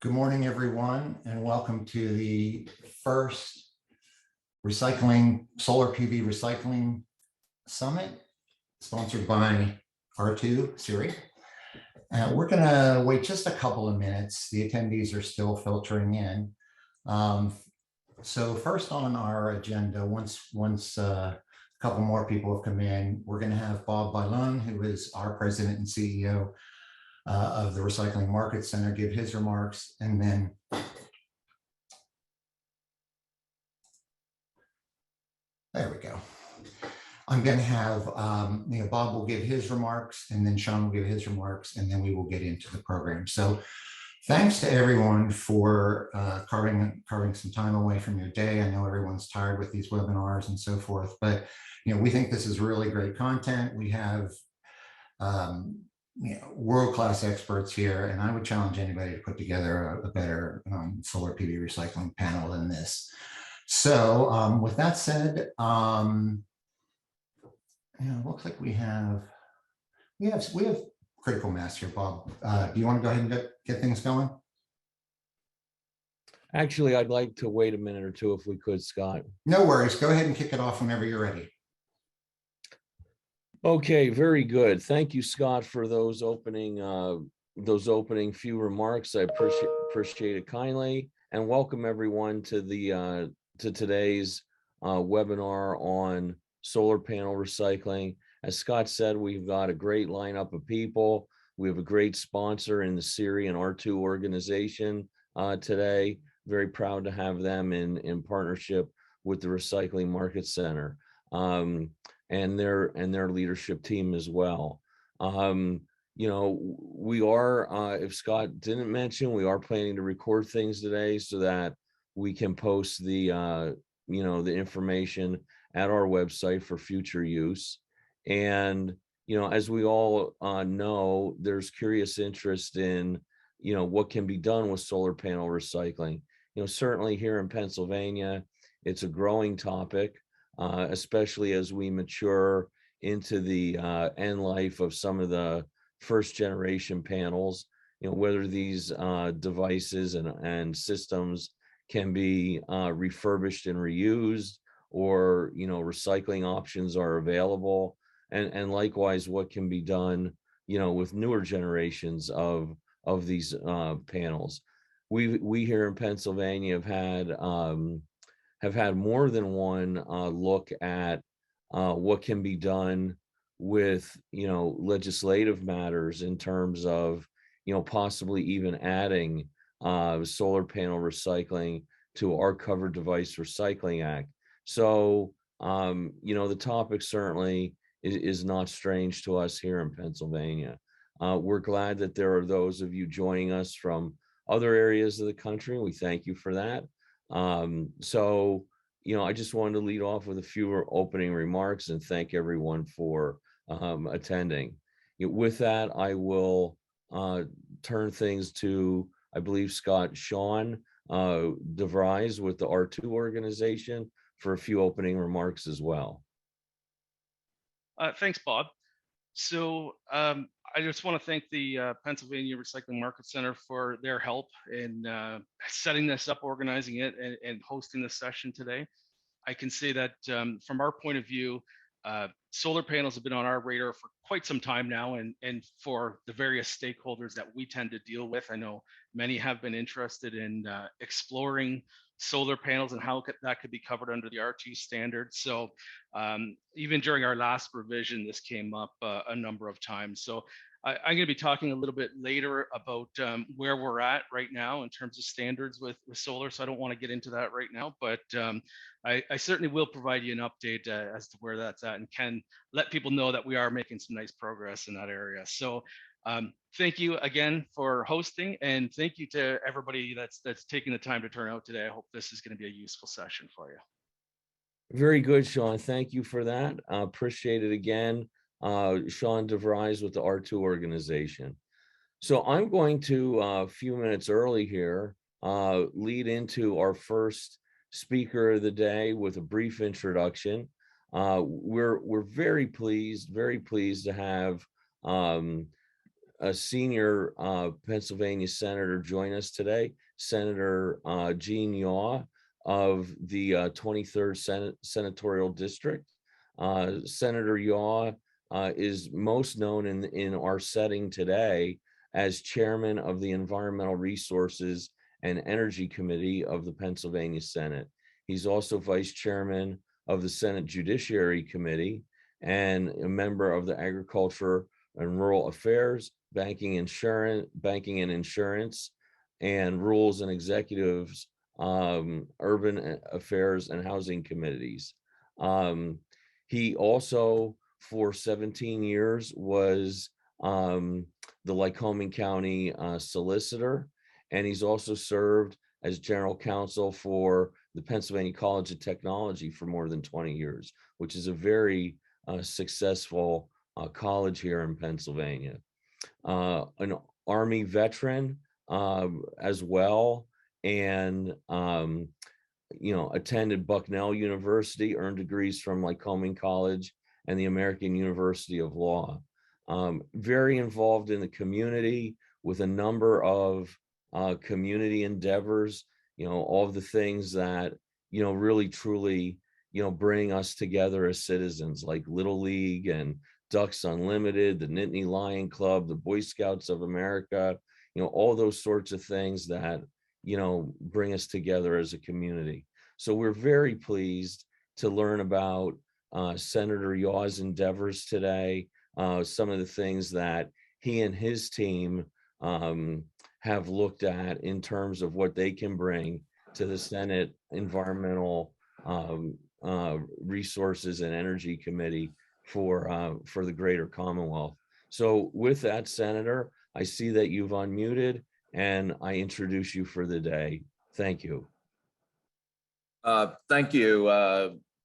Good morning, everyone, and welcome to the first solar PV recycling summit sponsored by R2 SERI. We're going to wait just a couple of minutes. The attendees are still filtering in. So first on our agenda, once a couple more people have come in, we're going to have Bob Bailon, who is our president and CEO of the Recycling Market Center, give his remarks, and then there we go. I'm going to have Bob will give his remarks, and then Sean will give his remarks, and then we will get into the program. So thanks to everyone for carving some time away from your day. I know everyone's tired with these webinars and so forth, but we think this is really great content. We have world-class experts here, and I would challenge anybody to put together a better solar PV recycling panel than this. So with that said, looks like we have critical mass here. Bob, do you want to go ahead and get things going? Actually, I'd like to wait a minute or two if we could, Scott. No worries. Go ahead and kick it off whenever you're ready. Okay, very good. Thank you, Scott, for those opening few remarks. I appreciate it kindly, and welcome everyone to the to today's webinar on solar panel recycling. As Scott said, we've got a great lineup of people. We have a great sponsor in the SERI and R2 organization today. Very proud to have them in partnership with the Recycling Market Center. And their leadership team as well. We are, if Scott didn't mention, we are planning to record things today so that we can post the the information at our website for future use. And as we all know, there's curious interest in what can be done with solar panel recycling. Certainly here in Pennsylvania, it's a growing topic. Especially as we mature into the end life of some of the first generation panels, whether these devices and systems can be refurbished and reused, or recycling options are available, and likewise what can be done with newer generations of these panels. We here in Pennsylvania have had more than one look at what can be done with legislative matters in terms of possibly even adding solar panel recycling to our Covered Device Recycling Act. So the topic certainly is not strange to us here in Pennsylvania. We're glad that there are those of you joining us from other areas of the country. We thank you for that. So I just wanted to lead off with a few opening remarks and thank everyone for attending. With that, I will turn things to, I believe, Sean Vries with the R2 organization for a few opening remarks as well. Thanks, Bob. So I just want to thank the Pennsylvania Recycling Market Center for their help in setting this up, organizing it, and hosting this session today. I can say that from our point of view, solar panels have been on our radar for quite some time now, and for the various stakeholders that we tend to deal with. I know many have been interested in exploring solar panels and how that could be covered under the R2 standard. So even during our last revision, this came up a number of times. So I'm going to be talking a little bit later about where we're at right now in terms of standards with solar. So I don't want to get into that right now, but I certainly will provide you an update as to where that's at, and can let people know that we are making some nice progress in that area. So thank you again for hosting, and thank you to everybody that's taking the time to turn out today. I hope this is going to be a useful session for you. Very good, Sean. Thank you for that. Appreciate it again. Sean Vries with the R2 organization. So I'm going to, a few minutes early here, lead into our first speaker of the day with a brief introduction. We're very pleased to have a senior Pennsylvania senator join us today, Senator Gene Yaw of the 23rd Senatorial District. Senator Yaw is most known in our setting today as chairman of the Environmental Resources and Energy Committee of the Pennsylvania Senate. He's also vice chairman of the Senate Judiciary Committee and a member of the Agriculture and Rural Affairs, Banking and Insurance, and Rules and Executives, Urban Affairs and Housing Committees. He also, for 17 years, was the Lycoming County solicitor, and he's also served as general counsel for the Pennsylvania College of Technology for more than 20 years, which is a very successful college here in Pennsylvania. An Army veteran as well, and attended Bucknell University, earned degrees from Lycoming College and the American University of Law. Very involved in the community with a number of community endeavors, all of the things that, really truly, bring us together as citizens, like Little League and Ducks Unlimited, the Nittany Lion Club, the Boy Scouts of America, all those sorts of things that, bring us together as a community. So we're very pleased to learn about Senator Yaw's endeavors today, some of the things that he and his team have looked at in terms of what they can bring to the Senate Environmental Resources and Energy Committee for the greater Commonwealth. So with that, Senator, I see that you've unmuted, and I introduce you for the day. Thank you. Thank you.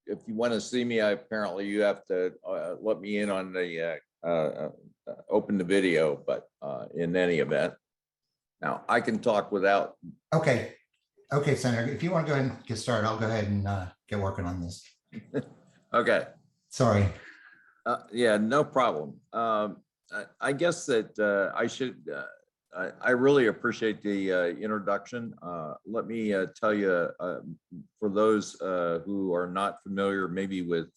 If you want to see me, apparently you have to let me in on the open the video, but in any event, now I can talk without. Okay, Senator, if you want to go ahead and get started, I'll go ahead and get working on this. Okay. Sorry. Yeah, no problem. I guess that I should. I really appreciate the introduction. Let me tell you, for those who are not familiar, maybe with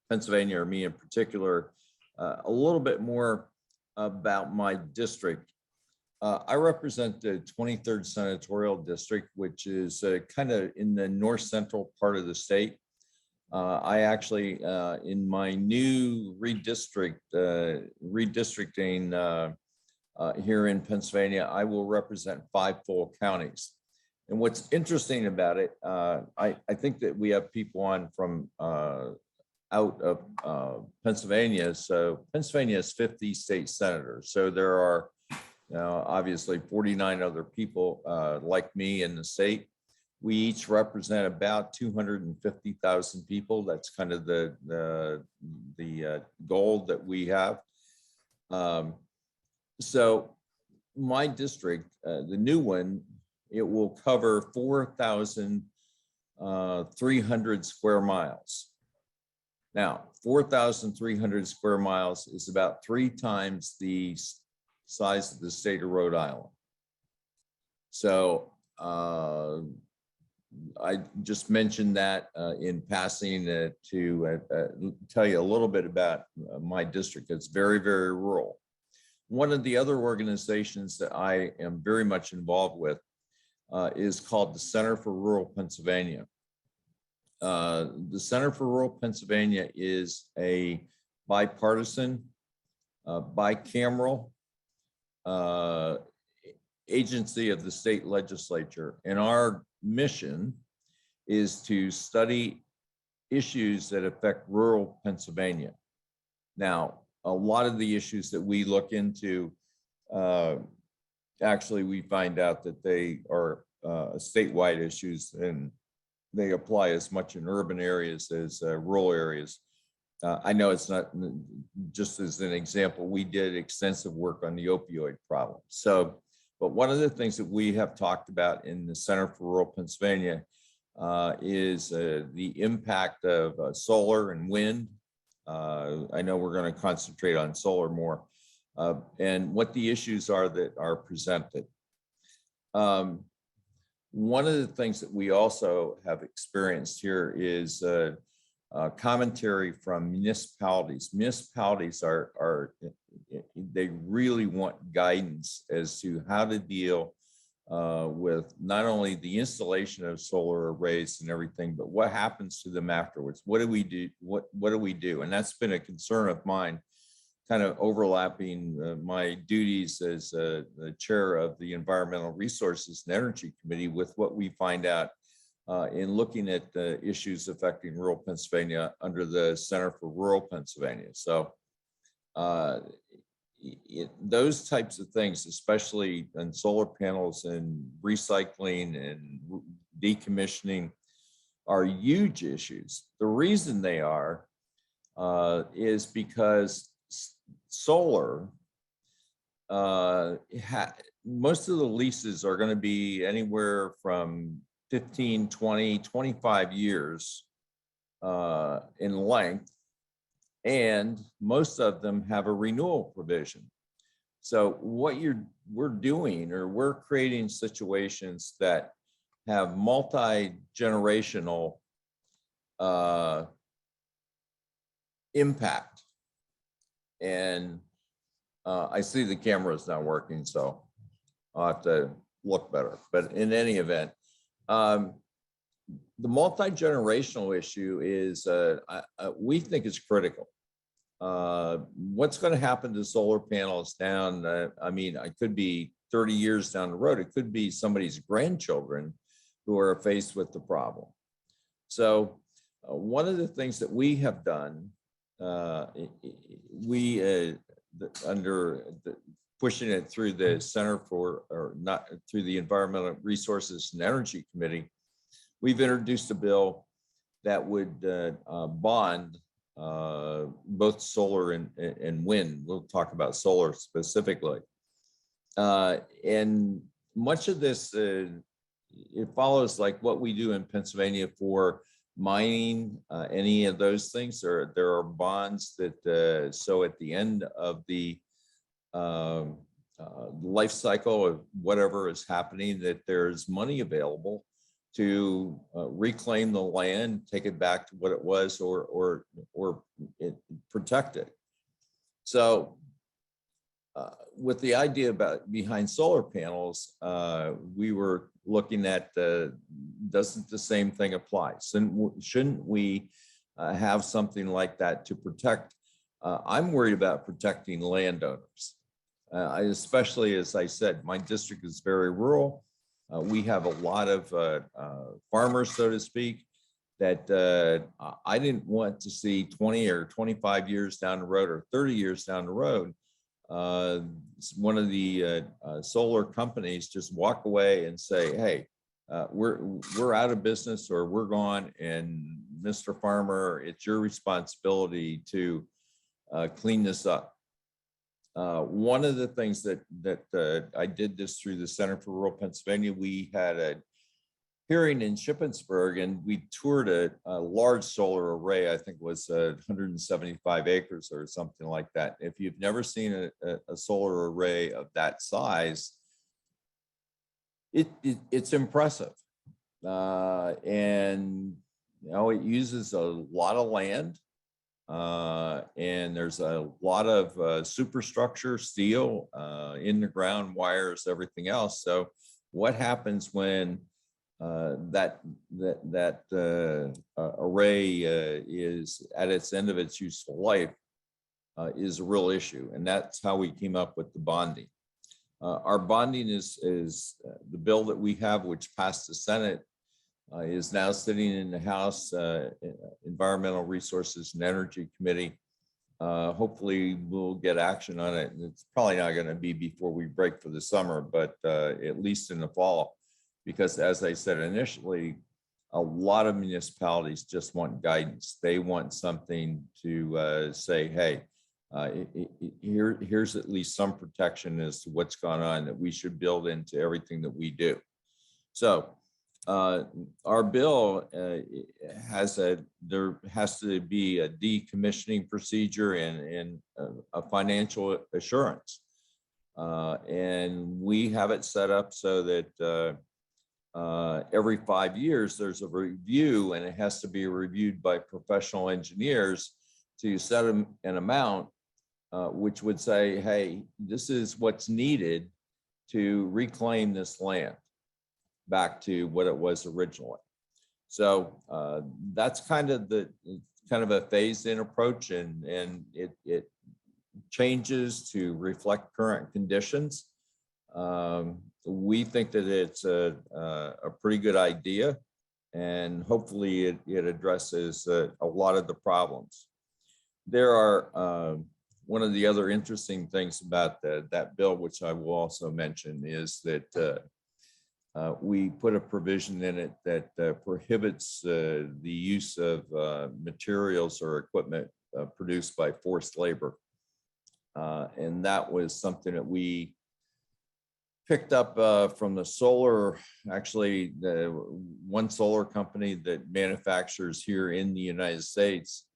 Pennsylvania or me in particular, a little bit more about my district. I represent the 23rd Senatorial District, which is kind of in the north central part of the state. I actually, in my new redistricting here in Pennsylvania, I will represent 5 full counties. And what's interesting about it, I think that we have people on from out of Pennsylvania. So Pennsylvania has 50 state senators. So there are obviously 49 other people like me in the state. We each represent about 250,000 people. That's kind of the goal that we have. So my district, the new one, it will cover 4,300 square miles. Now, 4,300 square miles is about 3 times the size of the state of Rhode Island. So I just mentioned that in passing to tell you a little bit about my district. It's very, very rural. One of the other organizations that I am very much involved with is called the Center for Rural Pennsylvania. The Center for Rural Pennsylvania is a bipartisan, bicameral agency of the state legislature. And our mission is to study issues that affect rural Pennsylvania. Now, a lot of the issues that we look into, actually, we find out that they are statewide issues, and they apply as much in urban areas as rural areas. I know it's not, just as an example, we did extensive work on the opioid problem. So, but one of the things that we have talked about in the Center for Rural Pennsylvania is the impact of solar and wind. I know we're going to concentrate on solar more, and what the issues are that are presented. One of the things that we also have experienced here is commentary from municipalities. Municipalities they really want guidance as to how to deal with not only the installation of solar arrays and everything, but what happens to them afterwards. What do we do? What do we do? And that's been a concern of mine, kind of overlapping my duties as the chair of the Environmental Resources and Energy Committee with what we find out in looking at the issues affecting rural Pennsylvania under the Center for Rural Pennsylvania. So those types of things, especially in solar panels and recycling and decommissioning, are huge issues. The reason they are is because solar, most of the leases are going to be anywhere from 15, 20, 25 years in length, and most of them have a renewal provision. So what we're doing, or we're creating situations that have multi-generational impact. And I see the camera is not working, so I'll have to look better. But in any event, the multi-generational issue is, we think is critical. What's going to happen to solar panels down? I mean, it could be 30 years down the road. It could be somebody's grandchildren who are faced with the problem. So one of the things that we have done, pushing it through the Center for, or not through the Environmental Resources and Energy Committee, we've introduced a bill that would bond both solar and wind. We'll talk about solar specifically. And much of this, it follows like what we do in Pennsylvania for mining, any of those things. There are bonds that, so at the end of the life cycle of whatever is happening, that there's money available to reclaim the land, take it back to what it was, or protect it. So with the idea behind solar panels, we were looking at, doesn't the same thing apply? Shouldn't we have something like that to protect? I'm worried about protecting landowners. Especially, as I said, my district is very rural. We have a lot of farmers, so to speak, that I didn't want to see 20 or 25 years down the road, or 30 years down the road, one of the solar companies just walk away and say, hey, we're out of business, or we're gone, and Mr. Farmer, it's your responsibility to clean this up. One of the things that I did this through the Center for Rural Pennsylvania, we had a hearing in Shippensburg, and we toured a large solar array. I think it was 175 acres or something like that. If you've never seen a solar array of that size, it's impressive. And you know, it uses a lot of land. And there's a lot of superstructure, steel, in the ground, wires, everything else. So what happens when that array is at its end of its useful life is a real issue. And that's how we came up with the bonding. Our bonding is the bill that we have, which passed the Senate, is now sitting in the House Environmental Resources and Energy Committee. Hopefully we'll get action on it. It's probably not going to be before we break for the summer, but at least in the fall, because as I said initially, a lot of municipalities just want guidance. They want something to say, hey, here's at least some protection as to what's gone on that we should build into everything that we do. So our bill there has to be a decommissioning procedure and a financial assurance. And we have it set up so that every 5 years there's a review, and it has to be reviewed by professional engineers to set an amount which would say, hey, this is what's needed to reclaim this land back to what it was originally. So that's kind of a phased-in approach, and it changes to reflect current conditions. We think that it's a pretty good idea, and hopefully it addresses a lot of the problems. There are one of the other interesting things about that bill, which I will also mention, is that we put a provision in it that prohibits the use of materials or equipment produced by forced labor. And that was something that we picked up from the solar, actually the one solar company that manufactures here in the United States.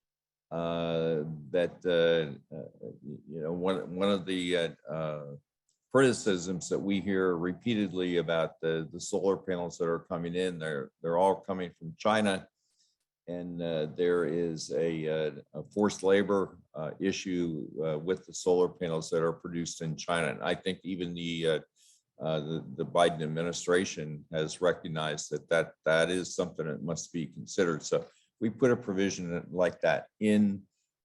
One of the criticisms that we hear repeatedly about the solar panels that are coming in, they're all coming from China, and there is a forced labor issue with the solar panels that are produced in China. And I think even the Biden administration has recognized that is something that must be considered. So we put a provision like that in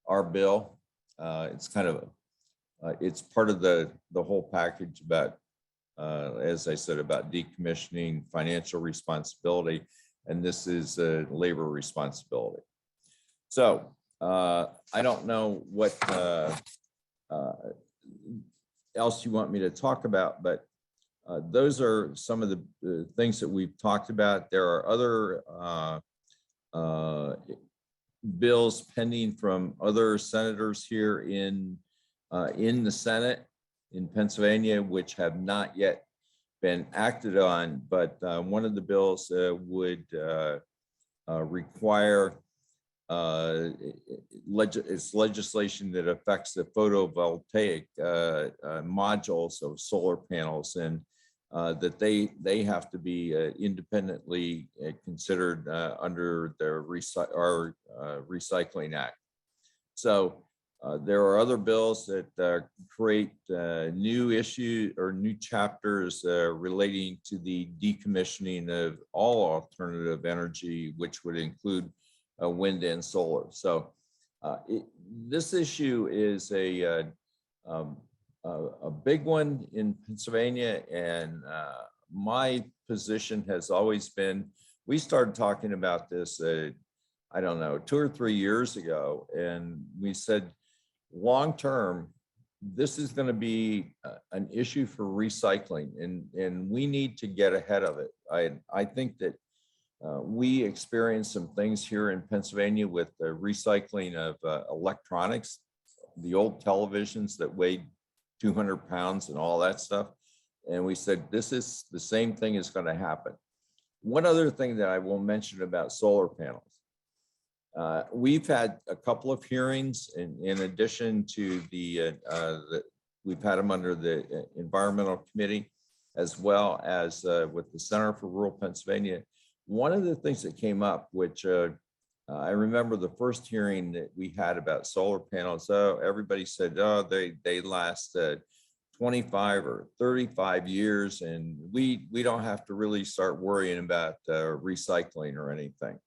our bill. It's kind of it's part of the whole package about, as I said, about decommissioning, financial responsibility, and this is labor responsibility. So I don't know what else you want me to talk about, but those are some of the things that we've talked about. There are other bills pending from other senators here in the Senate in Pennsylvania, which have not yet been acted on. But one of the bills would require it's legislation that affects the photovoltaic modules of solar panels, and that they have to be independently considered under the Recycling Act. So there are other bills that create new issues or new chapters relating to the decommissioning of all alternative energy, which would include wind and solar. So this issue is a big one in Pennsylvania, and my position has always been, we started talking about this, I don't know, 2 or 3 years ago, and we said, long term, this is going to be an issue for recycling, and we need to get ahead of it. I think that we experienced some things here in Pennsylvania with the recycling of electronics, the old televisions that weighed 200 pounds and all that stuff. And we said, this is the same thing is going to happen. One other thing that I will mention about solar panels. We've had a couple of hearings in addition to we've had them under the Environmental Committee, as well as with the Center for Rural Pennsylvania. One of the things that came up, which I remember the first hearing that we had about solar panels, everybody said, they last 25 or 35 years, and we don't have to really start worrying about recycling or anything.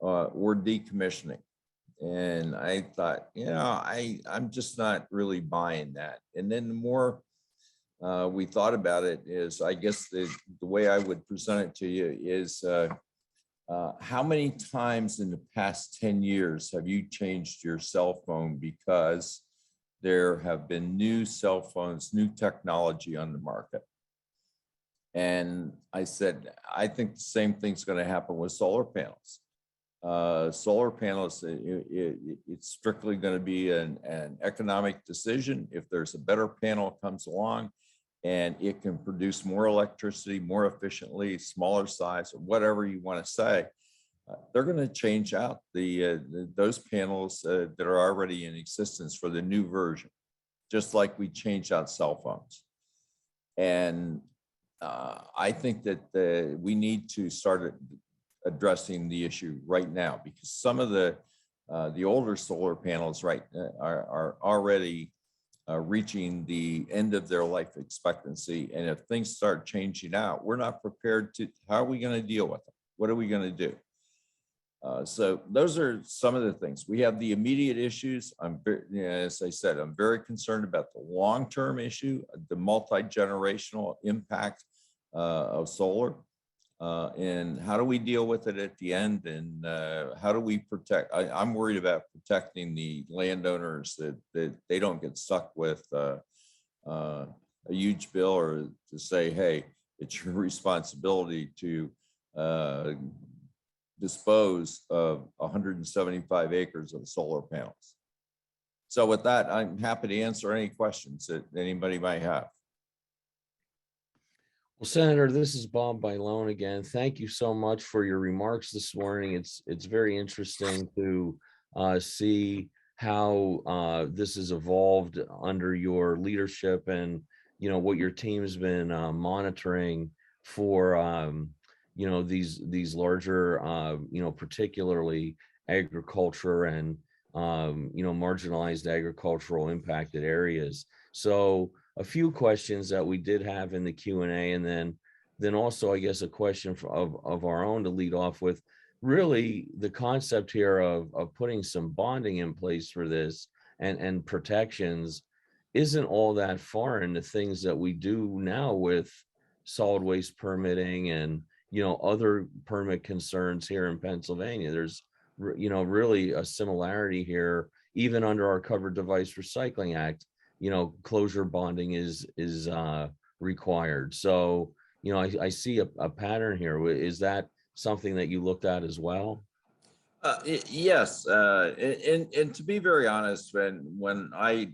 We're decommissioning. And I thought, I'm just not really buying that. And then the more we thought about it is, I guess the way I would present it to you is, how many times in the past 10 years have you changed your cell phone because there have been new cell phones, new technology on the market? And I said, I think the same thing's going to happen with solar panels. Solar panels, it's strictly going to be an economic decision. If there's a better panel comes along, and it can produce more electricity more efficiently, smaller size, or whatever you want to say, they're going to change out those panels that are already in existence for the new version, just like we changed out cell phones. And I think that we need to start addressing the issue right now, because some of the older solar panels are already reaching the end of their life expectancy. And if things start changing out, we're not prepared to, how are we going to deal with them? What are we going to do? So those are some of the things. We have the immediate issues. As I said, I'm very concerned about the long-term issue, the multi-generational impact of solar. And how do we deal with it at the end? And how do we protect? I'm worried about protecting the landowners, that they don't get stuck with a huge bill, or to say, hey, it's your responsibility to dispose of 175 acres of solar panels. So with that, I'm happy to answer any questions that anybody might have. Well, Senator, this is Bob Bailone again. Thank you so much for your remarks this morning. It's very interesting to see how this has evolved under your leadership, and what your team's been monitoring for these larger particularly agriculture and marginalized agricultural impacted areas. So a few questions that we did have in the Q&A, and then also, I guess, a question of our own to lead off with. Really, the concept here of putting some bonding in place for this and protections isn't all that foreign to things that we do now with solid waste permitting and other permit concerns here in Pennsylvania. There's really a similarity here, even under our Covered Device Recycling Act. Closure bonding is required. So, I see a pattern here. Is that something that you looked at as well? Yes. And to be very honest, when I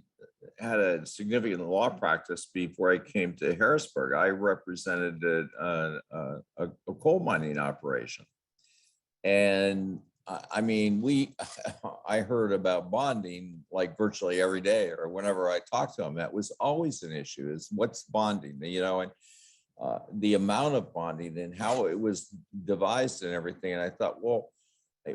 had a significant law practice before I came to Harrisburg, I represented a coal mining operation. And I mean, I heard about bonding like virtually every day, or whenever I talked to them. That was always an issue, is what's bonding, and the amount of bonding and how it was devised and everything. And I thought, well,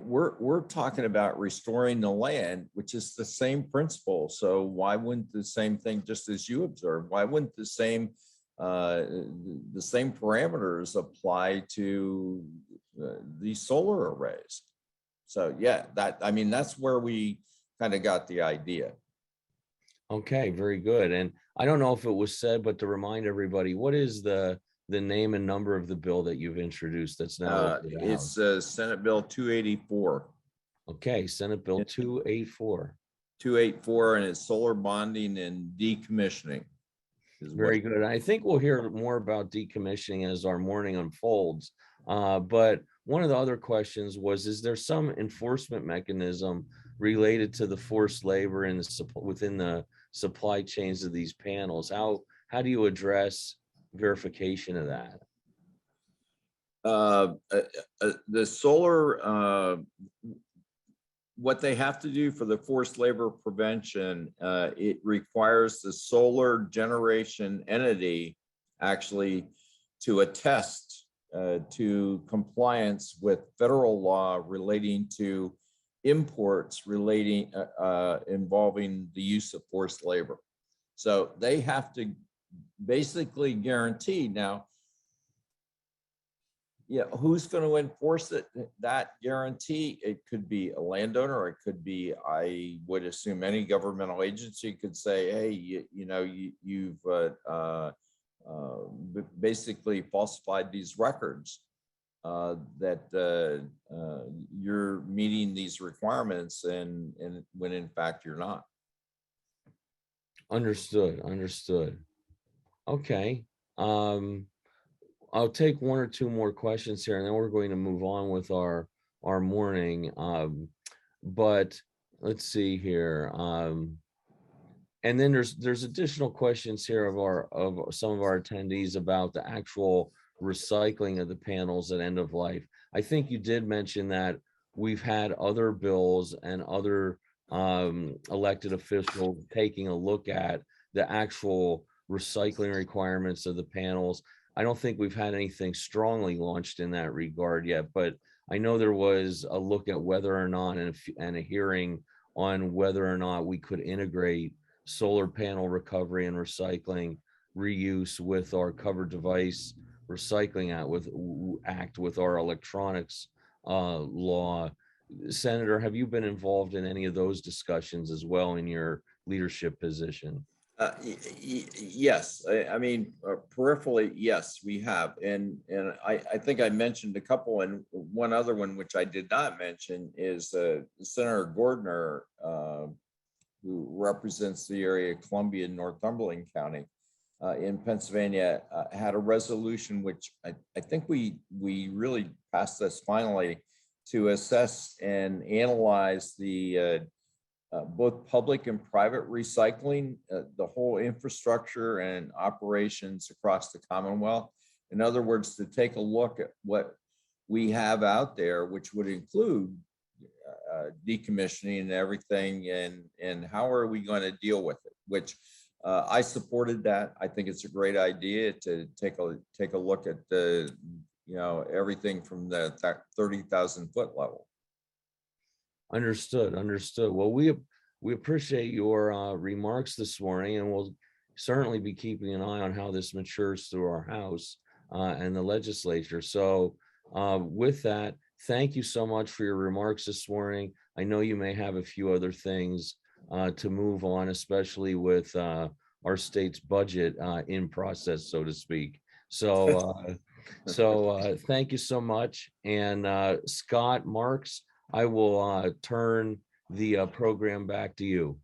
we're talking about restoring the land, which is the same principle. So why wouldn't the same thing, just as you observed, why wouldn't the same parameters apply to these solar arrays? So yeah, that's where we kind of got the idea. Okay, very good. And I don't know if it was said, but to remind everybody, what is the name and number of the bill that you've introduced that's now it's Senate Bill 284. Okay, Senate Bill 284. 284, and it's solar bonding and decommissioning. Very good. I think we'll hear more about decommissioning as our morning unfolds. But one of the other questions was, is there some enforcement mechanism related to the forced labor in within the supply chains of these panels? How do you address verification of that? The solar, what they have to do for the forced labor prevention, it requires the solar generation entity actually to attest to compliance with federal law relating to imports involving the use of forced labor. So they have to basically guarantee. Now, yeah, who's going to enforce it? That guarantee? It could be a landowner, or it could be, I would assume, any governmental agency could say, hey, you've basically falsified these records, that you're meeting these requirements, and when in fact you're not. Understood. Okay. I'll take one or two more questions here, and then we're going to move on with our morning. But let's see here. And then there's additional questions here of some of our attendees about the actual recycling of the panels at end of life. I think you did mention that we've had other bills and other elected officials taking a look at the actual recycling requirements of the panels. I don't think we've had anything strongly launched in that regard yet, but I know there was a look at whether or not and a hearing on whether or not we could integrate solar panel recovery and recycling reuse with our covered device recycling act with our electronics law. Senator, have you been involved in any of those discussions as well in your leadership position? Yes, I mean, peripherally, yes, we have. And I think I mentioned a couple, and one other one, which I did not mention, is Senator Gordner, who represents the area of Columbia and Northumberland County in Pennsylvania, had a resolution, which I think we really passed this finally, to assess and analyze the both public and private recycling, the whole infrastructure and operations across the Commonwealth. In other words, to take a look at what we have out there, which would include decommissioning and everything, and how are we going to deal with it, which I supported that. I think it's a great idea to take a look at the, everything from the 30,000 foot level. Understood. Well, we appreciate your remarks this morning, and we'll certainly be keeping an eye on how this matures through our House and the legislature. So with that, thank you so much for your remarks this morning. I know you may have a few other things to move on, especially with our state's budget in process, so to speak. So thank you so much. And Scott Marks, I will turn the program back to you.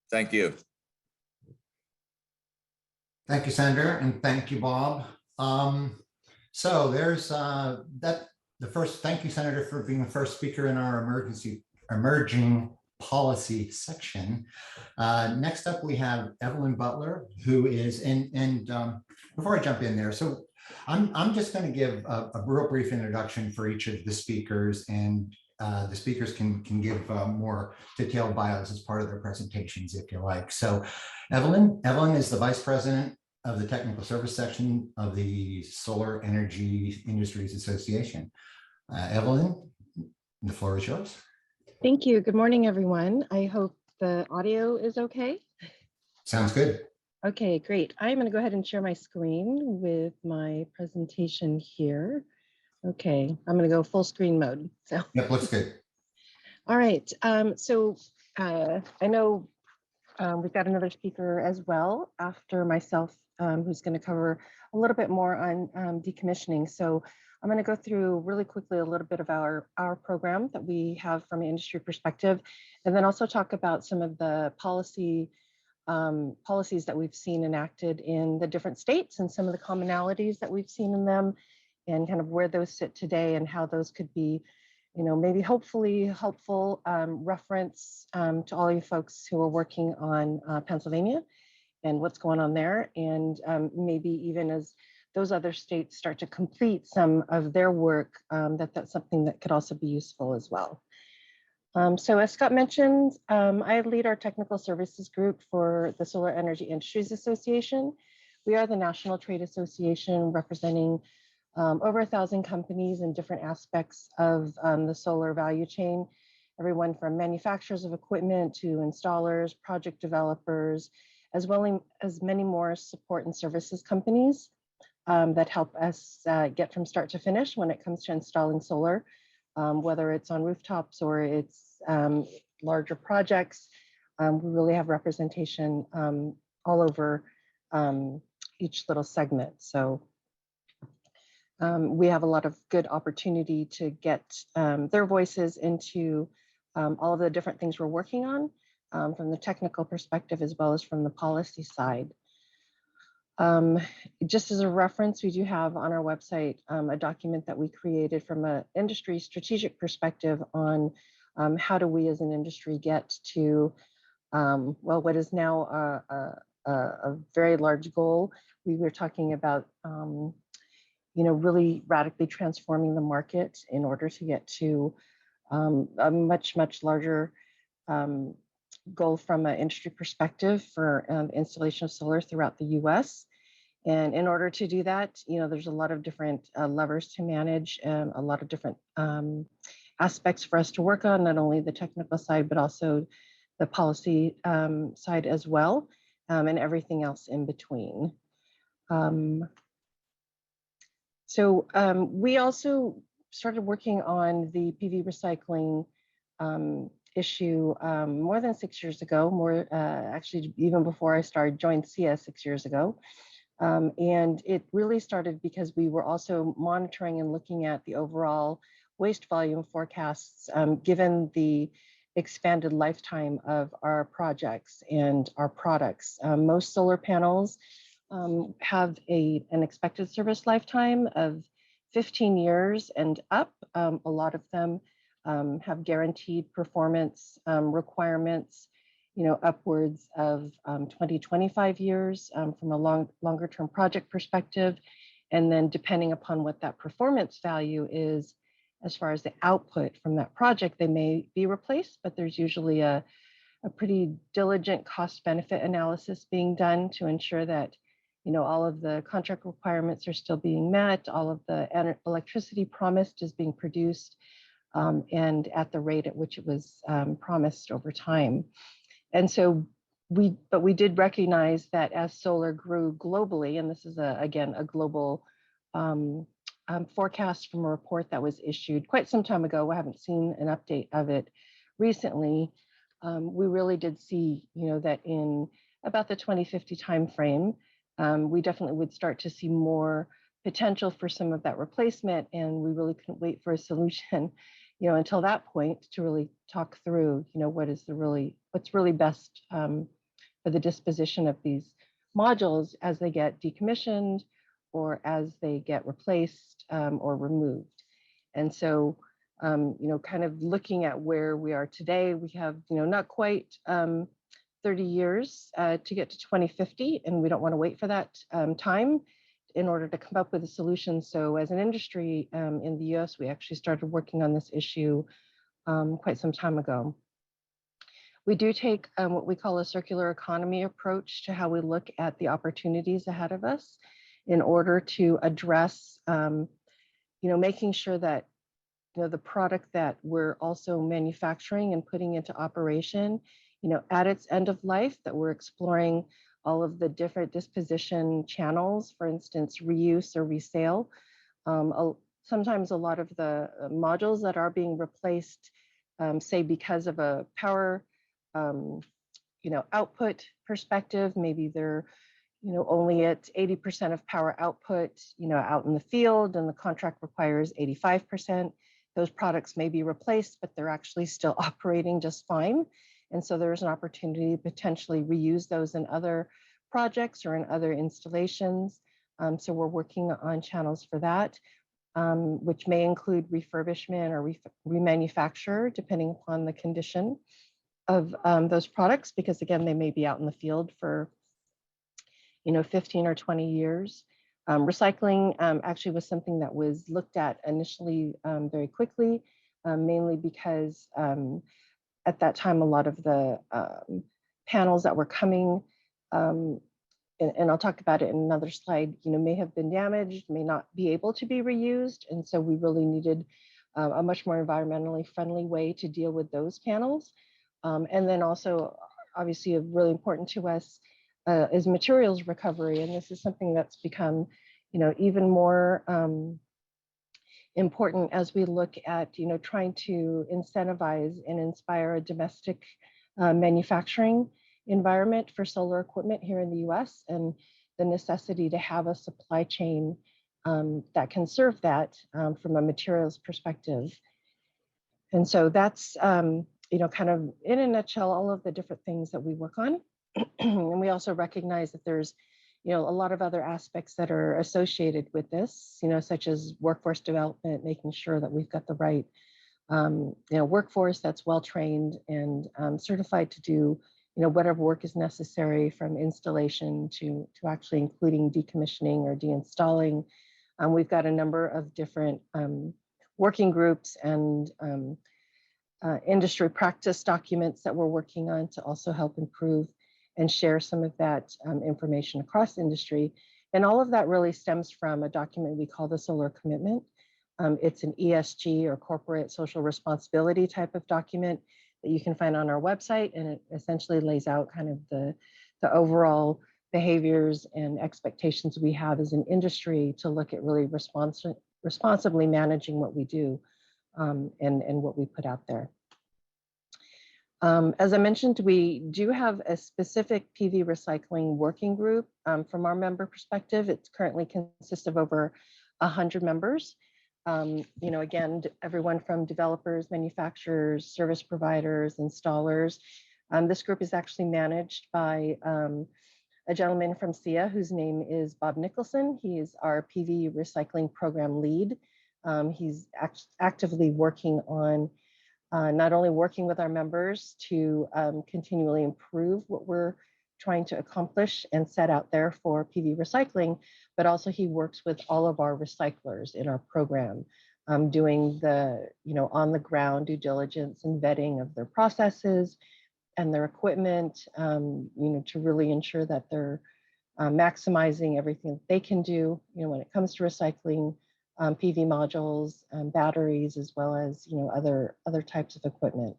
Thank you. Thank you, Senator, and thank you, Bob. So there's thank you, Senator, for being the first speaker in our emerging policy section. Next up, we have Evelyn Butler, who is before I jump in there, so I'm just going to give a real brief introduction for each of the speakers, and the speakers can give more detailed bios as part of their presentations, if you like. So Evelyn is the Vice President of the Technical Service Section of the Solar Energy Industries Association. Evelyn, the floor is yours. Thank you. Good morning, everyone. I hope the audio is okay. Sounds good. Okay, great. I'm going to go ahead and share my screen with my presentation here. Okay, I'm going to go full screen mode. So yep, looks good. All right. I know we've got another speaker as well after myself, who's going to cover a little bit more on decommissioning. So I'm going to go through really quickly a little bit of our program that we have from an industry perspective, and then also talk about some of the policies that we've seen enacted in the different states and some of the commonalities that we've seen in them, and kind of where those sit today and how those could be, maybe hopefully helpful reference to all you folks who are working on Pennsylvania and what's going on there, and maybe even as those other states start to complete some of their work, that's something that could also be useful as well. So as Scott mentioned, I lead our technical services group for the Solar Energy Industries Association. We are the national trade association representing over 1,000 companies in different aspects of the solar value chain, everyone from manufacturers of equipment to installers, project developers, as well as many more support and services companies that help us get from start to finish when it comes to installing solar, whether it's on rooftops or it's larger projects. We really have representation all over each little segment. So we have a lot of good opportunity to get their voices into all of the different things we're working on from the technical perspective as well as from the policy side. Just as a reference, we do have on our website a document that we created from an industry strategic perspective on how do we as an industry get to, well, what is now a very large goal. We were talking about, really radically transforming the market in order to get to a much, much larger goal from an industry perspective for installation of solar throughout the US. And in order to do that, there's a lot of different levers to manage, a lot of different aspects for us to work on, not only the technical side, but also the policy side as well, and everything else in between. So we also started working on the PV recycling issue more than 6 years ago, actually even before I joined Seia 6 years ago. And it really started because we were also monitoring and looking at the overall waste volume forecasts, given the expanded lifetime of our projects and our products. Most solar panels have an expected service lifetime of 15 years and up. A lot of them have guaranteed performance requirements, upwards of 20, 25 years from a longer term project perspective. And then depending upon what that performance value is, as far as the output from that project, they may be replaced, but there's usually a pretty diligent cost benefit analysis being done to ensure that, all of the contract requirements are still being met, all of the electricity promised is being produced, and at the rate at which it was promised over time. And so we did recognize that as solar grew globally, and this is again a global forecast from a report that was issued quite some time ago. I haven't seen an update of it recently. We really did see, that in about the 2050 timeframe, we definitely would start to see more potential for some of that replacement, and we really couldn't wait for a solution, until that point to really talk through, what's really best for the disposition of these modules as they get decommissioned or as they get replaced or removed. And so, kind of looking at where we are today, we have, not quite 30 years to get to 2050, and we don't want to wait for that time in order to come up with a solution. So as an industry in the US, we actually started working on this issue quite some time ago. We do take what we call a circular economy approach to how we look at the opportunities ahead of us in order to address, making sure that the product that we're also manufacturing and putting into operation, at its end of life, that we're exploring all of the different disposition channels, for instance, reuse or resale. Sometimes a lot of the modules that are being replaced, say because of a power, output perspective, maybe they're, only at 80% of power output, out in the field, and the contract requires 85%. Those products may be replaced, but they're actually still operating just fine. And so there's an opportunity to potentially reuse those in other projects or in other installations. So we're working on channels for that, which may include refurbishment or remanufacture, depending upon the condition of those products, because again, they may be out in the field for 15 or 20 years. Recycling actually was something that was looked at initially very quickly, mainly because at that time, a lot of the panels that were coming, and I'll talk about it in another slide, may have been damaged, may not be able to be reused. And so we really needed a much more environmentally friendly way to deal with those panels. And then also, obviously, really important to us is materials recovery. And this is something that's become, even more important as we look at, trying to incentivize and inspire a domestic manufacturing environment for solar equipment here in the US, and the necessity to have a supply chain that can serve that from a materials perspective. And so that's, kind of in a nutshell, all of the different things that we work on. And we also recognize that there's, a lot of other aspects that are associated with this, such as workforce development, making sure that we've got the right workforce that's well trained and certified to do whatever work is necessary, from installation to actually including decommissioning or deinstalling. We've got a number of different working groups and industry practice documents that we're working on to also help improve and share some of that information across industry. And all of that really stems from a document we call the Solar Commitment. It's an ESG, or corporate social responsibility, type of document that you can find on our website, and it essentially lays out kind of the overall behaviors and expectations we have as an industry to look at really responsibly managing what we do and what we put out there. As I mentioned, we do have a specific PV recycling working group. From our member perspective, it currently consists of over 100 members. Again, everyone from developers, manufacturers, service providers, installers. This group is actually managed by a gentleman from Seia whose name is Bob Nicholson. He is our PV recycling program lead. He's actively working on not only working with our members to continually improve what we're trying to accomplish and set out there for PV recycling, but also he works with all of our recyclers in our program, doing the on the ground due diligence and vetting of their processes and their equipment, to really ensure that they're maximizing everything that they can do, when it comes to recycling PV modules, batteries, as well as other types of equipment.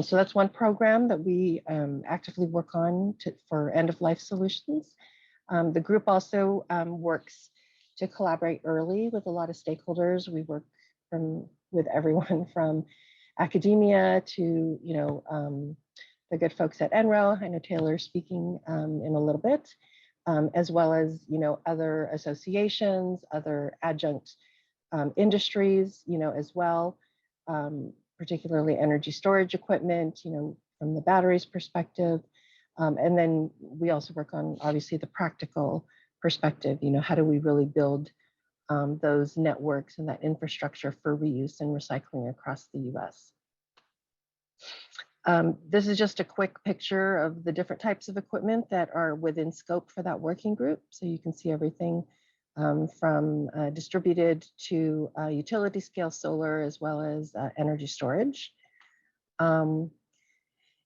So that's one program that we actively work on for end-of-life solutions. The group also works to collaborate early with a lot of stakeholders. We work with everyone from academia to the good folks at NREL. I know Taylor's speaking in a little bit, as well as other associations, other adjunct industries, as well. Particularly energy storage equipment, from the batteries perspective. And then we also work on, obviously, the practical perspective, how do we really build those networks and that infrastructure for reuse and recycling across the US. This is just a quick picture of the different types of equipment that are within scope for that working group. So you can see everything from distributed to utility scale solar, as well as energy storage.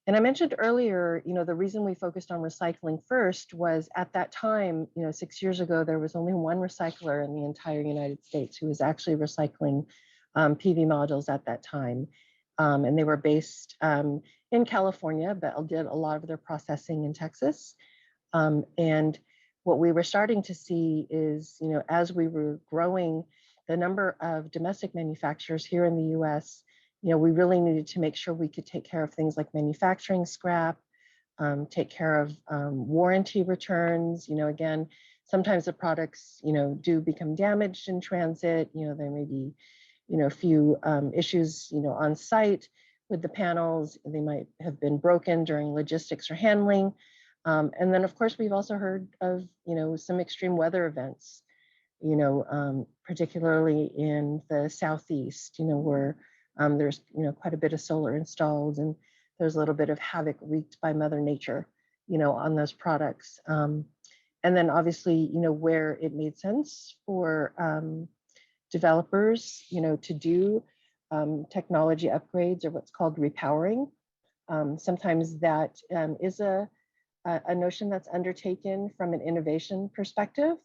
And I mentioned earlier, the reason we focused on recycling first was at that time, 6 years ago, there was only one recycler in the entire United States who was actually recycling PV modules at that time. And they were based in California, but did a lot of their processing in Texas. And what we were starting to see is, as we were growing the number of domestic manufacturers here in the US, we really needed to make sure we could take care of things like manufacturing scrap, take care of warranty returns. Again, sometimes the products, do become damaged in transit. There may be, a few issues, on site with the panels. They might have been broken during logistics or handling. And then, of course, we've also heard of, some extreme weather events, particularly in the Southeast, where there's, quite a bit of solar installed, and there's a little bit of havoc wreaked by Mother Nature, on those products. And then obviously, where it made sense for developers, to do technology upgrades or what's called repowering. Sometimes that is a notion that's undertaken from an innovation perspective,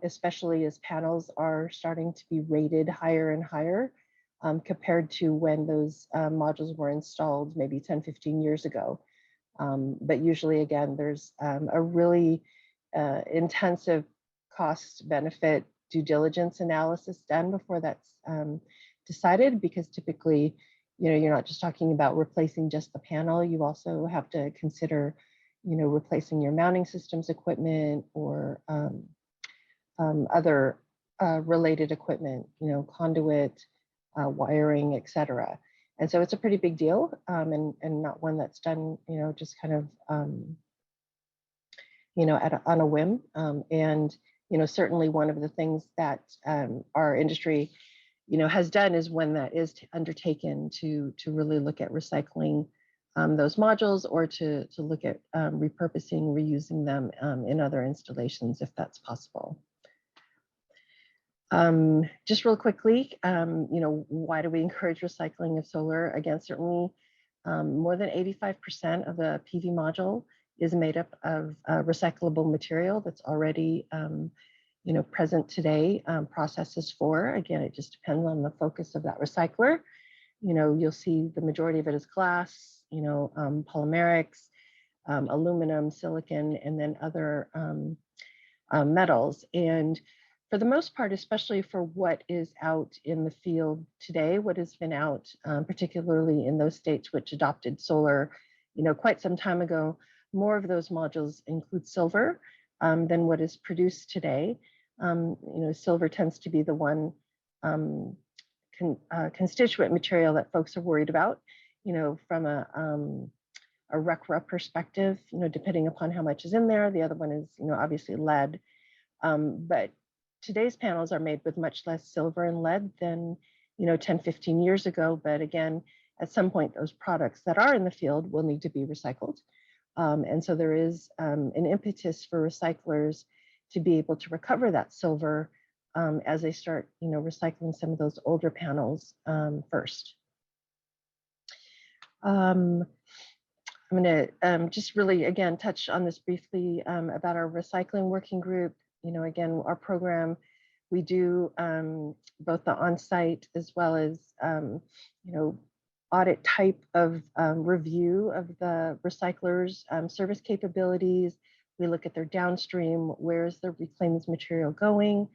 especially as panels are starting to be rated higher and higher compared to when those modules were installed maybe 10, 15 years ago. But usually, again, there's a really intensive cost benefit due diligence analysis done before that's decided, because typically, you're not just talking about replacing just the panel. You also have to consider, replacing your mounting systems equipment or other related equipment, conduit, wiring, et cetera. And so it's a pretty big deal, and not one that's done, just kind of, on a whim. And certainly one of the things that our industry, has done is when that is undertaken to really look at recycling those modules, or to look at repurposing, reusing them in other installations if that's possible. Just real quickly, why do we encourage recycling of solar? Again, certainly more than 85% of the PV module is made up of recyclable material that's already present today. Processes for, again, it just depends on the focus of that recycler. You'll see the majority of it is glass, polymerics, aluminum, silicon, and then other metals. And for the most part, especially for what is out in the field today, what has been out, particularly in those states which adopted solar, quite some time ago, more of those modules include silver than what is produced today. Silver tends to be the one constituent material that folks are worried about, from a RECRA perspective, depending upon how much is in there. The other one is, obviously lead. But today's panels are made with much less silver and lead than, 10, 15 years ago. But again, at some point, those products that are in the field will need to be recycled. And so there is an impetus for recyclers to be able to recover that silver as they start, recycling some of those older panels first. I'm going to just really, again, touch on this briefly about our recycling working group. Again, our program, we do both the on-site as well as, audit type of review of the recyclers' service capabilities. We look at their downstream, where's the reclaimed material going,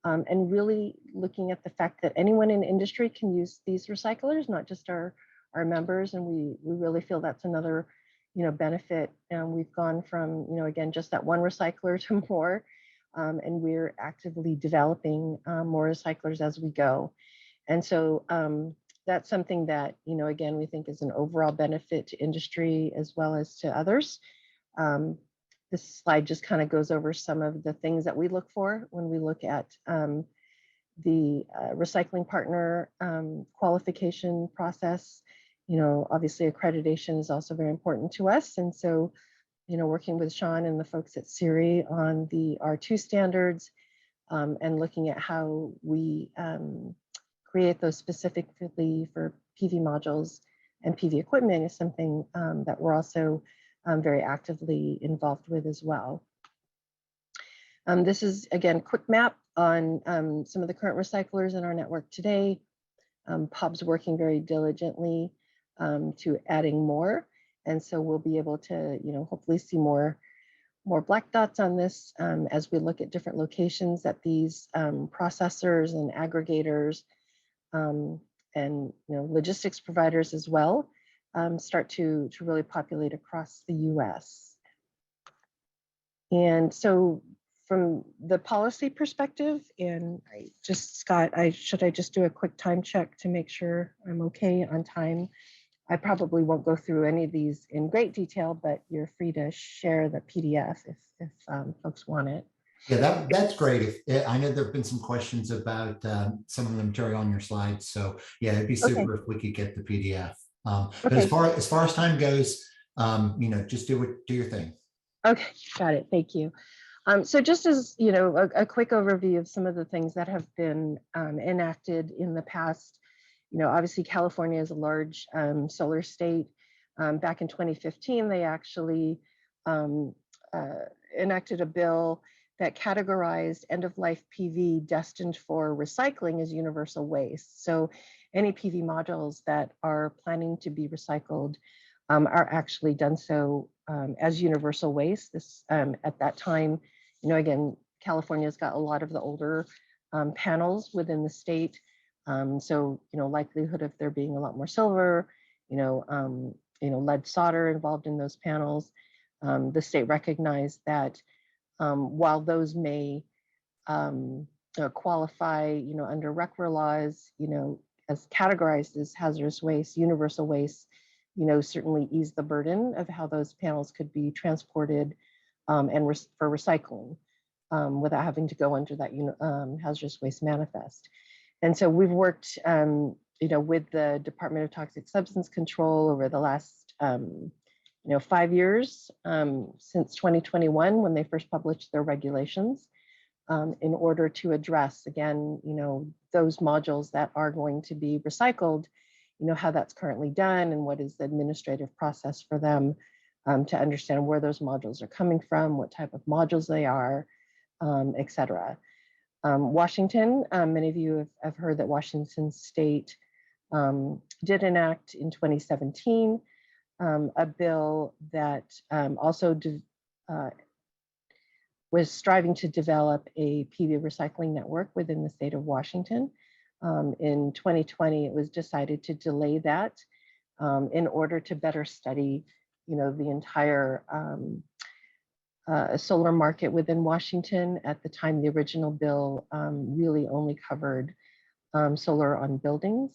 and really looking at the fact that anyone in industry can use these recyclers, not just our members. And we really feel that's another, benefit. And we've gone from, again, just that one recycler to more. And we're actively developing more recyclers as we go. And so that's something that, again, we think is an overall benefit to industry as well as to others. This slide just kind of goes over some of the things that we look for when we look at the recycling partner qualification process. Obviously accreditation is also very important to us. And so, working with Sean and the folks at SERI on the R2 standards and looking at how we create those specifically for PV modules and PV equipment is something that we're also very actively involved with as well. This is, again, quick map on some of the current recyclers in our network today. POB's working very diligently to adding more. And so we'll be able to, hopefully see more black dots on this as we look at different locations that these processors and aggregators and logistics providers as well start to really populate across the US. And so from the policy perspective, and Scott, should I just do a quick time check to make sure I'm okay on time? I probably won't go through any of these in great detail, but you're free to share the PDF if folks want it. Yeah, that's great. I know there've been some questions about some of the material on your slides. So yeah, it'd be super if we could get the PDF. But as far as time goes, just do your thing. Okay, got it. Thank you. So just as a quick overview of some of the things that have been enacted in the past. Obviously California is a large solar state. Back in 2015, they actually enacted a bill that categorized end-of-life PV destined for recycling as universal waste. So any PV modules that are planning to be recycled are actually done so as universal waste. This at that time, again, California's got a lot of the older panels within the state. So, likelihood of there being a lot more silver, lead solder involved in those panels. The state recognized that while those may qualify, under RECRA laws, as categorized as hazardous waste, universal waste, certainly ease the burden of how those panels could be transported and for recycling without having to go under that hazardous waste manifest. And so we've worked, with the Department of Toxic Substance Control over the last, 5 years, since 2021, when they first published their regulations, in order to address, again, those modules that are going to be recycled, how that's currently done and what is the administrative process for them, to understand where those modules are coming from, what type of modules they are, et cetera. Washington, many of you have heard that Washington State did enact in 2017 a bill that also was striving to develop a PV recycling network within the state of Washington. In 2020, it was decided to delay that in order to better study, the entire solar market within Washington. At the time, the original bill really only covered solar on buildings.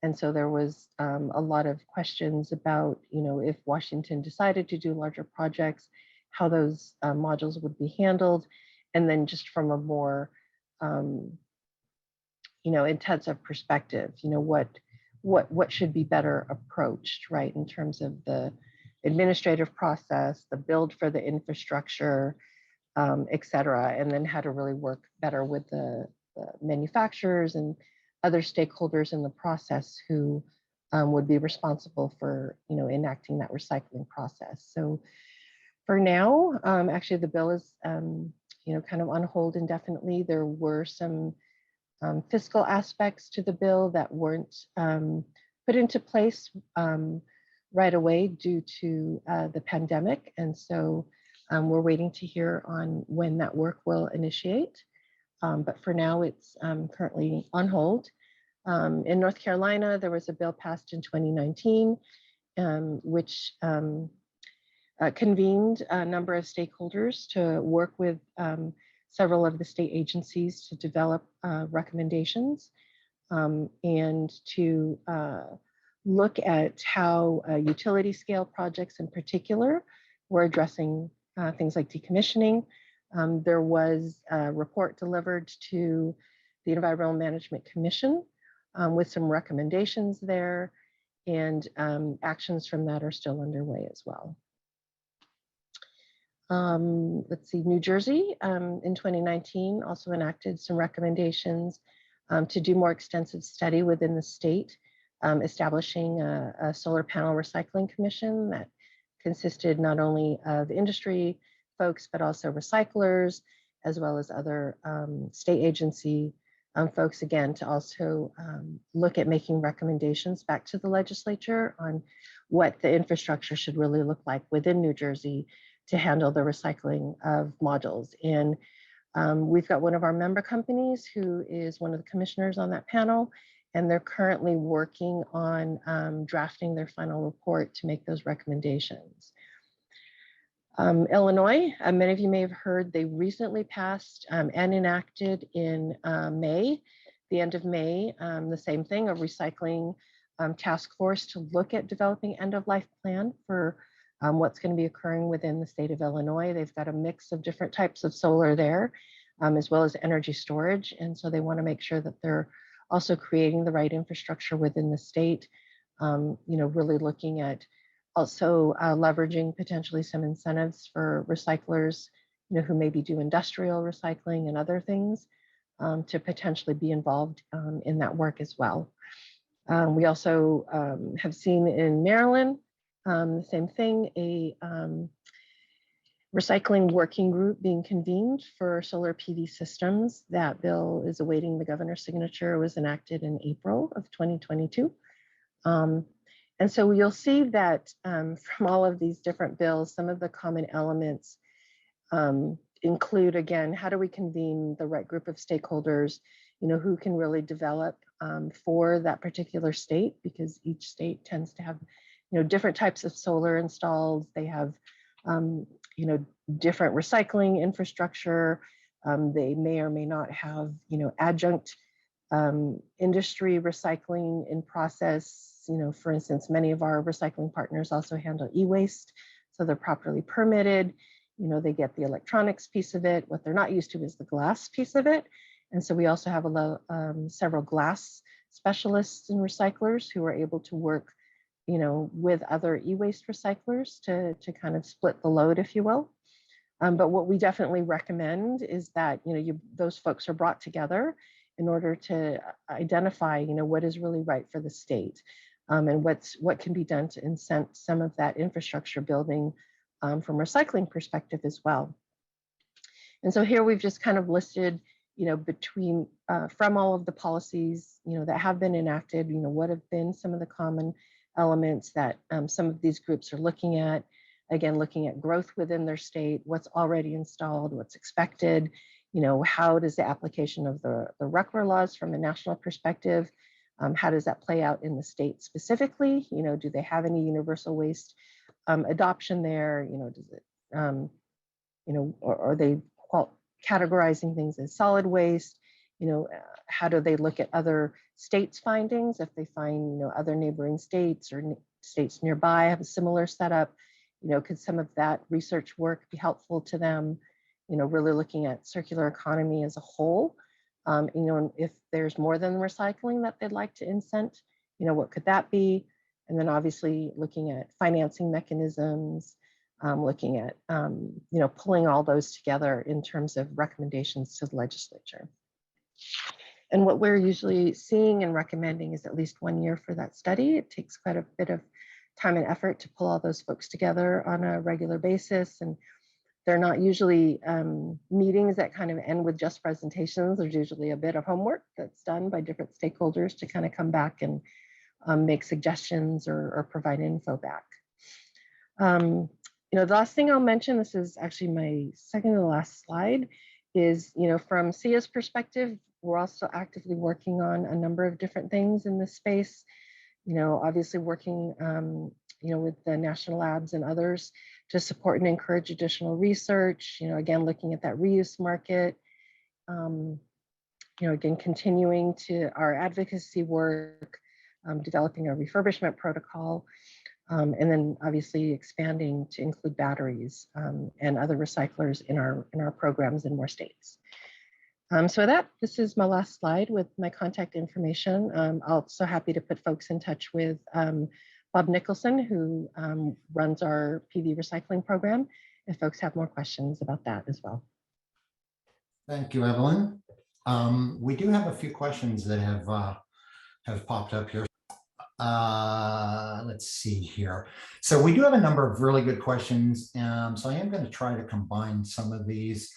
And so there was a lot of questions about, if Washington decided to do larger projects, how those modules would be handled. And then just from a more, intensive perspective, what should be better approached, right, in terms of the administrative process, the build for the infrastructure, et cetera, and then how to really work better with the manufacturers and other stakeholders in the process who would be responsible for, enacting that recycling process. So for now, actually the bill is, kind of on hold indefinitely. There were some fiscal aspects to the bill that weren't put into place right away due to the pandemic. And so we're waiting to hear on when that work will initiate. But for now, it's currently on hold. In North Carolina, there was a bill passed in 2019, which convened a number of stakeholders to work with several of the state agencies to develop recommendations and to look at how utility scale projects in particular were addressing things like decommissioning. There was a report delivered to the Environmental Management Commission with some recommendations there, and actions from that are still underway as well. Let's see, New Jersey in 2019 also enacted some recommendations to do more extensive study within the state, establishing a solar panel recycling commission that consisted not only of industry folks, but also recyclers, as well as other state agency folks, again, to also look at making recommendations back to the legislature on what the infrastructure should really look like within New Jersey to handle the recycling of modules. And we've got one of our member companies who is one of the commissioners on that panel, and they're currently working on drafting their final report to make those recommendations. Illinois, many of you may have heard, they recently passed and enacted in May, the end of May, the same thing, a recycling task force to look at developing end-of-life plan for what's going to be occurring within the state of Illinois. They've got a mix of different types of solar there, as well as energy storage. And so they want to make sure that they're also creating the right infrastructure within the state, really looking at also leveraging potentially some incentives for recyclers, who maybe do industrial recycling and other things to potentially be involved in that work as well. We also have seen in Maryland, the same thing, a recycling working group being convened for solar PV systems. That bill is awaiting the governor's signature. It was enacted in April of 2022. And so you'll see that from all of these different bills, some of the common elements include, again, how do we convene the right group of stakeholders, who can really develop for that particular state, because each state tends to have, different types of solar installed. They have, different recycling infrastructure. They may or may not have, adjunct industry recycling in process. For instance, many of our recycling partners also handle e-waste, so they're properly permitted. They get the electronics piece of it. What they're not used to is the glass piece of it. And so we also have several glass specialists and recyclers who are able to work, with other e-waste recyclers to kind of split the load, if you will. But what we definitely recommend is that, those folks are brought together in order to identify, what is really right for the state, and what can be done to incent some of that infrastructure building from recycling perspective as well. And so here we've just kind of listed, between from all of the policies, that have been enacted, what have been some of the common elements that some of these groups are looking at. Again, looking at growth within their state, what's already installed, what's expected, how does the application of the RCRA laws from a national perspective, how does that play out in the state specifically? Do they have any universal waste adoption there? Does it, or are they categorizing things as solid waste? How do they look at other states' findings? If they find, other neighboring states or states nearby have a similar setup, could some of that research work be helpful to them? Really looking at circular economy as a whole. If there's more than recycling that they'd like to incent, what could that be? And then obviously looking at financing mechanisms, looking at, pulling all those together in terms of recommendations to the legislature. And what we're usually seeing and recommending is at least 1 year for that study. It takes quite a bit of time and effort to pull all those folks together on a regular basis. And they're not usually meetings that kind of end with just presentations. There's usually a bit of homework that's done by different stakeholders to kind of come back and make suggestions or provide info back. The last thing I'll mention, this is actually my second to last slide, is, from Seia's perspective, we're also actively working on a number of different things in this space. Obviously working, with the national labs and others to support and encourage additional research, again, looking at that reuse market, again, continuing to our advocacy work, developing a refurbishment protocol, and then obviously expanding to include batteries and other recyclers in our programs in more states. So this is my last slide with my contact information. I'm also happy to put folks in touch with Bob Nicholson, who runs our PV recycling program, if folks have more questions about that as well. Thank you, Evelyn. We do have a few questions that have popped up here. Let's see here. So we do have a number of really good questions. So I am going to try to combine some of these.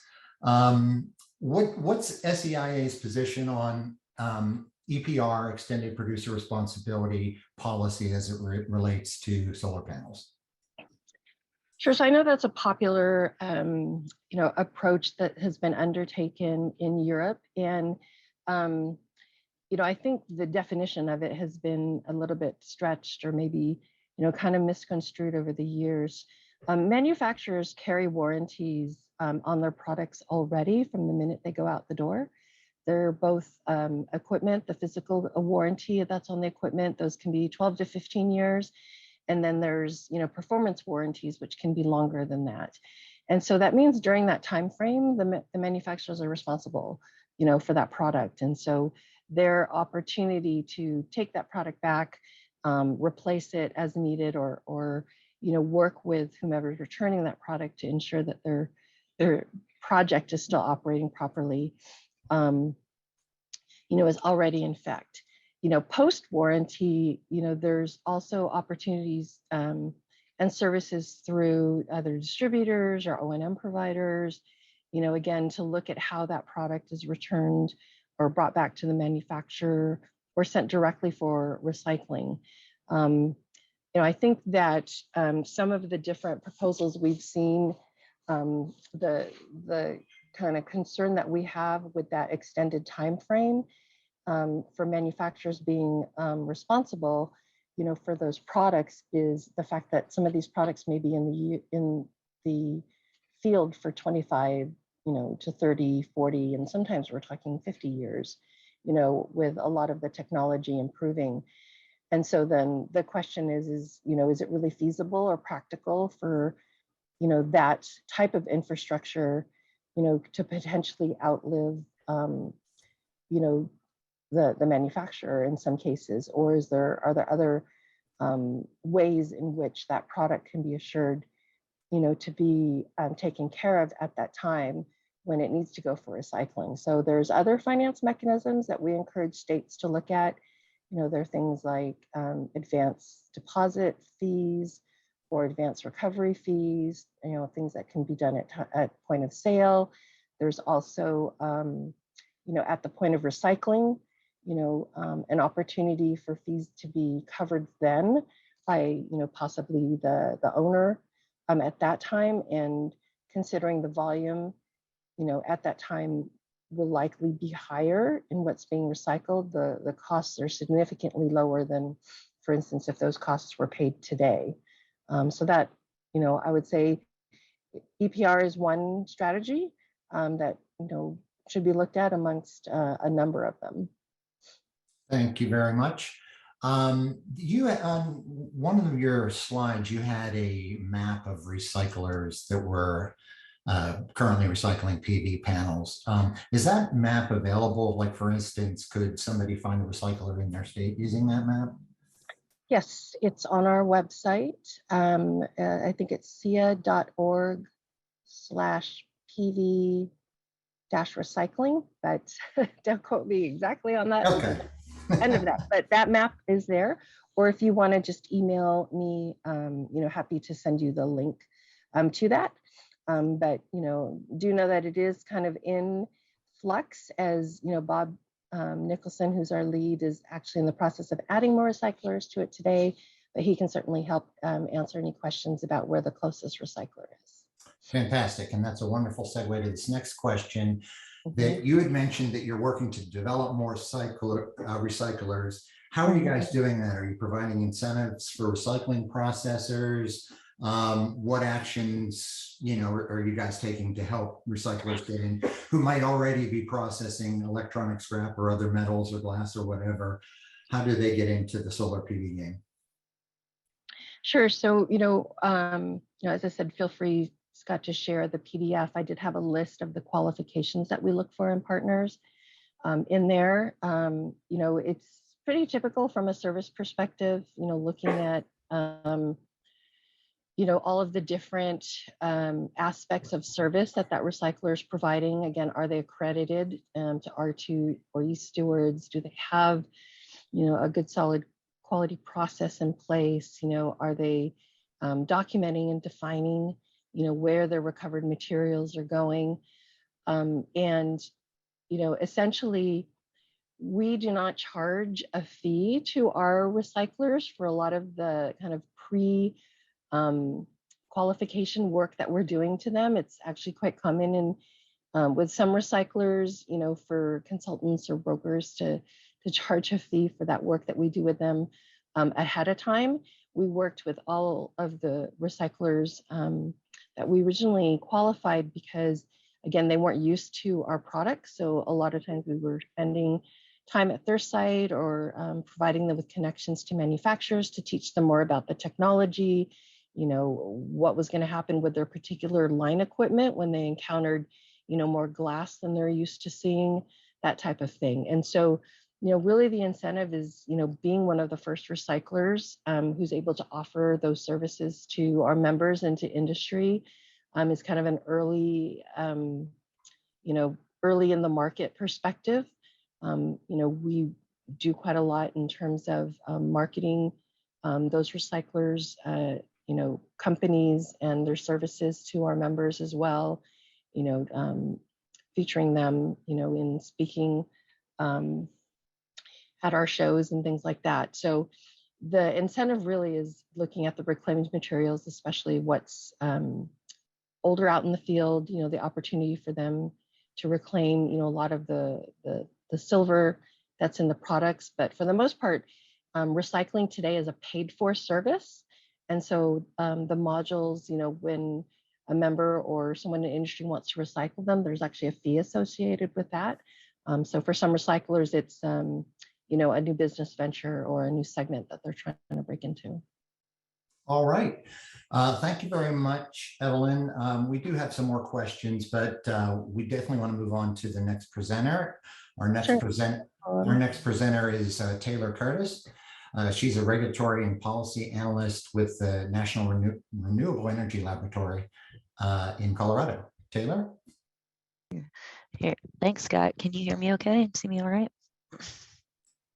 What's SEIA's position on EPR, extended producer responsibility policy, as it relates to solar panels? Sure. So I know that's a popular, approach that has been undertaken in Europe, and I think the definition of it has been a little bit stretched or maybe, kind of misconstrued over the years. Manufacturers carry warranties on their products already from the minute they go out the door. They're both equipment, the physical warranty that's on the equipment, those can be 12 to 15 years. And then there's, performance warranties, which can be longer than that. And so that means during that time frame, the manufacturers are responsible, for that product. And so their opportunity to take that product back, replace it as needed, or work with whomever's returning that product to ensure that their project is still operating properly, is already in effect. Post warranty, there's also opportunities and services through other distributors or O&M providers, again, to look at how that product is returned or brought back to the manufacturer or sent directly for recycling. I think that some of the different proposals we've seen, the kind of concern that we have with that extended time frame for manufacturers being responsible, for those products, is the fact that some of these products may be in the field for 25, to 30, 40, and sometimes we're talking 50 years, with a lot of the technology improving. And so then the question is it really feasible or practical for, that type of infrastructure, to potentially outlive the manufacturer in some cases, or are there other ways in which that product can be assured, to be taken care of at that time when it needs to go for recycling. So there's other finance mechanisms that we encourage states to look at. There are things like advanced deposit fees or advanced recovery fees, things that can be done at point of sale. There's also, at the point of recycling, an opportunity for fees to be covered then by, possibly the owner at that time, and considering the volume, at that time will likely be higher in what's being recycled. The costs are significantly lower than, for instance, if those costs were paid today. So that, I would say EPR is one strategy that, should be looked at amongst a number of them. Thank you very much. You on one of your slides, you had a map of recyclers that were currently recycling PV panels. Is that map available? Like, for instance, could somebody find a recycler in their state using that map? Yes, it's on our website. I think it's seia.org/PV-recycling, but don't quote me exactly on that. Okay. End of that, but that map is there. Or if you want to just email me, happy to send you the link to that. But do know that it is kind of in flux, as Bob Nicholson, who's our lead, is actually in the process of adding more recyclers to it today, but he can certainly help answer any questions about where the closest recycler is. Fantastic. And that's a wonderful segue to this next question. That you had mentioned that you're working to develop more recyclers. How are you guys doing that? Are you providing incentives for recycling processors? What actions, are you guys taking to help recyclers get in who might already be processing electronic scrap or other metals or glass or whatever? How do they get into the solar PV game? Sure. So, as I said, feel free, Scott, to share the PDF. I did have a list of the qualifications that we look for in partners in there. It's pretty typical from a service perspective, looking at, all of the different aspects of service that recycler is providing. Again, are they accredited to R2 or E stewards? Do they have, a good solid quality process in place? Are they documenting and defining, where their recovered materials are going? Essentially, we do not charge a fee to our recyclers for a lot of the kind of qualification work that we're doing to them. It's actually quite common in with some recyclers, for consultants or brokers to charge a fee for that work that we do with them ahead of time. We worked with all of the recyclers that we originally qualified because, again, they weren't used to our products. So a lot of times we were spending time at their site or providing them with connections to manufacturers to teach them more about the technology, what was going to happen with their particular line equipment when they encountered, more glass than they're used to seeing, that type of thing. And so, really the incentive is, being one of the first recyclers who's able to offer those services to our members and to industry is kind of an early, early in the market perspective. We do quite a lot in terms of marketing those recyclers, companies and their services to our members as well, featuring them, in speaking at our shows and things like that. So the incentive really is looking at the reclaimed materials, especially what's older out in the field, the opportunity for them to reclaim, a lot of the silver that's in the products. But for the most part, recycling today is a paid for service. And so the modules, when a member or someone in the industry wants to recycle them, there's actually a fee associated with that. So for some recyclers, it's, a new business venture or a new segment that they're trying to break into. All right. Thank you very much, Evelyn. We do have some more questions, but we definitely want to move on to the next presenter. Our next Sure. presenter is Taylor Curtis. She's a regulatory and policy analyst with the National Renewable Energy Laboratory in Colorado. Taylor? Here, thanks, Scott. Can you hear me okay? See me all right?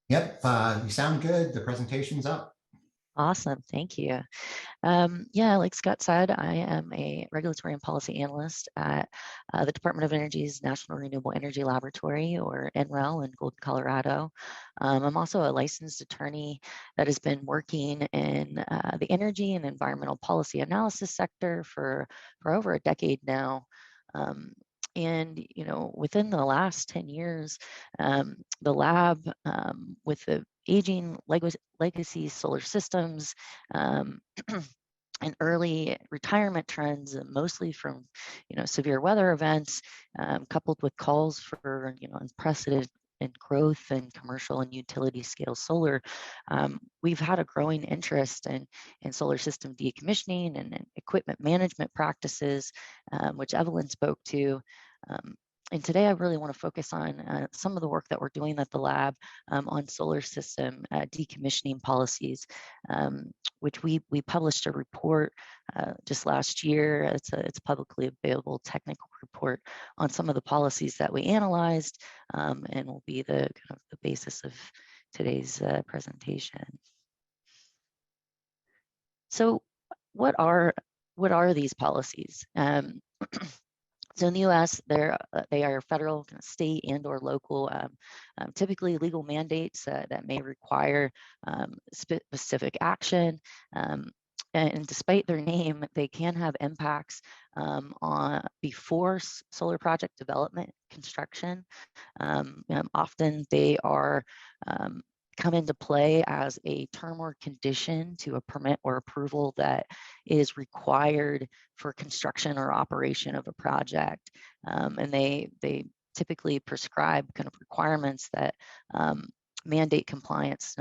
Yep, you sound good. The presentation's up. Awesome, thank you. Yeah, like Scott said, I am a regulatory and policy analyst at the Department of Energy's National Renewable Energy Laboratory, or NREL, in Golden, Colorado. I'm also a licensed attorney that has been working in the energy and environmental policy analysis sector for over a decade now. And, you know, within the last 10 years, the lab, with the aging legacy solar systems, and early retirement trends, mostly from, you know, severe weather events, coupled with calls for, you know, unprecedented growth in commercial and utility scale solar, we've had a growing interest in solar system decommissioning and equipment management practices, which Evelyn spoke to. And today I really want to focus on some of the work that we're doing at the lab on solar system decommissioning policies, which we published a report just last year. It's a publicly available technical report on some of the policies that we analyzed, and will be the kind of the basis of today's presentation. So what are these policies? So in the U.S., they are federal, state, and/or local, typically legal mandates that may require specific action. And despite their name, they can have impacts on before solar project development construction. Often they are come into play as a term or condition to a permit or approval that is required for construction or operation of a project. And they typically prescribe kind of requirements that mandate compliance,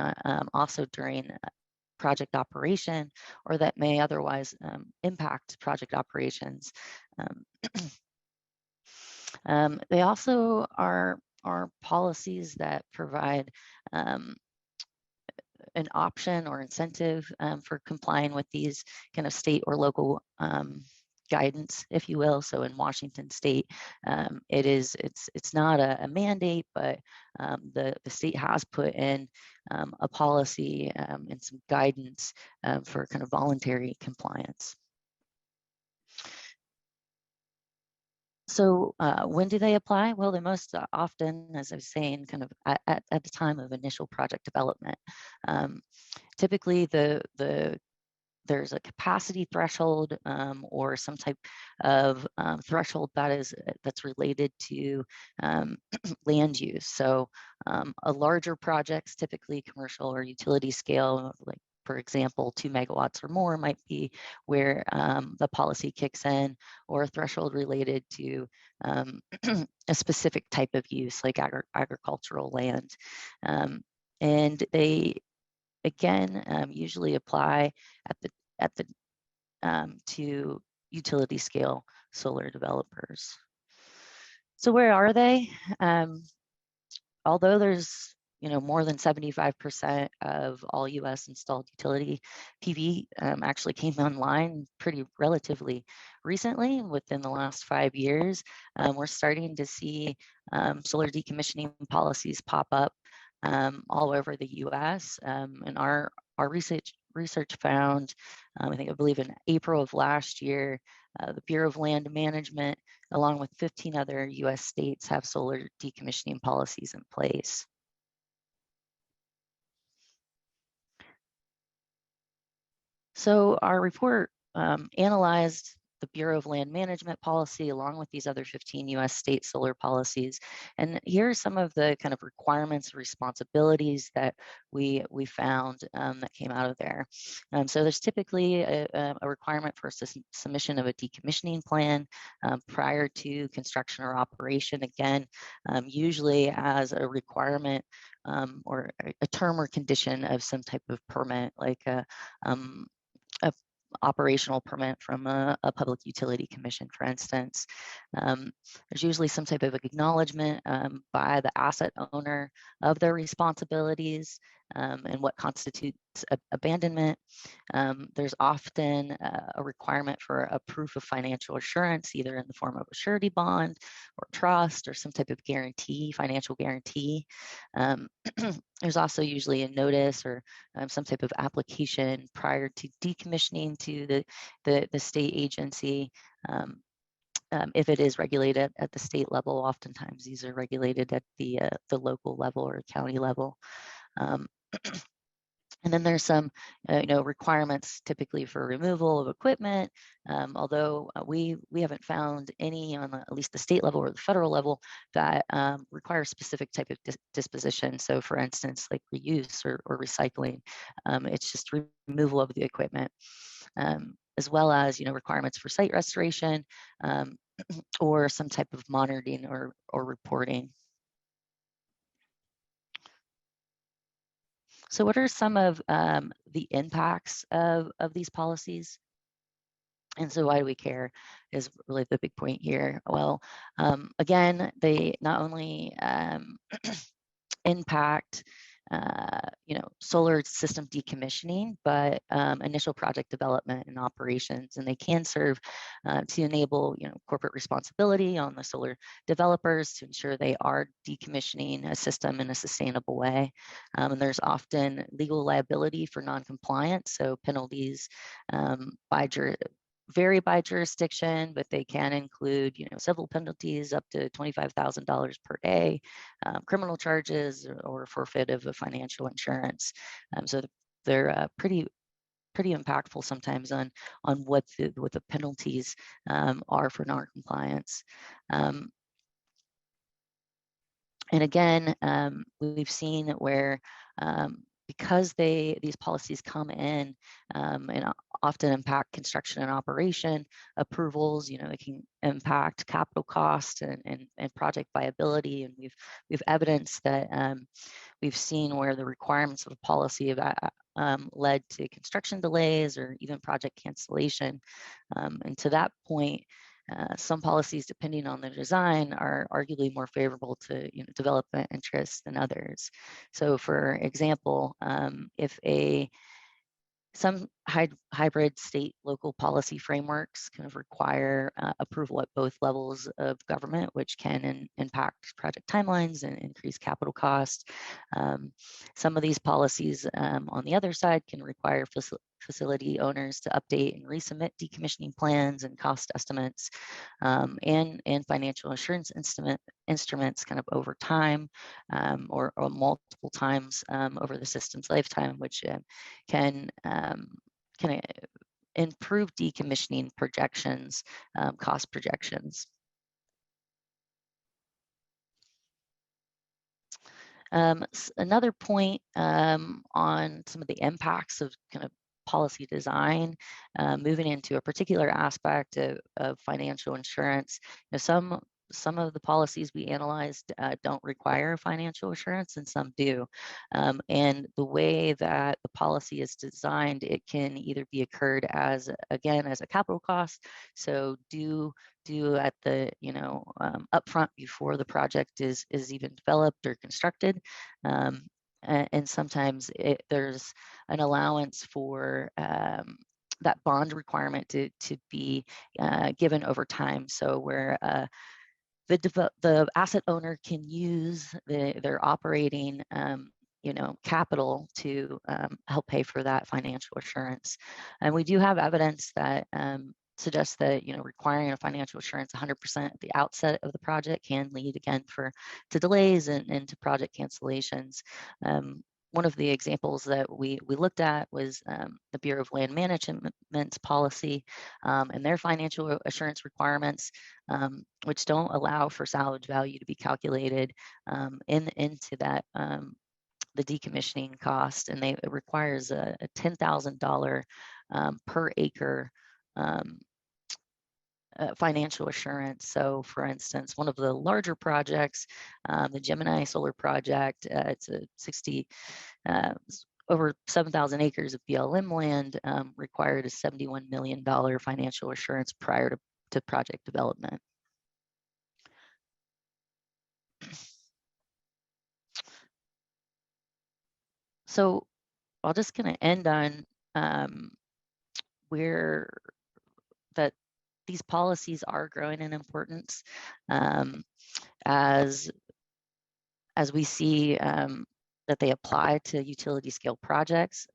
also during project operation, or that may otherwise impact project operations. They also are policies that provide an option or incentive for complying with these kind of state or local guidance, if you will. So in Washington State, it's not a mandate, but the state has put in a policy and some guidance for kind of voluntary compliance. So when do they apply? Well, they most often, as I was saying, kind of at the time of initial project development. Typically, there's a capacity threshold or some type of threshold that's related to land use. So a larger projects, typically commercial or utility scale, like for example, 2 megawatts or more, might be where the policy kicks in, or a threshold related to a specific type of use, like agricultural land. And they, again, usually apply to utility scale solar developers. So where are they? Although there's more than 75% of all U.S. installed utility PV actually came online pretty relatively recently, within the last 5 years. We're starting to see solar decommissioning policies pop up all over the U.S. And our research found, I believe in April of last year, the Bureau of Land Management, along with 15 other U.S. states, have solar decommissioning policies in place. So our report analyzed the Bureau of Land Management policy along with these other 15 U.S. state solar policies. And here are some of the kind of requirements, responsibilities that we found that came out of there. So there's typically a requirement for submission of a decommissioning plan prior to construction or operation, again, usually as a requirement or a term or condition of some type of permit, like a operational permit from a public utility commission, for instance. There's usually some type of acknowledgement by the asset owner of their responsibilities and what constitutes abandonment. There's often a requirement for a proof of financial assurance, either in the form of a surety bond or trust or some type of guarantee, financial guarantee. There's also usually a notice or some type of application prior to decommissioning to the state agency. If it is regulated at the state level, oftentimes these are regulated at the local level or county level. And then there's some, requirements typically for removal of equipment. Although we haven't found any on at least the state level or the federal level that require a specific type of disposition. So, for instance, like reuse or recycling, it's just removal of the equipment, as well as requirements for site restoration or some type of monitoring or reporting. So what are some of the impacts of these policies? And so why do we care is really the big point here. Well, again, they not only impact solar system decommissioning, but initial project development and operations, and they can serve to enable corporate responsibility on the solar developers to ensure they are decommissioning a system in a sustainable way. And there's often legal liability for non-compliance, so penalties vary by jurisdiction, but they can include, civil penalties up to $25,000 per day, criminal charges, or forfeit of a financial insurance. So they're pretty impactful sometimes on what the penalties are for non-compliance. And again, we've seen where because these policies come in and often impact construction and operation approvals, it can impact capital cost and project viability. And we've evidenced that we've seen where the requirements of a policy have led to construction delays or even project cancellation. And to that point, some policies, depending on their design, are arguably more favorable to development interests than others. So, for example, if some hybrid state local policy frameworks kind of require approval at both levels of government, which can impact project timelines and increase capital costs. Some of these policies on the other side can require facility owners to update and resubmit decommissioning plans and cost estimates and financial assurance instruments kind of over time or multiple times over the system's lifetime, which can improve decommissioning projections, cost projections. Another point on some of the impacts of kind of policy design, moving into a particular aspect of financial insurance. Some of the policies we analyzed don't require financial assurance and some do. And the way that the policy is designed, it can either be incurred as a capital cost. So due at the upfront before the project is even developed or constructed. And sometimes there's an allowance for that bond requirement to be given over time. So where the asset owner can use their operating capital to help pay for that financial assurance. And we do have evidence that suggests that requiring a financial assurance 100% at the outset of the project can lead again to delays and to project cancellations. One of the examples that we looked at was the Bureau of Land Management's policy and their financial assurance requirements, which don't allow for salvage value to be calculated into that the decommissioning cost, and it requires a $10,000 per acre financial assurance. So, for instance, one of the larger projects, the Gemini Solar Project, it's a over 7,000 acres of BLM land required a $71 million financial assurance prior to project development. So I'll just kind of end on where that these policies are growing in importance as we see that they apply to utility scale projects.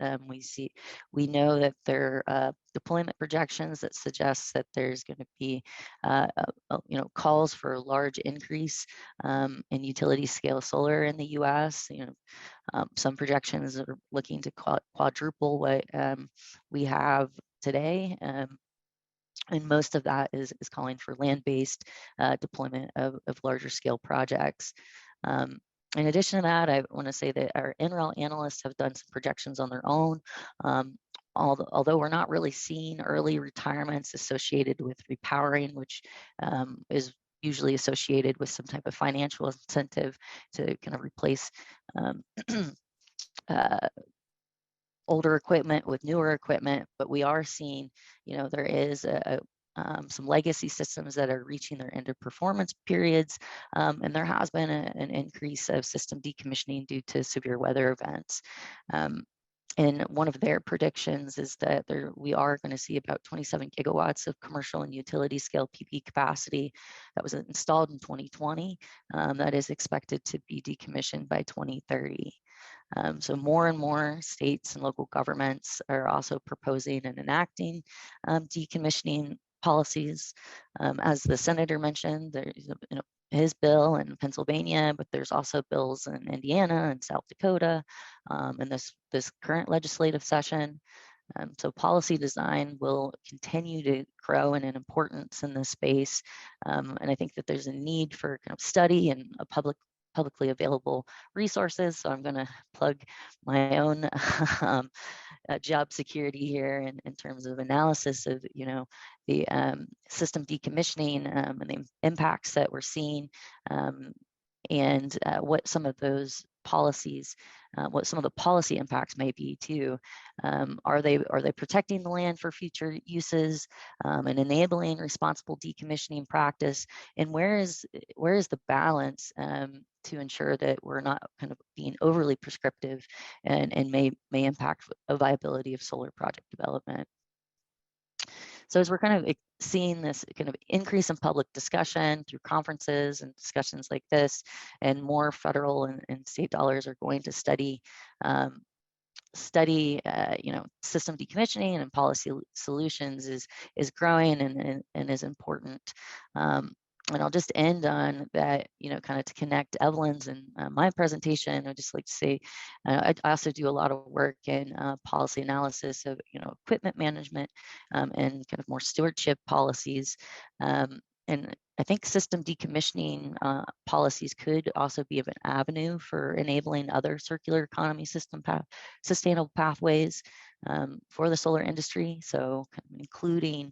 We know that there are deployment projections that suggest that there's going to be, calls for a large increase in utility scale solar in the U.S. Some projections are looking to quadruple what we have today. And most of that is calling for land-based deployment of larger scale projects. In addition to that, I want to say that our NREL analysts have done some projections on their own. Although we're not really seeing early retirements associated with repowering, which is usually associated with some type of financial incentive to kind of replace older equipment with newer equipment, but we are seeing, there is some legacy systems that are reaching their end of performance periods, and there has been an increase of system decommissioning due to severe weather events. And one of their predictions is that we are going to see about 27 gigawatts of commercial and utility scale PV capacity that was installed in 2020 that is expected to be decommissioned by 2030. So more and more states and local governments are also proposing and enacting decommissioning policies. As the senator mentioned, there's his bill in Pennsylvania, but there's also bills in Indiana and South Dakota in this current legislative session. So policy design will continue to grow in an importance in this space. And I think that there's a need for kind of study and a publicly available resources. So I'm going to plug my own job security here in terms of analysis of the system decommissioning and the impacts that we're seeing, and what some of those policies, what some of the policy impacts may be too. Are they protecting the land for future uses and enabling responsible decommissioning practice? And where is the balance to ensure that we're not kind of being overly prescriptive and may impact a viability of solar project development? So as we're kind of seeing this kind of increase in public discussion through conferences and discussions like this, and more federal and state dollars are going to study system decommissioning and policy solutions is growing and is important. And I'll just end on that, kind of to connect Evelyn's and my presentation. I'd just like to say, I also do a lot of work in policy analysis of, equipment management and kind of more stewardship policies. And I think system decommissioning policies could also be an avenue for enabling other circular economy sustainable pathways for the solar industry. So kind of including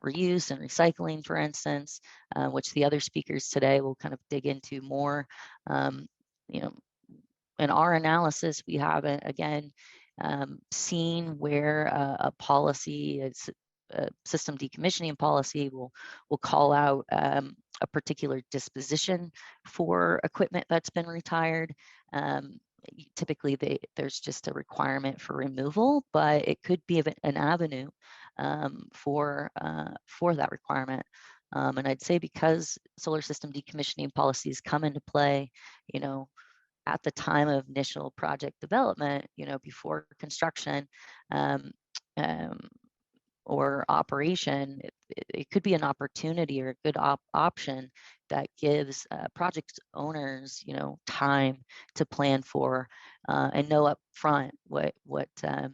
reuse and recycling, for instance, which the other speakers today will kind of dig into more. In our analysis, we have, again, seen where a policy is, system decommissioning policy will call out a particular disposition for equipment that's been retired. Typically, there's just a requirement for removal, but it could be an avenue for that requirement. And I'd say because solar system decommissioning policies come into play, at the time of initial project development, before construction, or operation, it could be an opportunity or a good option that gives project owners, time to plan for and know up front what to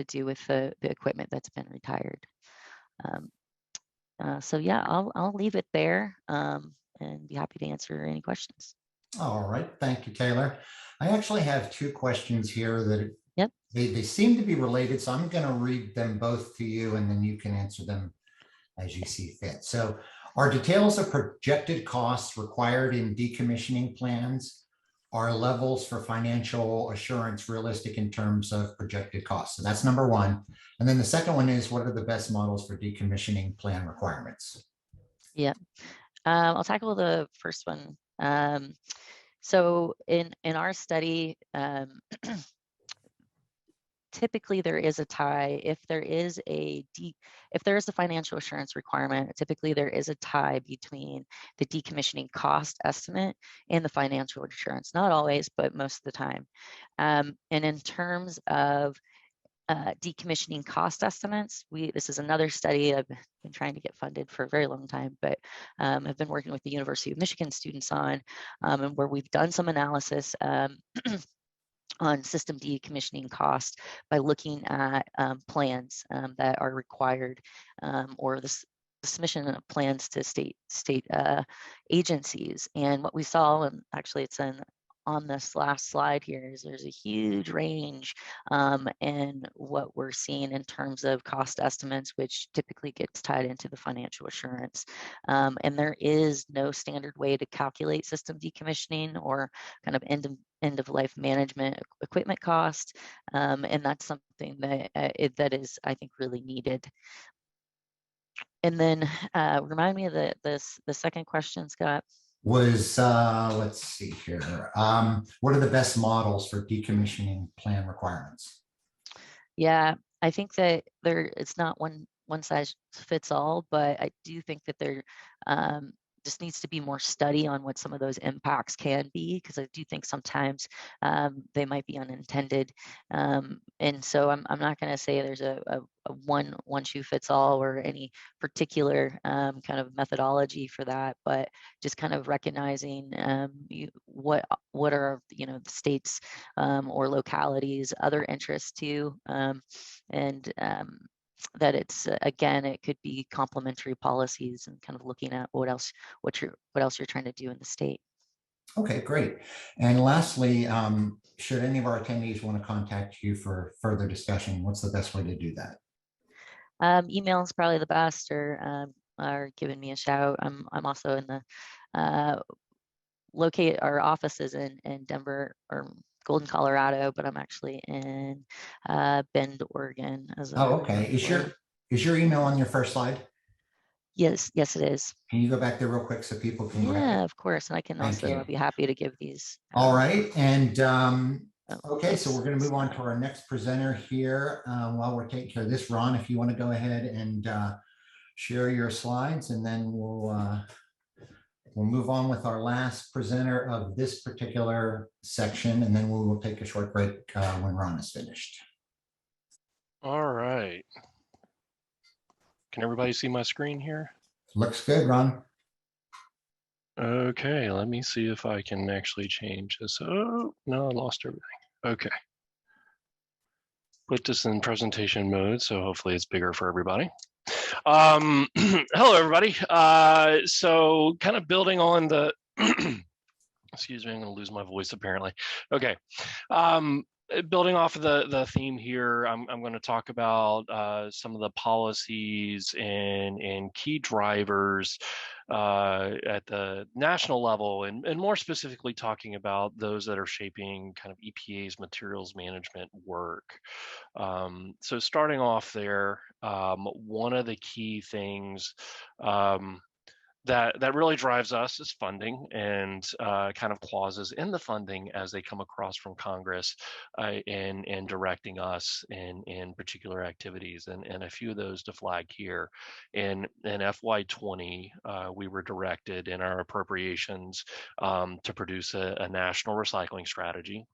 do with the equipment that's been retired. So yeah, I'll leave it there and be happy to answer any questions. All right, thank you, Taylor. I actually have two questions here that Yep. They seem to be related, so I'm going to read them both to you, and then you can answer them as you see fit. So, are details of projected costs required in decommissioning plans? are levels for financial assurance realistic in terms of projected costs? So that's number one. And then the second one is, what are the best models for decommissioning plan requirements? Yeah, I'll tackle the first one. So in our study, typically there is a tie. If there is a financial assurance requirement, typically there is a tie between the decommissioning cost estimate and the financial assurance. Not always, but most of the time. And in terms of decommissioning cost estimates, this is another study I've been trying to get funded for a very long time, but I've been working with the University of Michigan students on, and where we've done some analysis on system decommissioning cost by looking at plans that are required, or the submission of plans to state agencies. And what we saw, and actually it's on this last slide here, is there's a huge range in what we're seeing in terms of cost estimates, which typically gets tied into the financial assurance. And there is no standard way to calculate system decommissioning or kind of end of life management equipment cost. And that's something that that is, I think, really needed. And then remind me of the second question, Scott. Was, let's see here. What are the best models for decommissioning plan requirements? Yeah, I think that it's not one size fits all, but I do think that there just needs to be more study on what some of those impacts can be, because I do think sometimes they might be unintended. And so I'm not going to say there's a one shoe fits all or any particular kind of methodology for that, but just kind of recognizing what are the states or localities other interests too, and that it's again, it could be complementary policies and kind of looking at what else you're trying to do in the state. Okay, great. And lastly, should any of our attendees want to contact you for further discussion, what's the best way to do that? Email is probably the best, or giving me a shout. I'm also in the locate our offices in Denver or Golden, Colorado, but I'm actually in Bend, Oregon. Okay. Is your email on your first slide? Yes, it is. Can you go back there real quick so people can grab it? Yeah, of course. And I can also be happy to give these. All right. And okay, so we're going to move on to our next presenter here. While we're taking care of this, Ron, if you want to go ahead and share your slides, and then we'll move on with our last presenter of this particular section, and then we will take a short break when Ron is finished. All right. Can everybody see my screen here? Looks good, Ron. Okay, let me see if I can actually change this. Oh, no, I lost everything. Okay. Put this in presentation mode, so hopefully it's bigger for everybody. Hello, everybody. So kind of building on the, excuse me, I'm gonna lose my voice apparently. Okay. Building off of the theme here, I'm going to talk about some of the policies and key drivers at the national level, and more specifically talking about those that are shaping kind of EPA's materials management work. So starting off there, one of the key things that really drives us is funding, and kind of clauses in the funding as they come across from Congress in directing us in particular activities, and a few of those to flag here. In FY20, we were directed in our appropriations to produce a national recycling strategy.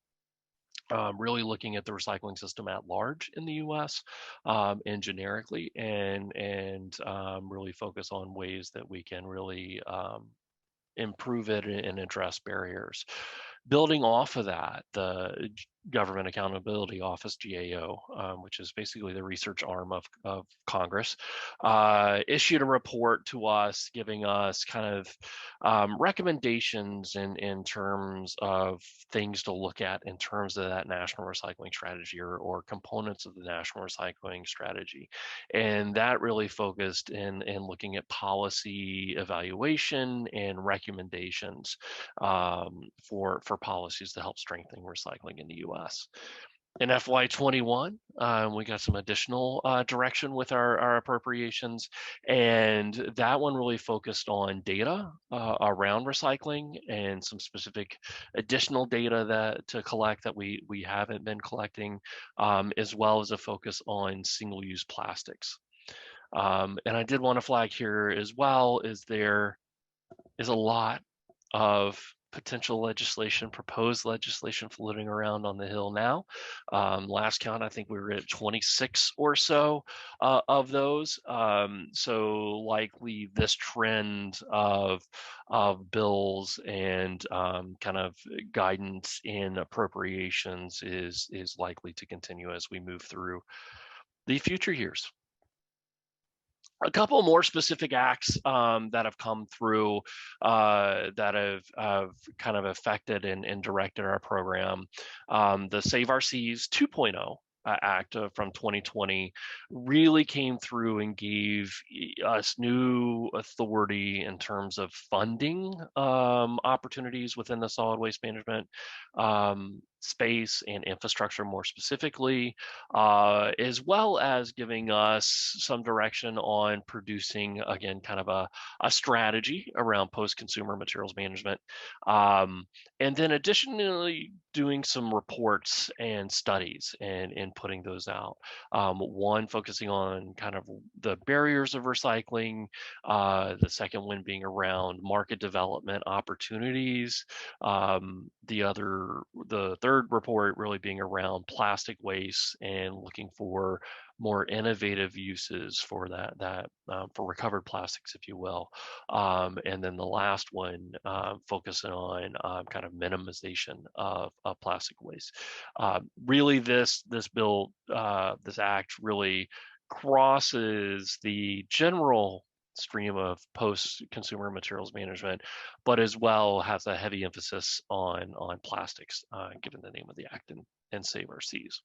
Really looking at the recycling system at large in the U.S. And generically, and really focus on ways that we can really improve it and address barriers. Building off of that, the Government Accountability Office, GAO, which is basically the research arm of Congress, issued a report to us giving us kind of recommendations in terms of things to look at in terms of that national recycling strategy or components of the national recycling strategy. And that really focused in looking at policy evaluation and recommendations for policies to help strengthen recycling in the U.S. In FY21, we got some additional direction with our appropriations, and that one really focused on data around recycling and some specific additional data to collect that we haven't been collecting, as well as a focus on single-use plastics. And I did want to flag here as well is there is a lot of potential legislation, proposed legislation floating around on the Hill now. Last count, I think we were at 26 or so of those. So likely this trend of bills and kind of guidance in appropriations is likely to continue as we move through the future years. A couple more specific acts that have come through that have kind of affected and directed our program. The Save Our Seas 2.0 Act from 2020 really came through and gave us new authority in terms of funding opportunities within the solid waste management space and infrastructure more specifically, as well as giving us some direction on producing, again, kind of a strategy around post-consumer materials management. And then additionally, doing some reports and studies and putting those out. One focusing on kind of the barriers of recycling, the second one being around market development opportunities, the third report really being around plastic waste and looking for more innovative uses for that for recovered plastics, if you will. And then the last one focusing on kind of minimization of plastic waste. Really, this bill, this act really crosses the general stream of post-consumer materials management, but as well has a heavy emphasis on plastics, given the name of the act and Save Our Seas.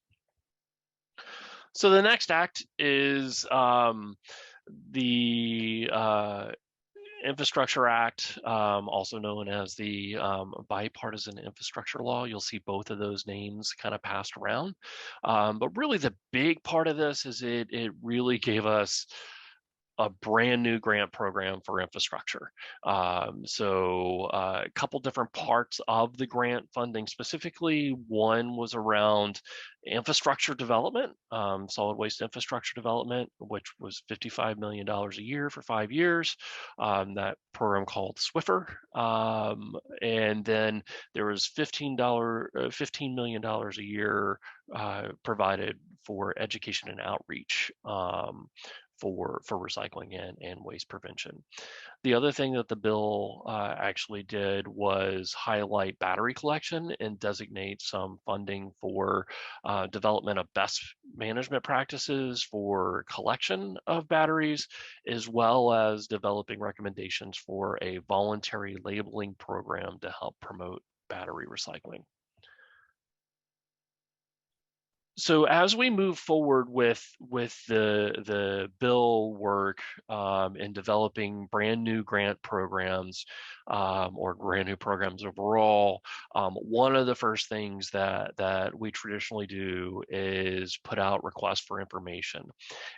So the next act is the Infrastructure Act, also known as the Bipartisan Infrastructure Law. You'll see both of those names kind of passed around. But really the big part of this is it really gave us a brand new grant program for infrastructure. So a couple different parts of the grant funding specifically. One was around infrastructure development, solid waste infrastructure development, which was $55 million a year for 5 years. That program called SWIFR. And then there was $15 million a year provided for education and outreach for recycling and waste prevention. The other thing that the bill actually did was highlight battery collection and designate some funding for development of best management practices for collection of batteries, as well as developing recommendations for a voluntary labeling program to help promote battery recycling. So as we move forward with the bill work in developing brand new grant programs or brand new programs overall, one of the first things that we traditionally do is put out requests for information.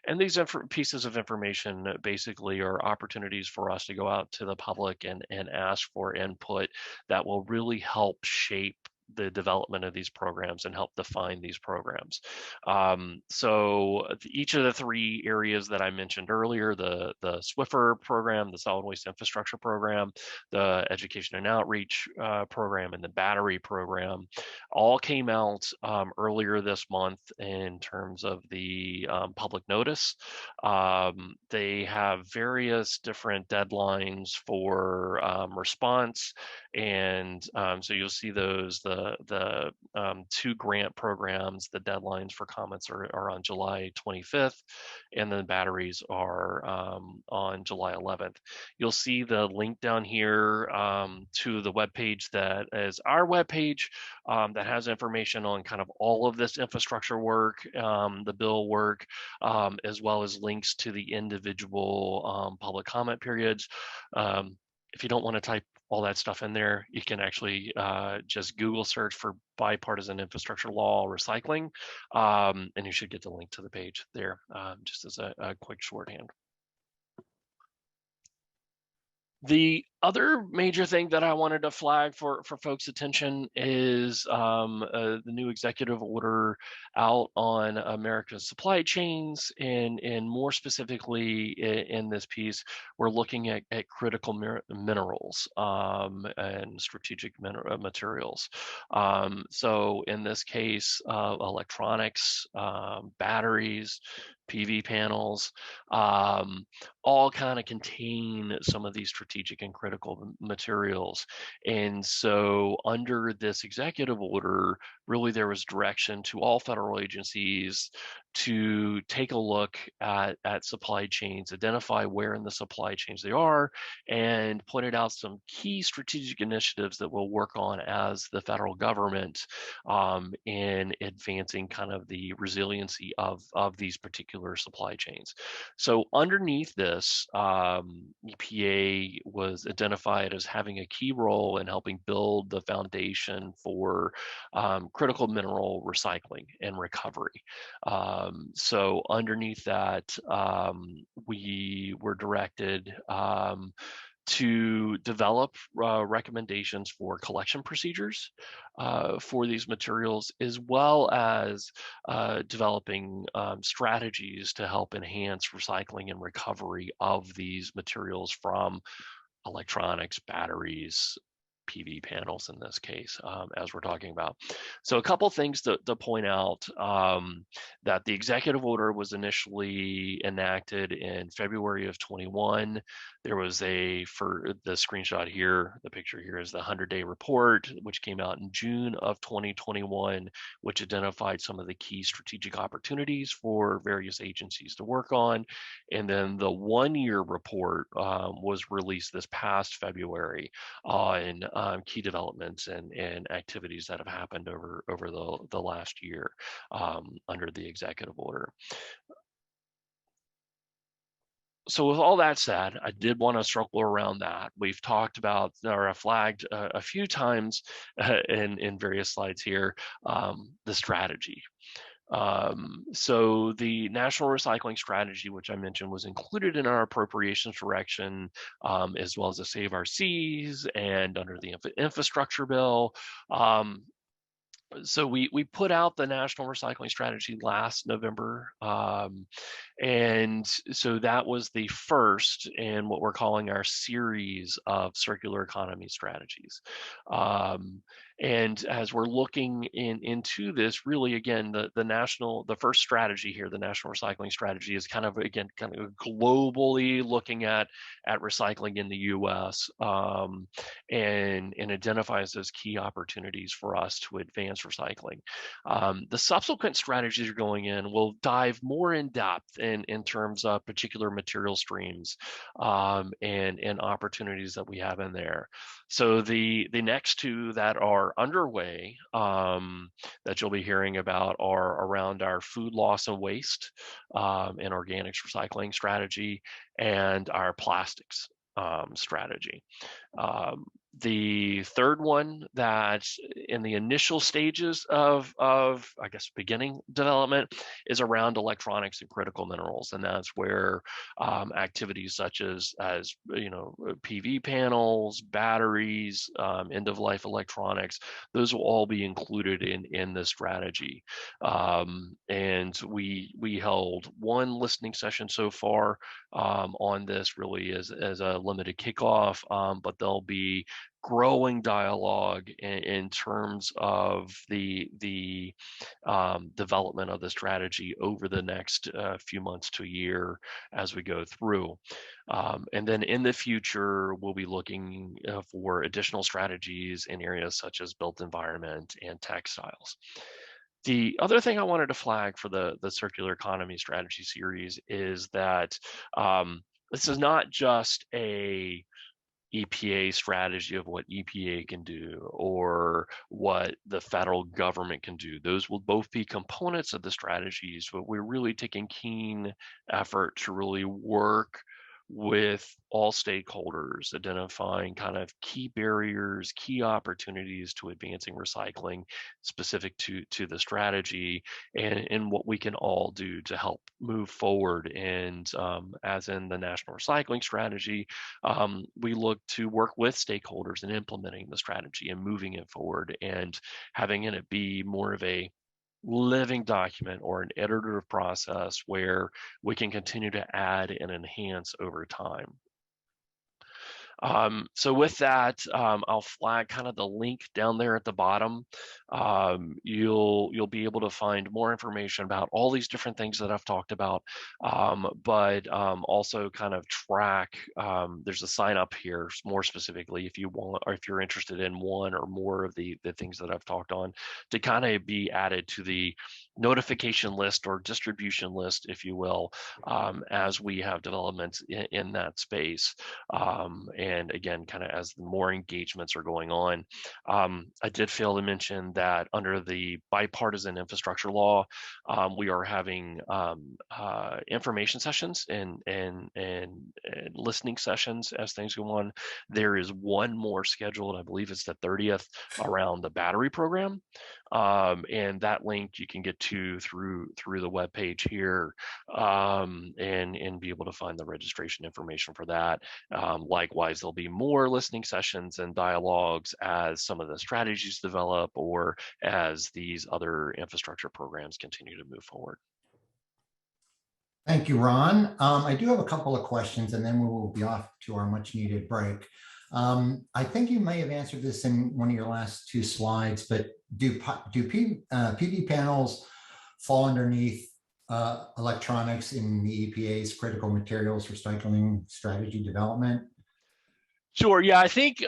And these pieces of information basically are opportunities for us to go out to the public and ask for input that will really help shape the development of these programs and help define these programs. So each of the 3 areas that I mentioned earlier, the SWIFR program, the solid waste infrastructure program, the education and outreach program, and the battery program, all came out earlier this month in terms of the public notice. They have various different deadlines for response. And so you'll see those, the the 2 grant programs, the deadlines for comments are on July 25th, and then batteries are on July 11th. You'll see the link down here to the webpage that is our webpage that has information on kind of all of this infrastructure work, the bill work, as well as links to the individual public comment periods. If you don't want to type all that stuff in there, you can actually just Google search for Bipartisan Infrastructure Law recycling, and you should get the link to the page there, just as a quick shorthand. The other major thing that I wanted to flag for folks' attention is the new executive order out on America's supply chains, and more specifically in this piece, we're looking at critical minerals and strategic materials. So in this case, electronics, batteries, PV panels, all kind of contain some of these strategic and critical materials. And so under this executive order, really there was direction to all federal agencies to take a look at supply chains, identify where in the supply chains they are, and pointed out some key strategic initiatives that we'll work on as the federal government in advancing kind of the resiliency of these particular supply chains. So underneath this, EPA was identified as having a key role in helping build the foundation for critical mineral recycling and recovery. So underneath that, we were directed to develop recommendations for collection procedures for these materials, as well as developing strategies to help enhance recycling and recovery of these materials from electronics, batteries, PV panels in this case, as we're talking about. So a couple things to point out, that the executive order was initially enacted in February of 21. There was for the screenshot here, the picture here is the 100-day report, which came out in June of 2021, which identified some of the key strategic opportunities for various agencies to work on. And then the 1-year report was released this past February on key developments and activities that have happened over the last year under the executive order. So with all that said, I did want to circle around that. We've talked about, or flagged a few times in various slides here, the strategy. So the national recycling strategy, which I mentioned, was included in our appropriations direction, as well as the Save Our Seas and under the infrastructure bill. So we put out the national recycling strategy last November, and so that was the first in what we're calling our series of circular economy strategies. And as we're looking into this, really, again, the first strategy here, the national recycling strategy, is kind of globally looking at recycling in the U.S. And identifies those key opportunities for us to advance recycling. The subsequent strategies are going in will dive more in depth in terms of particular material streams and opportunities that we have in there. So the next two that are underway that you'll be hearing about are around our food loss and waste and organics recycling strategy, and our plastics strategy. The third one that's in the initial stages of I guess beginning development is around electronics and critical minerals, and that's where activities such as PV panels, batteries, end of life electronics, those will all be included in this strategy. And we held one listening session so far on this, really as a limited kickoff, but there'll be growing dialogue in terms of the development of the strategy over the next few months to a year as we go through. And then in the future, we'll be looking for additional strategies in areas such as built environment and textiles. The other thing I wanted to flag for the circular economy strategy series is that this is not just a EPA strategy of what EPA can do or what the federal government can do. Those will both be components of the strategies, but we're really taking keen effort to really work with all stakeholders, identifying kind of key barriers, key opportunities to advancing recycling specific to the strategy, and what we can all do to help move forward. And as in the National Recycling Strategy, we look to work with stakeholders in implementing the strategy and moving it forward and having it be more of a living document or an iterative process where we can continue to add and enhance over time. So with that, I'll flag kind of the link down there at the bottom. You'll be able to find more information about all these different things that I've talked about, but also kind of track. There's a sign up here more specifically if you want, or if you're interested in one or more of the things that I've talked on, to kind of be added to the notification list or distribution list, if you will, as we have developments in that space. And again, kind of as more engagements are going on. I did fail to mention that under the Bipartisan Infrastructure Law, we are having information sessions and listening sessions as things go on. There is one more scheduled, I believe it's the 30th, around the battery program. And that link you can get to through the webpage here, and be able to find the registration information for that. Likewise, there'll be more listening sessions and dialogues as some of the strategies develop or as these other infrastructure programs continue to move forward. Thank you, Ron. I do have a couple of questions and then we will be off to our much needed break. I think you may have answered this in one of your last two slides, but do PV panels fall underneath electronics in the EPA's critical materials recycling strategy development? Sure. Yeah, I think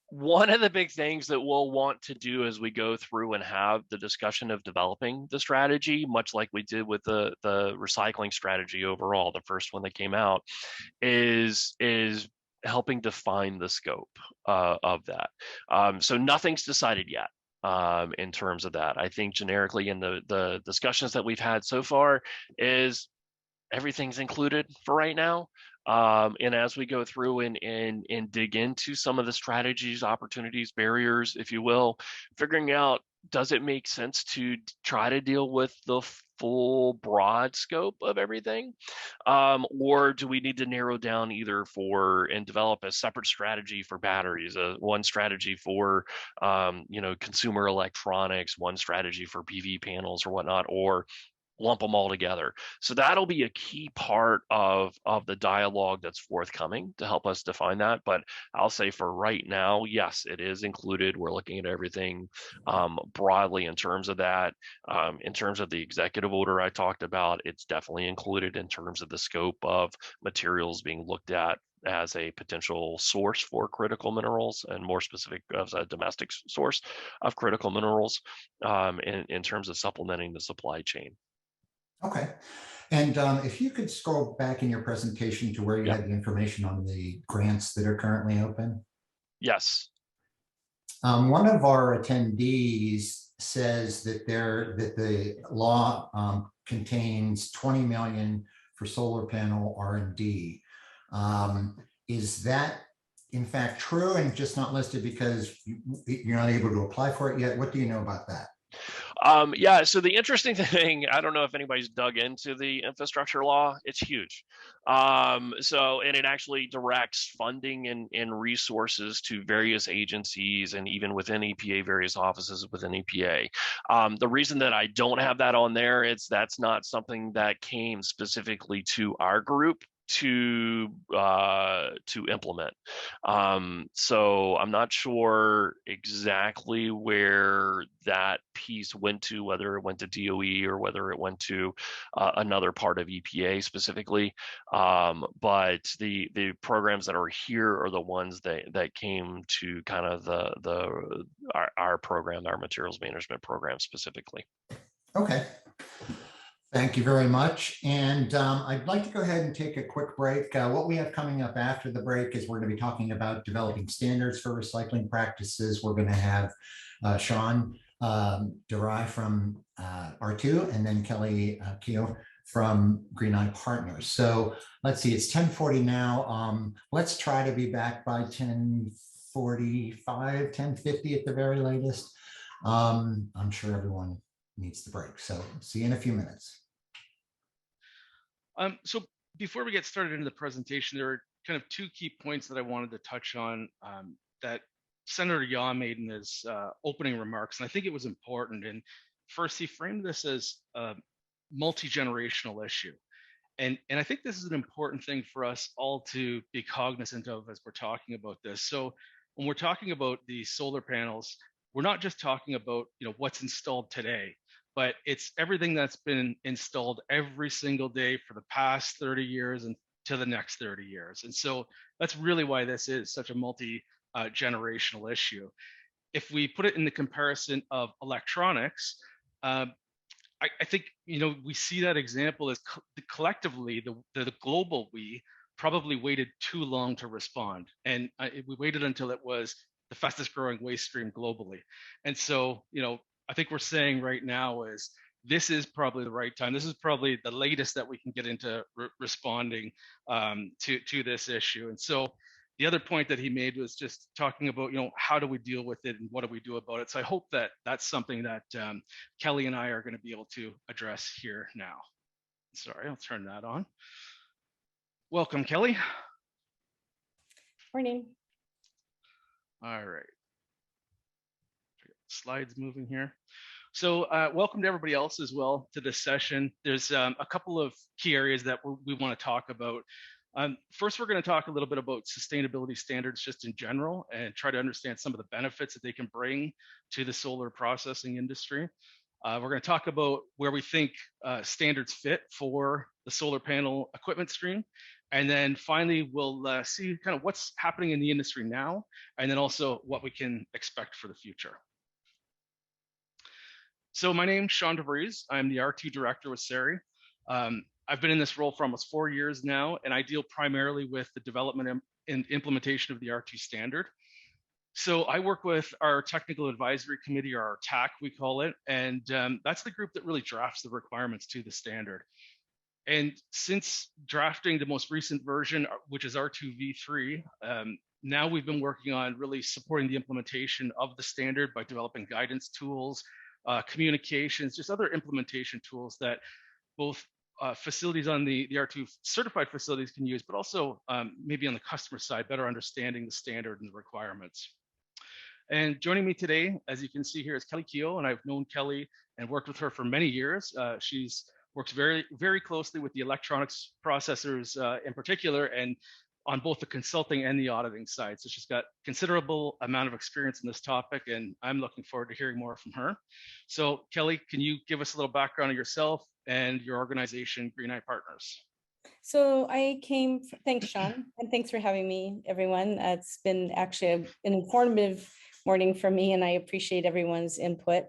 one of the big things that we'll want to do as we go through and have the discussion of developing the strategy, much like we did with the recycling strategy overall, the first one that came out, is helping define the scope of that. So nothing's decided yet. In terms of that, I think generically in the discussions that we've had so far is everything's included for right now. And as we go through and dig into some of the strategies, opportunities, barriers, if you will, figuring out, does it make sense to try to deal with the full broad scope of everything? Or do we need to narrow down either and develop a separate strategy for batteries, one strategy for, consumer electronics, one strategy for PV panels or whatnot, or lump them all together? So that'll be a key part of the dialogue that's forthcoming to help us define that. But I'll say for right now, yes, it is included. We're looking at everything broadly in terms of that. In terms of the executive order I talked about, it's definitely included in terms of the scope of materials being looked at as a potential source for critical minerals, and more specific as a domestic source of critical minerals, in terms of supplementing the supply chain. Okay. And if you could scroll back in your presentation to where you had the information on the grants that are currently open. Yes. One of our attendees says that the law contains 20 million for solar panel R&D. Is that in fact true and just not listed because you're not able to apply for it yet? What do you know about that? Yeah, so the interesting thing, I don't know if anybody's dug into the infrastructure law. It's huge. And it actually directs funding and resources to various agencies and even within EPA, various offices within EPA. The reason that I don't have that on there is that's not something that came specifically to our group to implement. So I'm not sure exactly where that piece went to, whether it went to DOE or whether it went to another part of EPA specifically. But the programs that are here are the ones that came to kind of our program, our materials management program specifically. Okay. Thank you very much. And I'd like to go ahead and take a quick break. What we have coming up after the break is we're going to be talking about developing standards for recycling practices. We're going to have Sean Derive from R2 and then Kelley Keogh from Green Eye Partners. So let's see, it's 10:40 now. Let's try to be back by 10:45, 10:50 at the very latest. I'm sure everyone needs the break. So see you in a few minutes. So before we get started into the presentation, there are kind of two key points that I wanted to touch on that Senator Yaw made in his opening remarks. And I think it was important. And first, he framed this as a multi-generational issue. And I think this is an important thing for us all to be cognizant of as we're talking about this. So when we're talking about the solar panels, we're not just talking about what's installed today, but it's everything that's been installed every single day for the past 30 years and to the next 30 years. And so that's really why this is such a multi-generational issue. If we put it in the comparison of electronics, I think we see that example as collectively the global we probably waited too long to respond, and we waited until it was the fastest growing waste stream globally. And so I think we're saying right now is this is probably the right time. This is probably the latest that we can get into responding to this issue. And so the other point that he made was just talking about, how do we deal with it and what do we do about it? So I hope that that's something that Kelley and I are going to be able to address here now. Sorry, I'll turn that on. Welcome, Kelley. Morning. All right. Slides moving here. So welcome to everybody else as well to this session. There's a couple of key areas that we want to talk about. First, we're going to talk a little bit about sustainability standards just in general and try to understand some of the benefits that they can bring to the solar processing industry. We're going to talk about where we think standards fit for the solar panel equipment stream. And then finally, we'll see kind of what's happening in the industry now, and then also what we can expect for the future. So my name's Sean Vries. I'm the R2 director with SERI. I've been in this role for almost 4 years now, and I deal primarily with the development and implementation of the R2 standard. So I work with our technical advisory committee, or our TAC, we call it, and that's the group that really drafts the requirements to the standard. And since drafting the most recent version, which is R2v3, now we've been working on really supporting the implementation of the standard by developing guidance tools, communications, just other implementation tools that both facilities on the R2 certified facilities can use, but also maybe on the customer side, better understanding the standard and the requirements. And joining me today, as you can see here, is Kelley Keogh, and I've known Kelley and worked with her for many years. She's works very, very closely with the electronics processors in particular, and on both the consulting and the auditing side. So she's got considerable amount of experience in this topic, and I'm looking forward to hearing more from her. So Kelley, can you give us a little background on yourself and your organization, Green Eye Partners? So I came, thanks Sean, and thanks for having me, everyone. It's been actually an informative morning for me, and I appreciate everyone's input.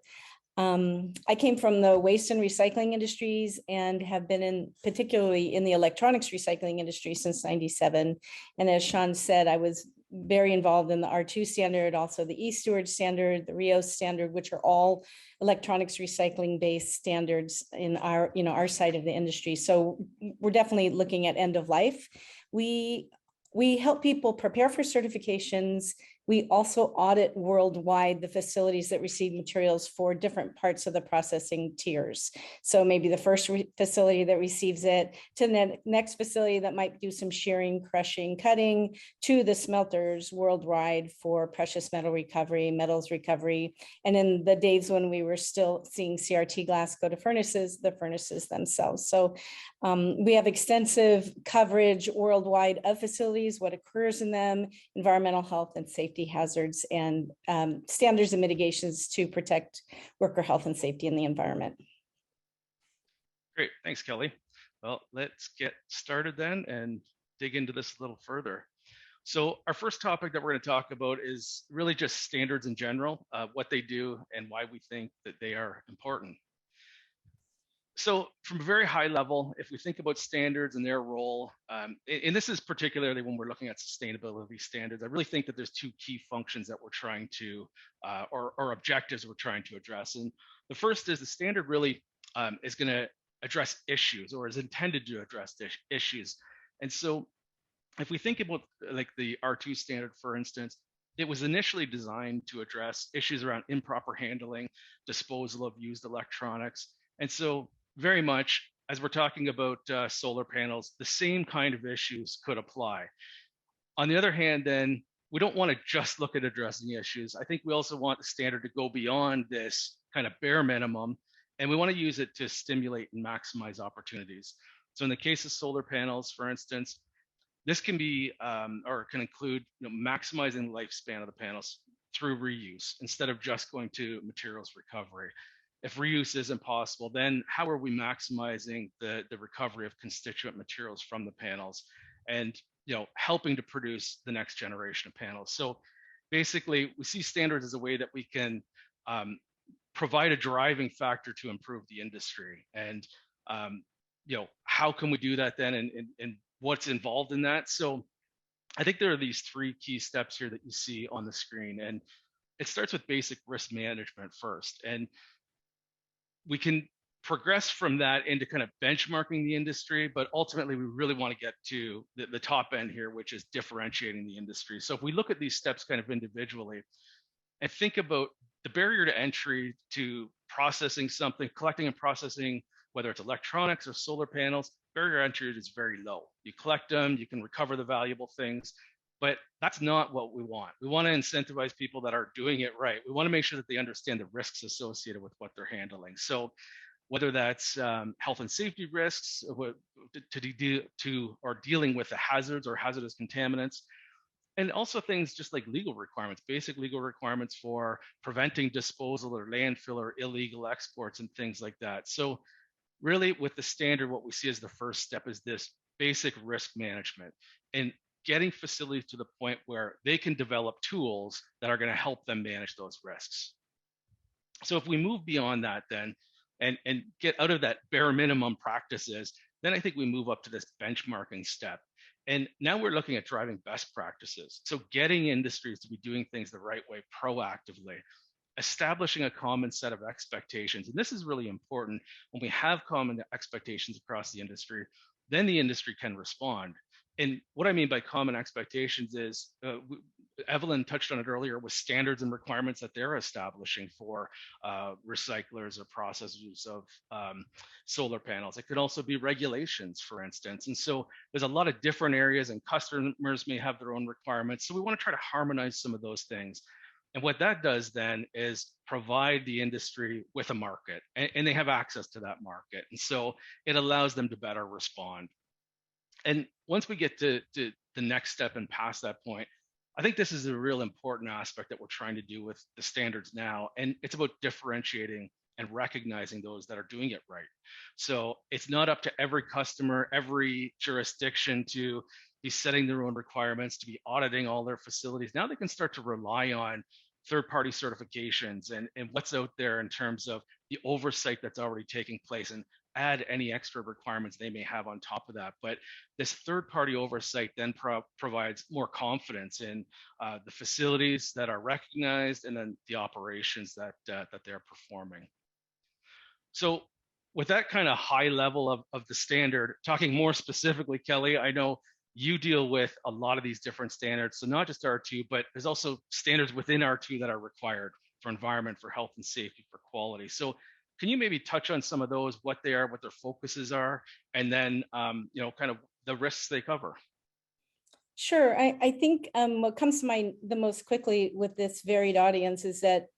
I came from the waste and recycling industries and have been particularly in the electronics recycling industry since '97. And as Sean said, I was very involved in the R2 standard, also the e-Steward standard, the RIOS standard, which are all electronics recycling based standards in our, our side of the industry. So we're definitely looking at end of life. We help people prepare for certifications, We also audit worldwide the facilities that receive materials for different parts of the processing tiers. So maybe the first facility that receives it, to the next facility that might do some shearing, crushing, cutting, to the smelters worldwide for precious metal recovery, metals recovery. And in the days when we were still seeing CRT glass go to furnaces, the furnaces themselves. So we have extensive coverage worldwide of facilities, what occurs in them, environmental health and safety hazards, and standards and mitigations to protect worker health and safety in the environment. Great, thanks, Kelley. Well, let's get started then and dig into this a little further. So our first topic that we're going to talk about is really just standards in general, what they do and why we think that they are important. So from a very high level, if we think about standards and their role, and this is particularly when we're looking at sustainability standards, I really think that there's two key functions that we're trying to, or objectives we're trying to address. And the first is the standard really is going to address issues, or is intended to address issues. And so if we think about like the R2 standard, for instance, it was initially designed to address issues around improper handling, disposal of used electronics. And so very much, as we're talking about solar panels, the same kind of issues could apply. On the other hand, then, we don't want to just look at addressing issues. I think we also want the standard to go beyond this kind of bare minimum, and we want to use it to stimulate and maximize opportunities. So in the case of solar panels, for instance, this can be, or can include, maximizing the lifespan of the panels through reuse, instead of just going to materials recovery. If reuse isn't possible, then how are we maximizing the recovery of constituent materials from the panels, and helping to produce the next generation of panels? So basically, we see standards as a way that we can provide a driving factor to improve the industry. And how can we do that then, and what's involved in that? So I think there are these three key steps here that you see on the screen, and it starts with basic risk management first. And we can progress from that into kind of benchmarking the industry, but ultimately we really want to get to the top end here, which is differentiating the industry. So if we look at these steps kind of individually and think about the barrier to entry to processing something, collecting and processing, whether it's electronics or solar panels, barrier to entry is very low. You collect them, you can recover the valuable things, but that's not what we want. We want to incentivize people that are doing it right. We want to make sure that they understand the risks associated with what they're handling. So whether that's health and safety risks or dealing with the hazards or hazardous contaminants, and also things just like legal requirements, basic legal requirements for preventing disposal or landfill or illegal exports and things like that. So really with the standard, what we see as the first step is this basic risk management and getting facilities to the point where they can develop tools that are going to help them manage those risks. So if we move beyond that then, and get out of that bare minimum practices, then I think we move up to this benchmarking step. And now we're looking at driving best practices. So getting industries to be doing things the right way proactively, establishing a common set of expectations. And this is really important. When we have common expectations across the industry, then the industry can respond. And what I mean by common expectations is, Evelyn touched on it earlier, with standards and requirements that they're establishing for recyclers or processors of solar panels. It could also be regulations, for instance. And so there's a lot of different areas, and customers may have their own requirements. So we want to try to harmonize some of those things. And what that does then is provide the industry with a market, and they have access to that market. And so it allows them to better respond. And once we get to the next step and past that point, I think this is a real important aspect that we're trying to do with the standards now. And it's about differentiating and recognizing those that are doing it right. So it's not up to every customer, every jurisdiction to be setting their own requirements, to be auditing all their facilities. Now they can start to rely on third-party certifications and what's out there in terms of the oversight that's already taking place, and add any extra requirements they may have on top of that. But this third-party oversight then provides more confidence in the facilities that are recognized, and then the operations that they're performing. So with that kind of high level of the standard, talking more specifically, Kelley, I know you deal with a lot of these different standards. So not just R2, but there's also standards within R2 that are required for environment, for health and safety, for quality. So can you maybe touch on some of those, what they are, what their focuses are, and then kind of the risks they cover? Sure. I think what comes to mind the most quickly with this varied audience is that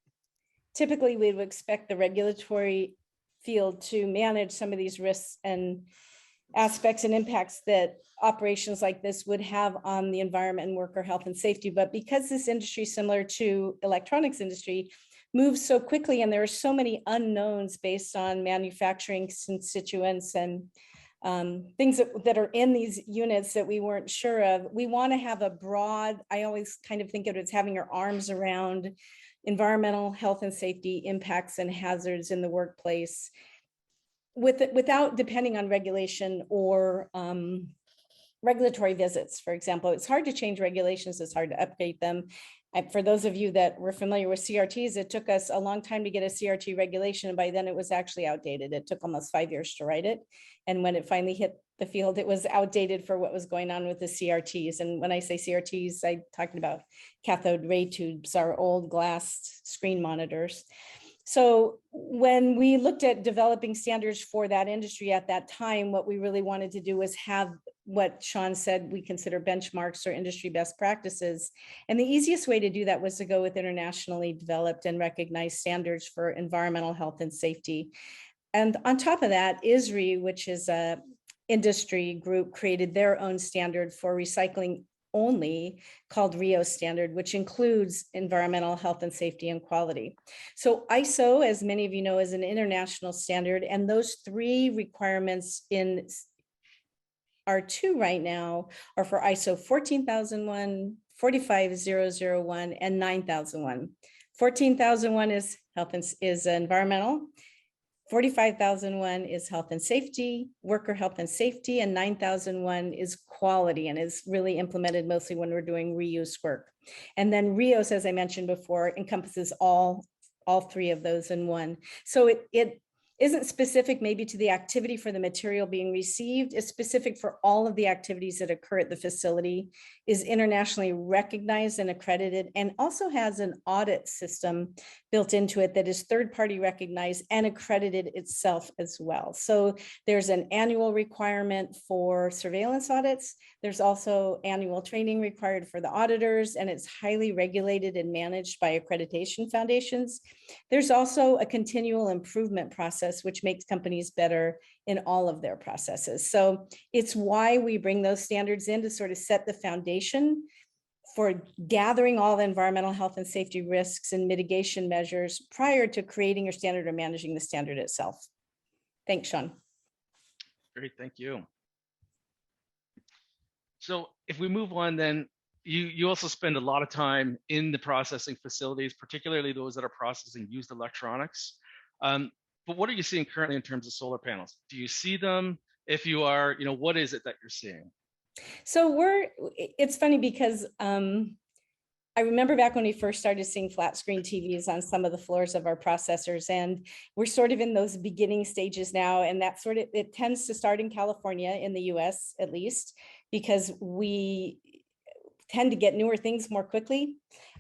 typically we would expect the regulatory field to manage some of these risks and aspects and impacts that operations like this would have on the environment and worker health and safety. But because this industry, similar to electronics industry, moves so quickly and there are so many unknowns based on manufacturing constituents and things that are in these units that we weren't sure of, we want to have a broad, I always kind of think of it as having your arms around environmental health and safety impacts and hazards in the workplace without depending on regulation or regulatory visits, for example. It's hard to change regulations, it's hard to update them. For those of you that were familiar with CRTs, it took us a long time to get a CRT regulation, and by then it was actually outdated. It took almost 5 years to write it. And when it finally hit the field, it was outdated for what was going on with the CRTs. And when I say CRTs, I'm talking about cathode ray tubes, our old glass screen monitors. So when we looked at developing standards for that industry at that time, what we really wanted to do was have what Sean said we consider benchmarks or industry best practices. And the easiest way to do that was to go with internationally developed and recognized standards for environmental health and safety. And on top of that, SERI, which is a industry group, created their own standard for recycling only, called RIO standard, which includes environmental health and safety and quality. So ISO, as many of you know, is an international standard, and those three requirements in R2 right now are for ISO 14001, 45001, and 9001. 14001 is environmental. 45,001 is health and safety, worker health and safety, and 9,001 is quality and is really implemented mostly when we're doing reuse work. And then RIOS, as I mentioned before, encompasses all three of those in one. So it isn't specific maybe to the activity for the material being received. It's specific for all of the activities that occur at the facility, is internationally recognized and accredited, and also has an audit system built into it that is third-party recognized and accredited itself as well. So there's an annual requirement for surveillance audits. There's also annual training required for the auditors, and it's highly regulated and managed by accreditation foundations. There's also a continual improvement process, which makes companies better in all of their processes. So it's why we bring those standards in to sort of set the foundation for gathering all the environmental health and safety risks and mitigation measures prior to creating your standard or managing the standard itself. Thanks, Sean. Great, thank you. So if we move on, then you also spend a lot of time in the processing facilities, particularly those that are processing used electronics. But what are you seeing currently in terms of solar panels? Do you see them? If you are, what is it that you're seeing? So it's funny because I remember back when we first started seeing flat screen TVs on some of the floors of our processors, and we're sort of in those beginning stages now. And that it tends to start in California, in the US at least, because we tend to get newer things more quickly.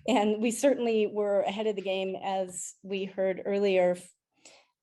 And we certainly were ahead of the game, as we heard earlier,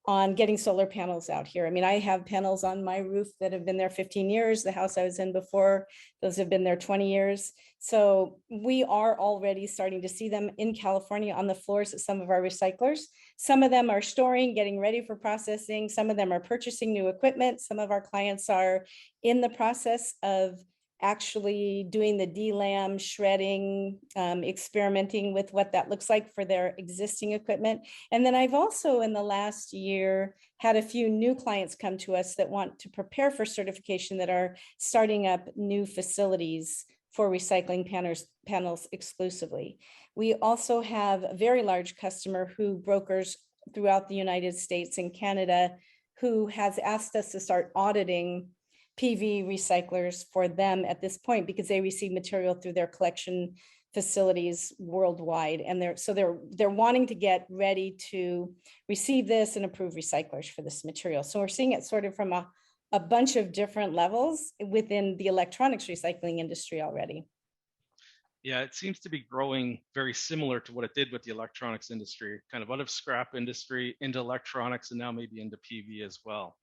on getting solar panels out here. I mean, I have panels on my roof that have been there 15 years. The house I was in before, those have been there 20 years. So we are already starting to see them in California on the floors at some of our recyclers. Some of them are storing, getting ready for processing. Some of them are purchasing new equipment. Some of our clients are in the process of actually doing the DLAM, shredding, experimenting with what that looks like for their existing equipment. And then I've also in the last year had a few new clients come to us that want to prepare for certification, that are starting up new facilities for recycling panels exclusively. We also have a very large customer who brokers throughout the United States and Canada, who has asked us to start auditing PV recyclers for them at this point, because they receive material through their collection facilities worldwide. And they're wanting to get ready to receive this and approve recyclers for this material. So we're seeing it sort of from a a bunch of different levels within the electronics recycling industry already. Yeah, it seems to be growing very similar to what it did with the electronics industry, kind of out of scrap industry into electronics and now maybe into PV as well.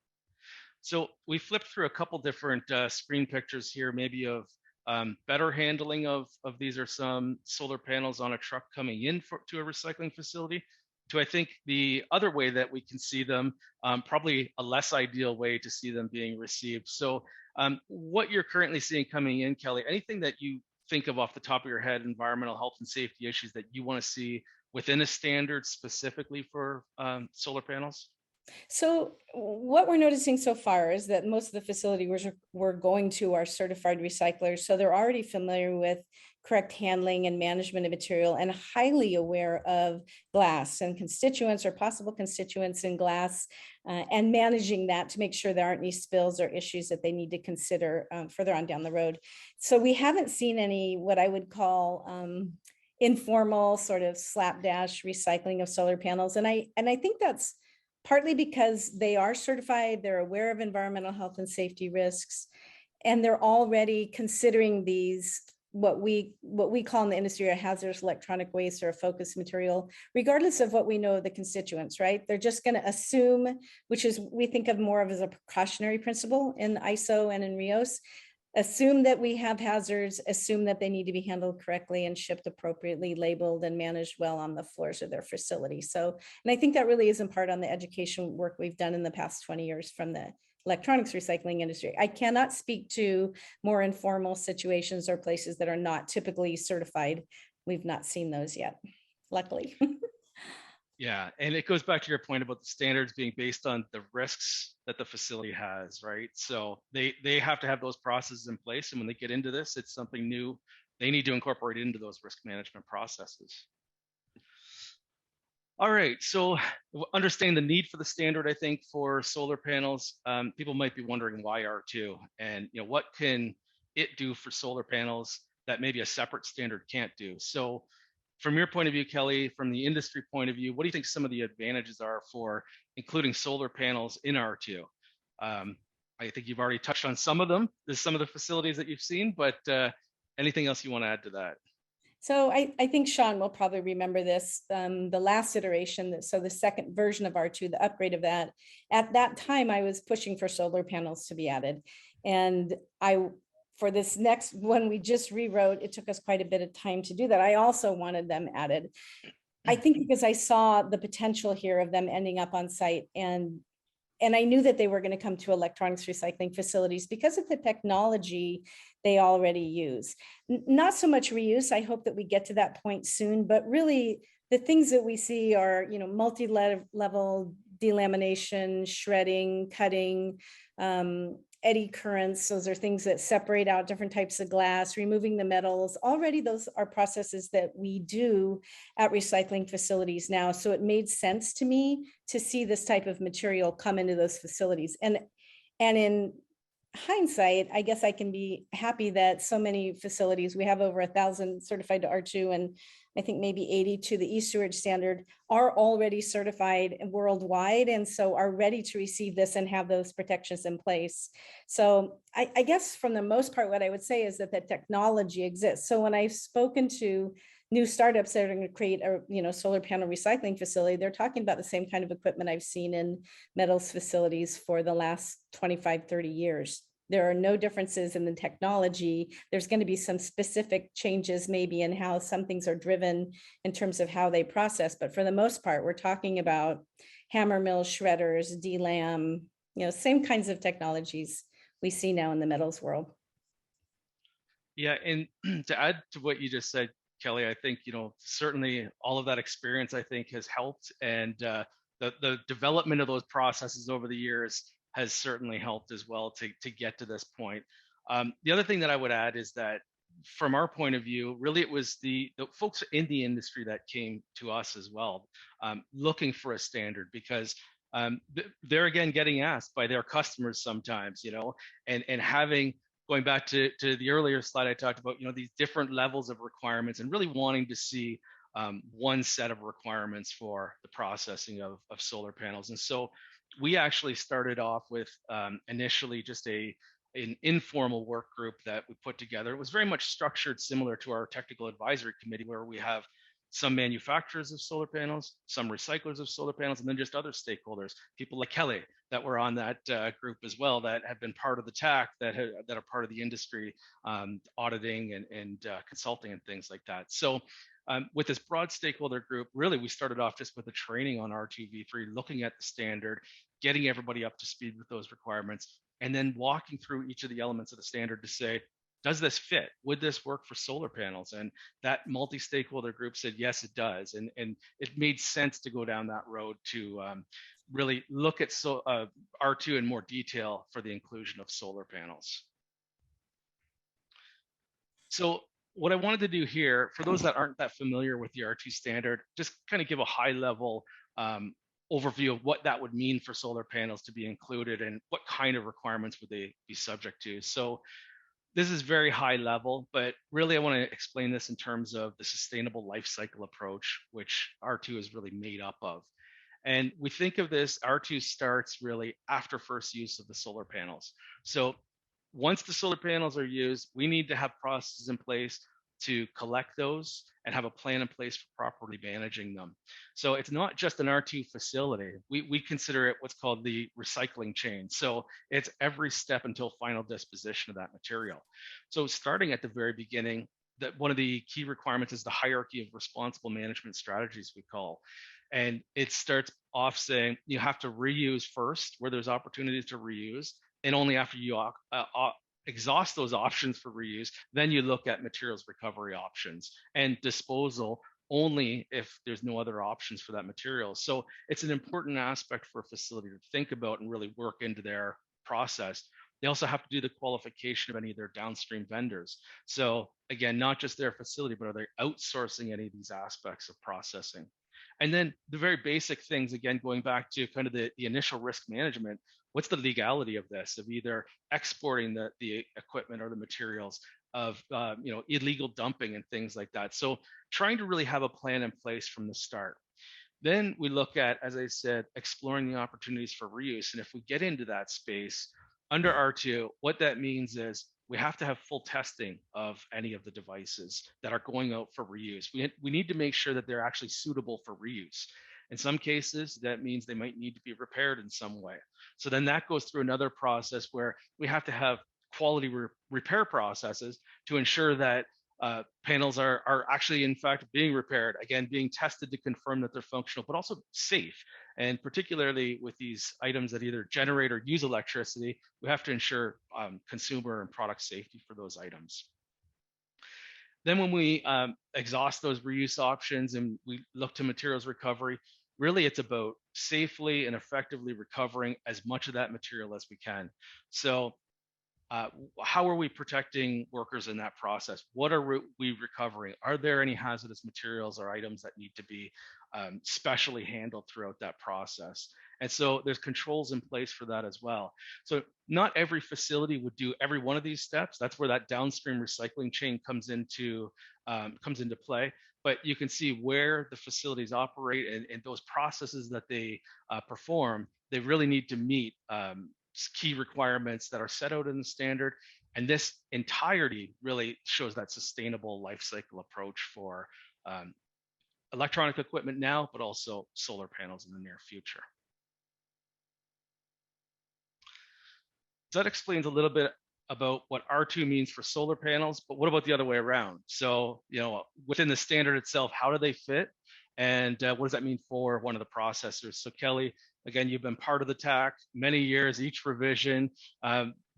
So we flipped through a couple different screen pictures here, maybe of better handling of these are some solar panels on a truck coming in to a recycling facility, to I think the other way that we can see them, probably a less ideal way to see them being received. So what you're currently seeing coming in, Kelley, anything that you think of off the top of your head, environmental health and safety issues that you want to see within a standard specifically for solar panels? So what we're noticing so far is that most of the facilities we're going to are certified recyclers. So they're already familiar with correct handling and management of material and highly aware of glass and constituents or possible constituents in glass, and managing that to make sure there aren't any spills or issues that they need to consider further on down the road. So we haven't seen any what I would call informal sort of slapdash recycling of solar panels. And I think that's partly because they are certified, they're aware of environmental health and safety risks, and they're already considering these what we call in the industry a hazardous electronic waste or a focused material, regardless of what we know of the constituents, right? They're just going to assume, which is we think of more of as a precautionary principle in ISO and in RIOS, assume that we have hazards, assume that they need to be handled correctly and shipped appropriately, labeled and managed well on the floors of their facility. So, and I think that really is in part on the education work we've done in the past 20 years from the electronics recycling industry. I cannot speak to more informal situations or places that are not typically certified. We've not seen those yet, luckily. Yeah, and it goes back to your point about the standards being based on the risks that the facility has, right? So they have to have those processes in place, and when they get into this, it's something new. They need to incorporate into those risk management processes. All right, so understanding the need for the standard, I think for solar panels, people might be wondering why R2, and what can it do for solar panels that maybe a separate standard can't do? So from your point of view, Kelley, from the industry point of view, what do you think some of the advantages are for including solar panels in R2? I think you've already touched on some of them. There's some of the facilities that you've seen, but anything else you want to add to that? So I think Sean will probably remember this, the last iteration, so the second version of R2, the upgrade of that. At that time, I was pushing for solar panels to be added. And for this next one we just rewrote, it took us quite a bit of time to do that. I also wanted them added. I think because I saw the potential here of them ending up on site, and I knew that they were going to come to electronics recycling facilities because of the technology they already use. Not so much reuse. I hope that we get to that point soon, but really the things that we see are, multi-level delamination, shredding, cutting, eddy currents. Those are things that separate out different types of glass, removing the metals. Already those are processes that we do at recycling facilities now. So it made sense to me to see this type of material come into those facilities. And in hindsight, I guess I can be happy that so many facilities, we have over 1,000 certified to R2, and I think maybe 80 to the e-storage standard, are already certified worldwide, and so are ready to receive this and have those protections in place. So I guess from the most part, what I would say is that the technology exists. So when I've spoken to new startups that are going to create a solar panel recycling facility, they're talking about the same kind of equipment I've seen in metals facilities for the last 25, 30 years. There are no differences in the technology. There's going to be some specific changes maybe in how some things are driven in terms of how they process. But for the most part, we're talking about hammer mill shredders, DLAM, same kinds of technologies we see now in the metals world. Yeah, and to add to what you just said, Kelley, I think, certainly all of that experience, I think, has helped. And the development of those processes over the years has certainly helped as well to get to this point. The other thing that I would add is that from our point of view, really it was the folks in the industry that came to us as well, looking for a standard, because they're again getting asked by their customers sometimes, and having, going back to the earlier slide I talked about, these different levels of requirements and really wanting to see one set of requirements for the processing of solar panels. And so we actually started off with initially just an informal work group that we put together. It was very much structured similar to our technical advisory committee, where we have some manufacturers of solar panels, some recyclers of solar panels, and then just other stakeholders, people like Kelley that were on that group as well, that have been part of the TAC, that are part of the industry, auditing and consulting and things like that. So with this broad stakeholder group, really, we started off just with a training on R2v3, looking at the standard, getting everybody up to speed with those requirements, and then walking through each of the elements of the standard to say, does this fit? Would this work for solar panels? And that multi-stakeholder group said, yes, it does. And it made sense to go down that road to really look at R2 in more detail for the inclusion of solar panels. So what I wanted to do here, for those that aren't that familiar with the R2 standard, just kind of give a high level overview of what that would mean for solar panels to be included and what kind of requirements would they be subject to. So this is very high level, but really I want to explain this in terms of the sustainable life cycle approach, which R2 is really made up of. And we think of this, R2 starts really after first use of the solar panels. So once the solar panels are used, we need to have processes in place to collect those and have a plan in place for properly managing them. So it's not just an R2 facility. We consider it what's called the recycling chain. So it's every step until final disposition of that material. So starting at the very beginning, that one of the key requirements is the hierarchy of responsible management strategies, we call. And it starts off saying you have to reuse first where there's opportunities to reuse, and only after you exhaust those options for reuse, then you look at materials recovery options and disposal only if there's no other options for that material. So it's an important aspect for a facility to think about and really work into their process. They also have to do the qualification of any of their downstream vendors. So again, not just their facility, but are they outsourcing any of these aspects of processing? And then the very basic things, again, going back to kind of the initial risk management, what's the legality of this, of either exporting the equipment or the materials, of illegal dumping and things like that. So trying to really have a plan in place from the start. Then we look at, as I said, exploring the opportunities for reuse. And if we get into that space under R2, what that means is we have to have full testing of any of the devices that are going out for reuse. We need to make sure that they're actually suitable for reuse. In some cases, that means they might need to be repaired in some way. So then that goes through another process where we have to have quality repair processes to ensure that panels are actually, in fact, being repaired, again, being tested to confirm that they're functional, but also safe. And particularly with these items that either generate or use electricity, we have to ensure consumer and product safety for those items. Then when we exhaust those reuse options and we look to materials recovery, really it's about safely and effectively recovering as much of that material as we can. So how are we protecting workers in that process? What are we recovering? Are there any hazardous materials or items that need to be specially handled throughout that process? And so there's controls in place for that as well. So not every facility would do every one of these steps. That's where that downstream recycling chain comes into play. But you can see where the facilities operate and those processes that they perform, they really need to meet key requirements that are set out in the standard. And this entirety really shows that sustainable life cycle approach for electronic equipment now, but also solar panels in the near future. So that explains a little bit about what R2 means for solar panels, but what about the other way around? So, within the standard itself, how do they fit? And what does that mean for one of the processors? So Kelley, again, you've been part of the TAC many years, each revision.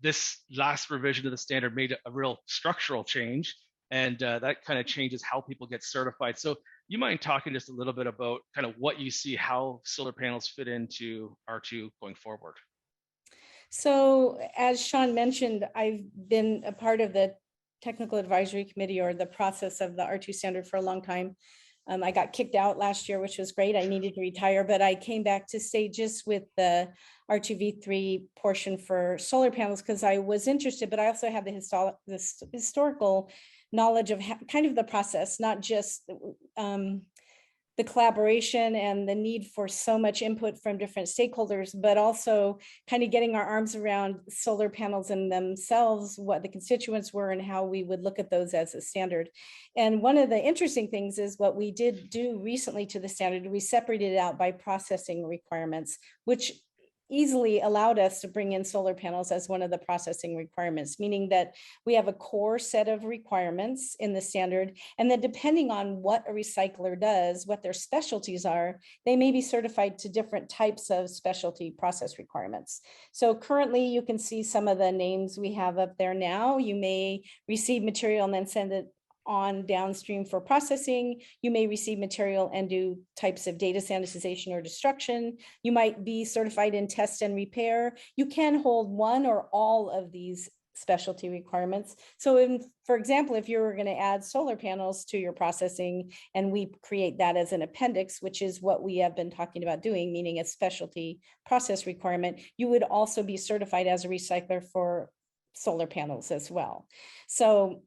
This last revision of the standard made a real structural change, and that kind of changes how people get certified. So you mind talking just a little bit about kind of what you see, how solar panels fit into R2 going forward? So as Sean mentioned, I've been a part of the technical advisory committee or the process of the R2 standard for a long time. I got kicked out last year, which was great. I needed to retire, but I came back to stay just with the R2v3 portion for solar panels because I was interested, but I also had the historical knowledge of kind of the process, not just the collaboration and the need for so much input from different stakeholders, but also kind of getting our arms around solar panels in themselves, what the constituents were and how we would look at those as a standard. And one of the interesting things is what we did do recently to the standard, we separated it out by processing requirements, which easily allowed us to bring in solar panels as one of the processing requirements, meaning that we have a core set of requirements in the standard. And then depending on what a recycler does, what their specialties are, they may be certified to different types of specialty process requirements. So currently you can see some of the names we have up there now. You may receive material and then send it on downstream for processing. You may receive material and do types of data sanitization or destruction. You might be certified in test and repair. You can hold one or all of these specialty requirements. So for example, if you were going to add solar panels to your processing and we create that as an appendix, which is what we have been talking about doing, meaning a specialty process requirement, you would also be certified as a recycler for solar panels as well. So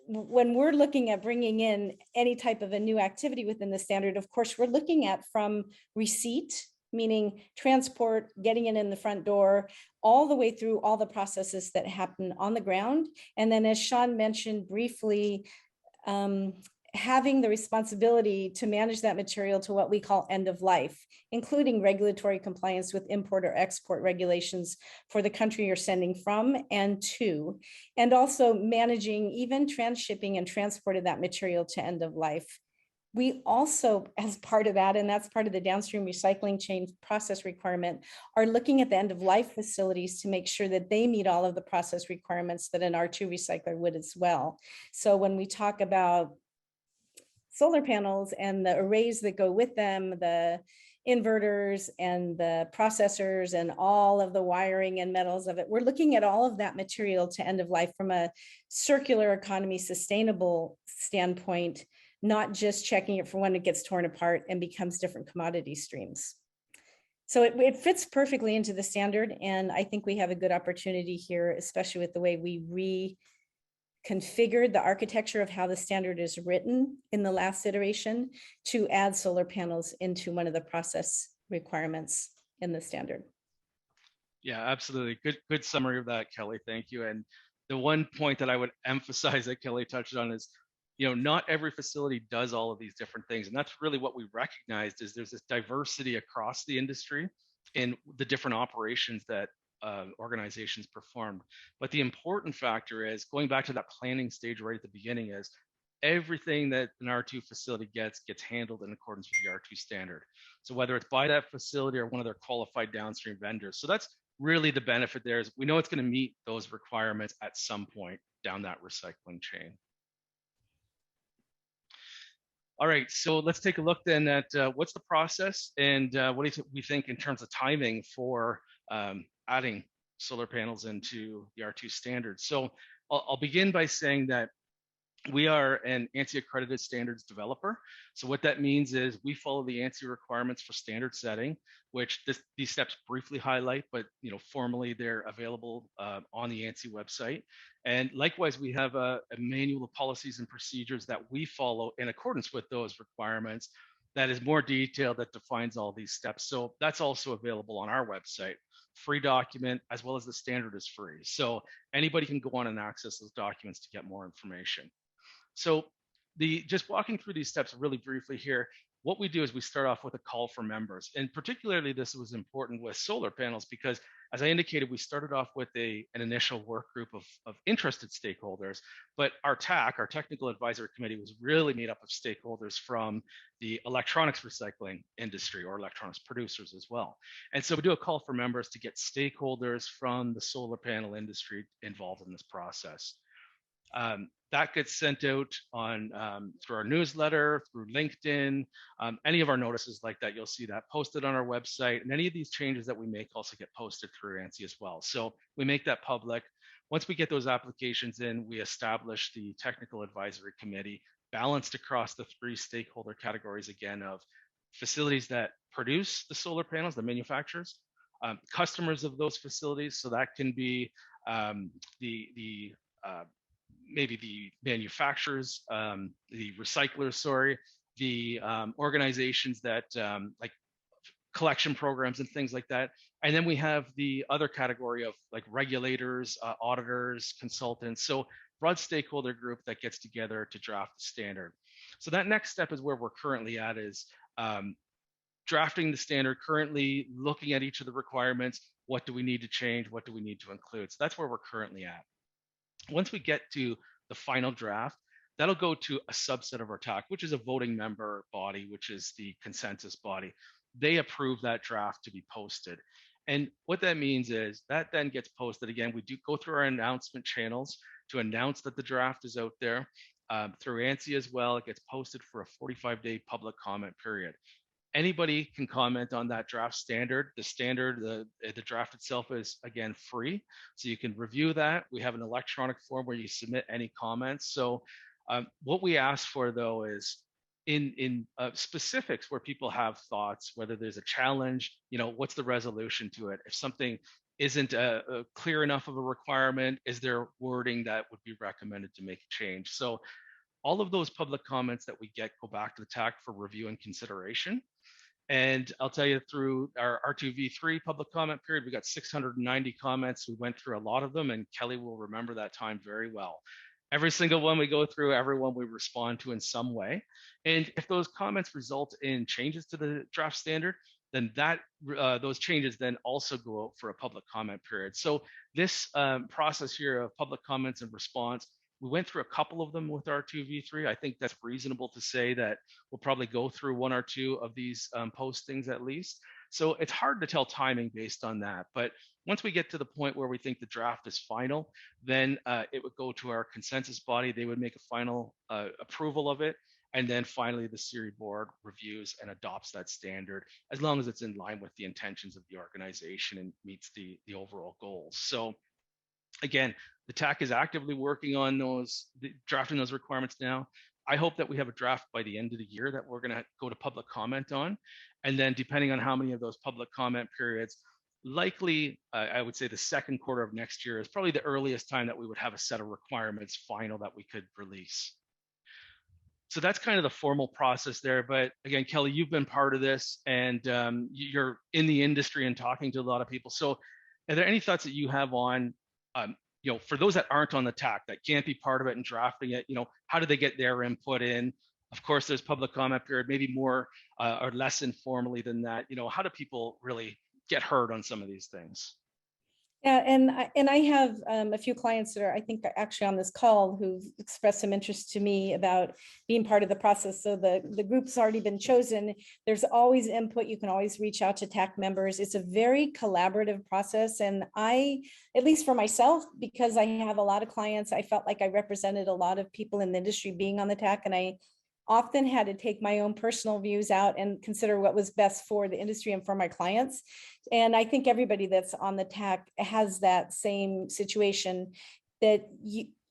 when we're looking at bringing in any type of a new activity within the standard, of course, we're looking at from receipt, meaning transport, getting it in the front door, all the way through all the processes that happen on the ground. And then as Sean mentioned briefly, having the responsibility to manage that material to what we call end of life, including regulatory compliance with import or export regulations for the country you're sending from and to, and also managing even transshipping and transport of that material to end of life. We also, as part of that, and that's part of the downstream recycling chain process requirement, are looking at the end of life facilities to make sure that they meet all of the process requirements that an R2 recycler would as well. So when we talk about solar panels and the arrays that go with them, the inverters and the processors and all of the wiring and metals of it, we're looking at all of that material to end of life from a circular economy, sustainable standpoint, not just checking it for when it gets torn apart and becomes different commodity streams. So it fits perfectly into the standard. And I think we have a good opportunity here, especially with the way we reconfigured the architecture of how the standard is written in the last iteration to add solar panels into one of the process requirements in the standard. Yeah, absolutely. Good summary of that, Kelley. Thank you. And the one point that I would emphasize that Kelley touched on is, not every facility does all of these different things. And that's really what we recognized is there's this diversity across the industry in the different operations that organizations performed. But the important factor is going back to that planning stage right at the beginning is everything that an R2 facility gets handled in accordance with the R2 standard. So whether it's by that facility or one of their qualified downstream vendors. So that's really the benefit there is we know it's going to meet those requirements at some point down that recycling chain. All right, so let's take a look then at what's the process and what do we think in terms of timing for adding solar panels into the R2 standard. So I'll begin by saying that we are an ANSI accredited standards developer. So what that means is we follow the ANSI requirements for standard setting, which these steps briefly highlight, but formally they're available on the ANSI website. And likewise, we have a manual of policies and procedures that we follow in accordance with those requirements that is more detailed, that defines all these steps. So that's also available on our website. Free document, as well as the standard is free. So anybody can go on and access those documents to get more information. So just walking through these steps really briefly here, what we do is we start off with a call for members. And particularly this was important with solar panels because as I indicated, we started off with an initial work group of interested stakeholders, but our TAC, our Technical Advisory Committee, was really made up of stakeholders from the electronics recycling industry or electronics producers as well. And so we do a call for members to get stakeholders from the solar panel industry involved in this process. That gets sent out on through our newsletter, through LinkedIn, any of our notices like that, you'll see that posted on our website. And any of these changes that we make also get posted through ANSI as well. So we make that public. Once we get those applications in, we establish the Technical Advisory Committee balanced across the three stakeholder categories again of facilities that produce the solar panels, the manufacturers, customers of those facilities. So that can be the maybe the manufacturers, the recyclers, sorry, the organizations that like collection programs and things like that. And then we have the other category of like regulators, auditors, consultants. So broad stakeholder group that gets together to draft the standard. So that next step is where we're currently at, is drafting the standard, currently looking at each of the requirements. What do we need to change? What do we need to include? So that's where we're currently at. Once we get to the final draft, that'll go to a subset of our TAC, which is a voting member body, which is the consensus body. They approve that draft to be posted. And what that means is that then gets posted. Again, we do go through our announcement channels to announce that the draft is out there. Through ANSI as well, it gets posted for a 45-day public comment period. Anybody can comment on that draft standard. The draft itself is, again, free. So you can review that. We have an electronic form where you submit any comments. So what we ask for, though, is in specifics where people have thoughts, whether there's a challenge, what's the resolution to it? If something isn't clear enough of a requirement, is there wording that would be recommended to make a change? So all of those public comments that we get go back to the TAC for review and consideration. And I'll tell you, through our R2V3 public comment period, we got 690 comments. We went through a lot of them, and Kelley will remember that time very well. Every single one we go through, everyone we respond to in some way. And if those comments result in changes to the draft standard, then those changes then also go out for a public comment period. So this process here of public comments and response, we went through a couple of them with R2V3. I think that's reasonable to say that we'll probably go through one or two of these postings at least. So it's hard to tell timing based on that. But once we get to the point where we think the draft is final, then it would go to our consensus body. They would make a final approval of it. And then finally, the SERI board reviews and adopts that standard, as long as it's in line with the intentions of the organization and meets the overall goals. So again, the TAC is actively working on drafting those requirements now. I hope that we have a draft by the end of the year that we're going to go to public comment on. And then depending on how many of those public comment periods, likely, I would say the second quarter of next year is probably the earliest time that we would have a set of requirements final that we could release. So that's kind of the formal process there. But again, Kelley, you've been part of this, and you're in the industry and talking to a lot of people. So are there any thoughts that you have on, for those that aren't on the TAC, that can't be part of it and drafting it, how do they get their input in? Of course, there's public comment period, maybe more or less informally than that. How do people really get heard on some of these things? Yeah, and I have a few clients that are, I think, actually on this call who've expressed some interest to me about being part of the process. So the group's already been chosen. There's always input. You can always reach out to TAC members. It's a very collaborative process. And I, at least for myself, because I have a lot of clients, I felt like I represented a lot of people in the industry being on the TAC, and I often had to take my own personal views out and consider what was best for the industry and for my clients. And I think everybody that's on the TAC has that same situation, that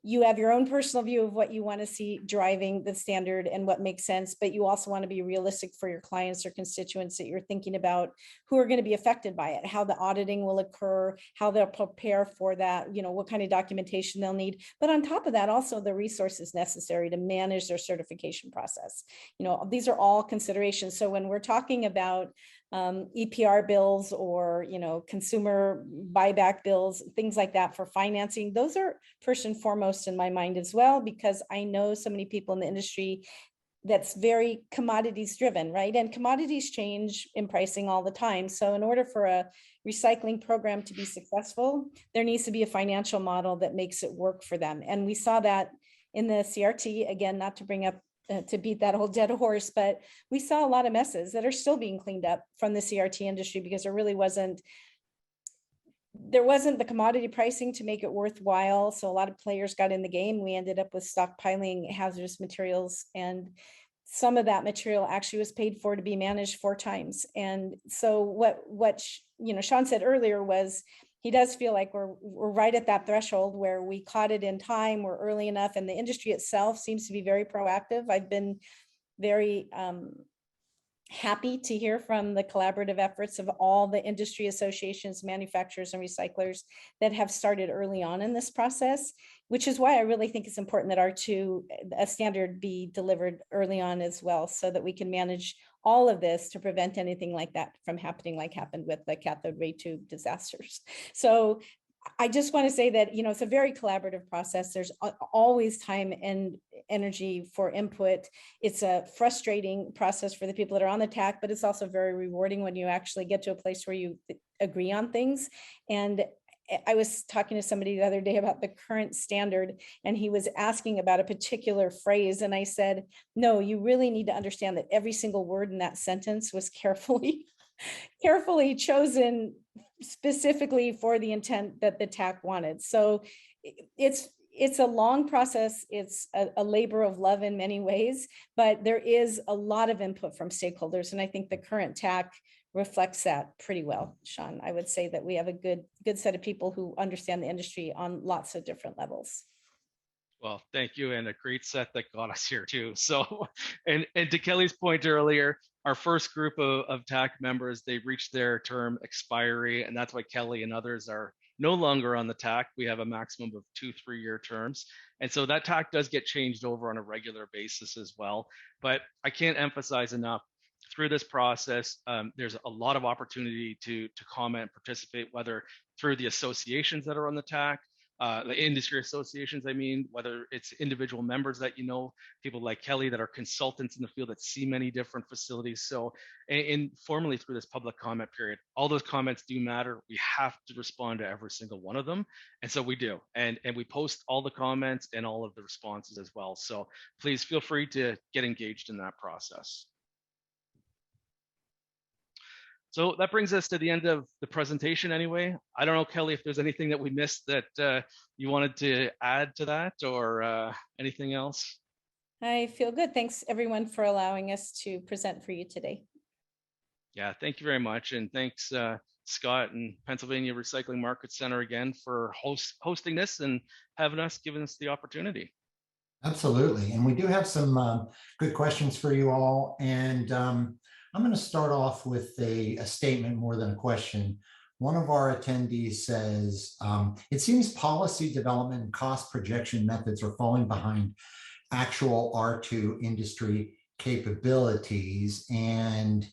you have your own personal view of what you want to see driving the standard and what makes sense, but you also want to be realistic for your clients or constituents that you're thinking about who are going to be affected by it, how the auditing will occur, how they'll prepare for that, what kind of documentation they'll need. But on top of that, also the resources necessary to manage their certification process. These are all considerations. So when we're talking about EPR bills or consumer buyback bills, things like that for financing, those are first and foremost in my mind as well, because I know so many people in the industry that's very commodities driven, right? And commodities change in pricing all the time. So in order for a recycling program to be successful, there needs to be a financial model that makes it work for them. And we saw that in the CRT, again, not to bring up to beat that old dead horse, but we saw a lot of messes that are still being cleaned up from the CRT industry because there wasn't the commodity pricing to make it worthwhile. So a lot of players got in the game. We ended up with stockpiling hazardous materials, and some of that material actually was paid for to be managed 4 times. And so what Sean said earlier was, he does feel like we're right at that threshold where we caught it in time, we're early enough, and the industry itself seems to be very proactive. I've been very happy to hear from the collaborative efforts of all the industry associations, manufacturers, and recyclers that have started early on in this process, which is why I really think it's important that R2, a standard, be delivered early on as well, so that we can manage all of this to prevent anything like that from happening, like happened with the cathode ray tube disasters. So I just want to say that, it's a very collaborative process. There's always time and energy for input. It's a frustrating process for the people that are on the TAC, but it's also very rewarding when you actually get to a place where you agree on things. And I was talking to somebody the other day about the current standard, and he was asking about a particular phrase. And I said, no, you really need to understand that every single word in that sentence was carefully chosen specifically for the intent that the TAC wanted. So it's a long process. It's a labor of love in many ways, but there is a lot of input from stakeholders. And I think the current TAC reflects that pretty well, Sean. I would say that we have a good set of people who understand the industry on lots of different levels. Well, thank you, and a great set that got us here too. So, and to Kelley's point earlier, our first group of TAC members, they reached their term expiry, and that's why Kelley and others are no longer on the TAC. We have a maximum of 2 3-year terms. And so that TAC does get changed over on a regular basis as well. But I can't emphasize enough, through this process, there's a lot of opportunity to comment, participate, whether through the associations that are on the TAC, the industry associations, whether it's individual members that people like Kelley that are consultants in the field that see many different facilities. So informally through this public comment period, all those comments do matter. We have to respond to every single one of them. And so we do. And we post all the comments and all of the responses as well. So please feel free to get engaged in that process. So that brings us to the end of the presentation anyway. I don't know, Kelley, if there's anything that we missed that you wanted to add to that, or anything else? I feel good. Thanks everyone for allowing us to present for you today. Yeah, thank you very much. And thanks Scott and Pennsylvania Recycling Market Center again for hosting this and giving us the opportunity. Absolutely. And we do have some good questions for you all. And I'm going to start off with a statement more than a question. One of our attendees says, it seems policy development and cost projection methods are falling behind actual R2 industry capabilities. And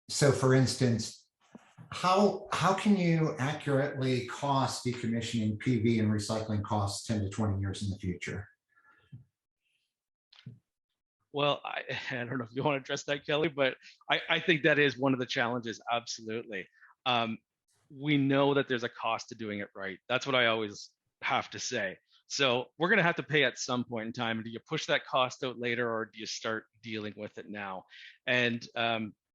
so, for instance, how can you accurately cost decommissioning PV and recycling costs 10 to 20 years in the future? Well, I don't know if you want to address that, Kelley, but I think that is one of the challenges. Absolutely. We know that there's a cost to doing it right. That's what I always have to say. So we're going to have to pay at some point in time. Do you push that cost out later, or do you start dealing with it now? And,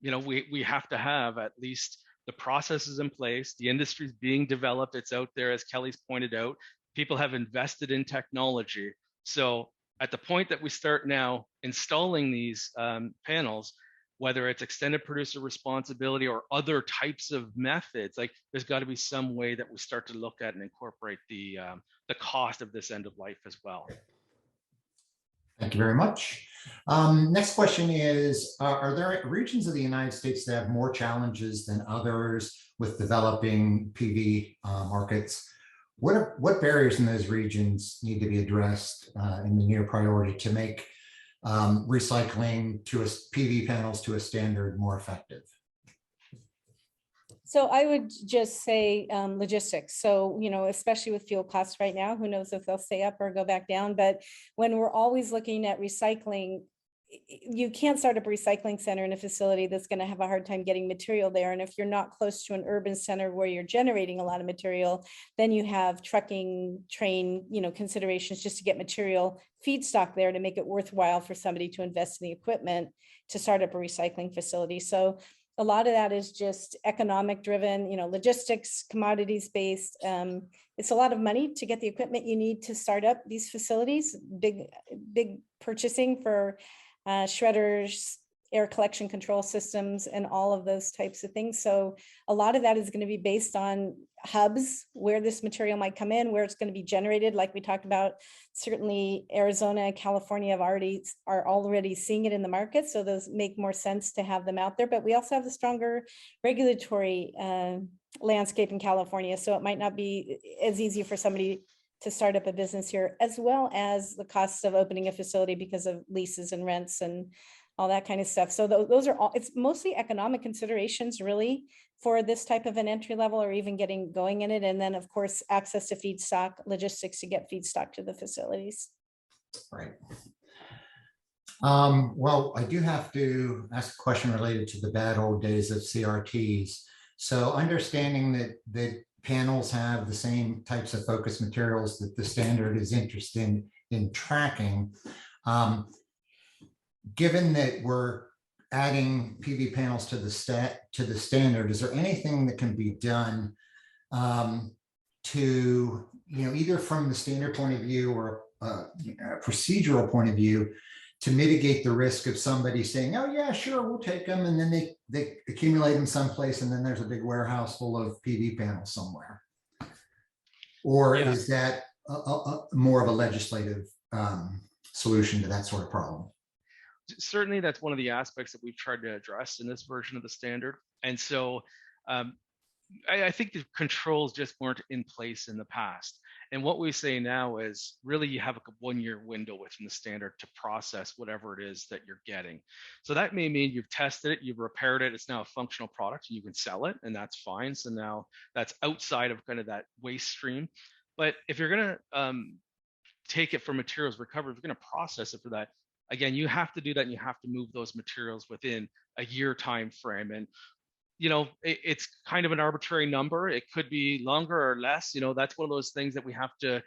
we have to have at least the processes in place. The industry is being developed. It's out there, as Kelley's pointed out. People have invested in technology. So at the point that we start now installing these panels, whether it's extended producer responsibility or other types of methods, like there's got to be some way that we start to look at and incorporate the cost of this end of life as well. Thank you very much. Next question is, are there regions of the United States that have more challenges than others with developing PV markets? What barriers in those regions need to be addressed in the near priority to make recycling to PV panels to a standard more effective? So I would just say logistics. So, especially with fuel costs right now, who knows if they'll stay up or go back down. But when we're always looking at recycling, you can't start up a recycling center in a facility that's going to have a hard time getting material there. And if you're not close to an urban center where you're generating a lot of material, then you have trucking, train, considerations just to get material feedstock there to make it worthwhile for somebody to invest in the equipment to start up a recycling facility. So a lot of that is just economic driven, logistics, commodities based. It's a lot of money to get the equipment you need to start up these facilities, big purchasing for shredders, air collection control systems, and all of those types of things. So a lot of that is going to be based on hubs, where this material might come in, where it's going to be generated. Like we talked about, certainly Arizona and California are already seeing it in the market. So those make more sense to have them out there. But we also have the stronger regulatory landscape in California. So it might not be as easy for somebody to start up a business here, as well as the costs of opening a facility because of leases and rents and all that kind of stuff. So those are all, it's mostly economic considerations really for this type of an entry level or even getting going in it. And then of course, access to feedstock, logistics to get feedstock to the facilities. Right. Well, I do have to ask a question related to the bad old days of CRTs. So understanding that panels have the same types of focus materials that the standard is interested in tracking, given that we're adding PV panels to the standard, is there anything that can be done to, either from the standard point of view or a procedural point of view, to mitigate the risk of somebody saying, oh yeah, sure, we'll take them, and then they accumulate them someplace, and then there's a big warehouse full of PV panels somewhere? Or is that more of a legislative solution to that sort of problem? Certainly, that's one of the aspects that we've tried to address in this version of the standard. And so I think the controls just weren't in place in the past. And what we say now is really you have a 1-year window within the standard to process whatever it is that you're getting. So that may mean you've tested it, you've repaired it, it's now a functional product, and you can sell it, and that's fine. So now that's outside of kind of that waste stream. But if you're going to take it for materials recovery, if you're going to process it for that, again, you have to do that, and you have to move those materials within a year time frame. And it's kind of an arbitrary number. It could be longer or less. That's one of those things that we have to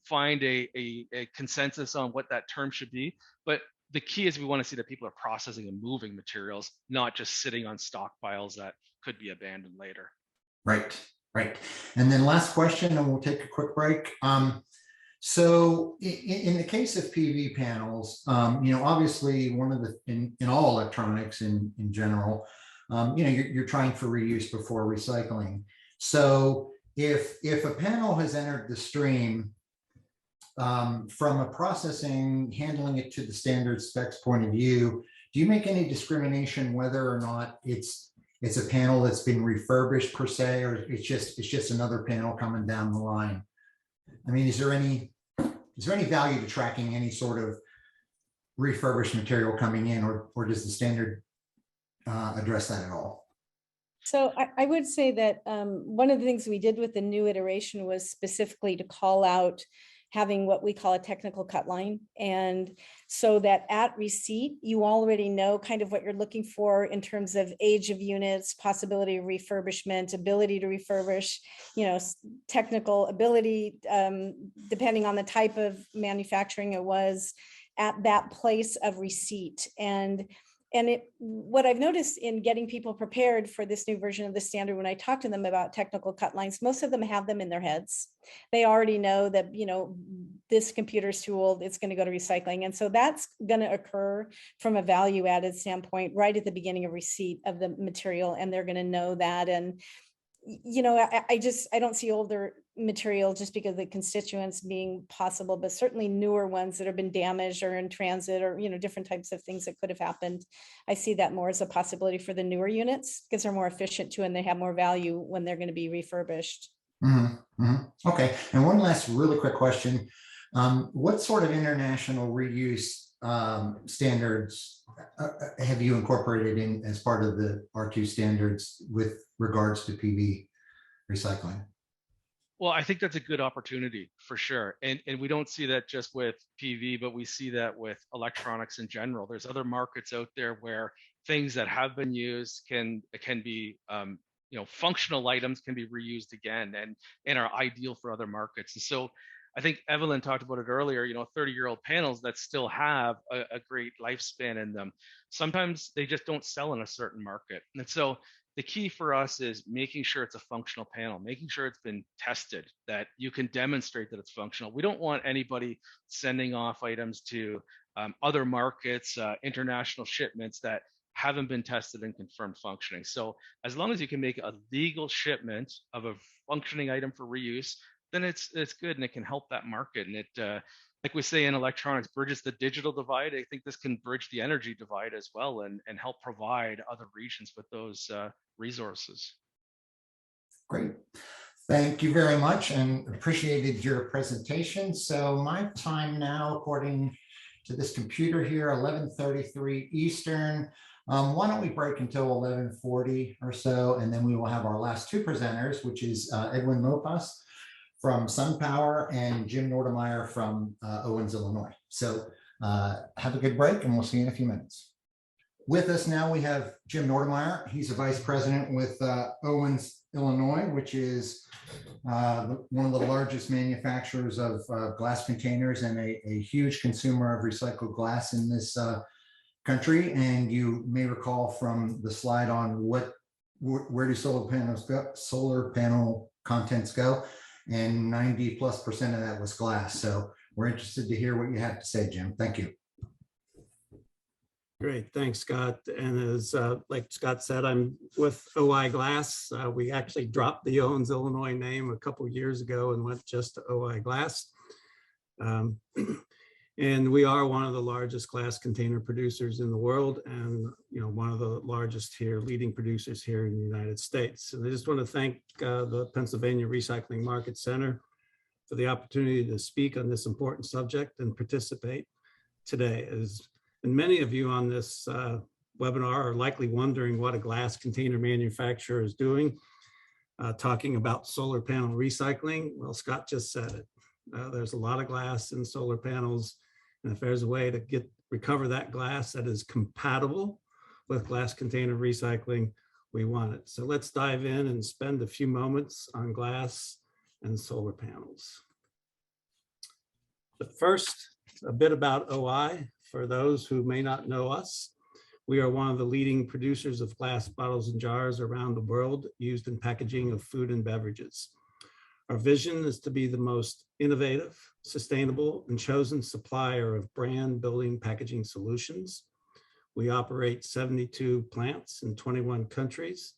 find a consensus on what that term should be. But the key is we want to see that people are processing and moving materials, not just sitting on stockpiles that could be abandoned later. Right. And then last question, and we'll take a quick break. So in the case of PV panels, obviously one of the, in all electronics in general, you're trying for reuse before recycling. So if a panel has entered the stream, from a processing, handling it to the standard specs point of view, do you make any discrimination whether or not it's a panel that's been refurbished per se, or it's just another panel coming down the line? I mean, is there any value to tracking any sort of refurbished material coming in, or does the standard address that at all? So I would say that one of the things we did with the new iteration was specifically to call out having what we call a technical cut line. And so that at receipt, you already know kind of what you're looking for in terms of age of units, possibility of refurbishment, ability to refurbish, technical ability, depending on the type of manufacturing it was at that place of receipt. And what I've noticed in getting people prepared for this new version of the standard, when I talk to them about technical cut lines, most of them have them in their heads. They already know that, this computer's too old, it's going to go to recycling. And so that's going to occur from a value added standpoint right at the beginning of receipt of the material. And they're going to know that. And, I don't see older material just because of the constituents being possible, but certainly newer ones that have been damaged or in transit or, different types of things that could have happened. I see that more as a possibility for the newer units because they're more efficient too, and they have more value when they're going to be refurbished. Mm-hmm. Mm-hmm. Okay. And one last really quick question. What sort of international reuse standards have you incorporated in as part of the R2 standards with regards to PV recycling? Well, I think that's a good opportunity for sure. And we don't see that just with PV, but we see that with electronics in general. There's other markets out there where things that have been used can be, functional items can be reused again and are ideal for other markets. And so I think Evelyn talked about it earlier, 30-year-old panels that still have a great lifespan in them. Sometimes they just don't sell in a certain market. And so the key for us is making sure it's a functional panel, making sure it's been tested, that you can demonstrate that it's functional. We don't want anybody sending off items to other markets, international shipments that haven't been tested and confirmed functioning. So as long as you can make a legal shipment of a functioning item for reuse, then it's good and it can help that market. And it, like we say in electronics, bridges the digital divide. I think this can bridge the energy divide as well and help provide other regions with those resources. Great. Thank you very much and appreciated your presentation. So my time now, according to this computer here, 11:33 Eastern. Why don't we break until 11:40 or so, and then we will have our last two presenters, which is Edwin Mopas from SunPower and Jim Nordmeyer from Owens, Illinois. So have a good break and we'll see you in a few minutes. With us now, we have Jim Nordmeyer. He's a vice president with Owens, Illinois, which is one of the largest manufacturers of glass containers and a huge consumer of recycled glass in this country. And you may recall from the slide on where do solar panels go, solar panel contents go, and 90+% of that was glass. So we're interested to hear what you have to say, Jim. Thank you. Great, thanks, Scott. And as like Scott said, I'm with OI Glass. We actually dropped the Owens, Illinois name a couple of years ago and went just to OI Glass. And we are one of the largest glass container producers in the world, and one of the largest here, leading producers here in the United States. And I just want to thank the Pennsylvania Recycling Market Center for the opportunity to speak on this important subject and participate today. And many of you on this webinar are likely wondering what a glass container manufacturer is doing, talking about solar panel recycling. Well, Scott just said it. There's a lot of glass in solar panels, and if there's a way to recover that glass that is compatible with glass container recycling, we want it. So let's dive in and spend a few moments on glass and solar panels. But first, a bit about OI. For those who may not know us, we are one of the leading producers of glass bottles and jars around the world used in packaging of food and beverages. Our vision is to be the most innovative, sustainable, and chosen supplier of brand building packaging solutions. We operate 72 plants in 21 countries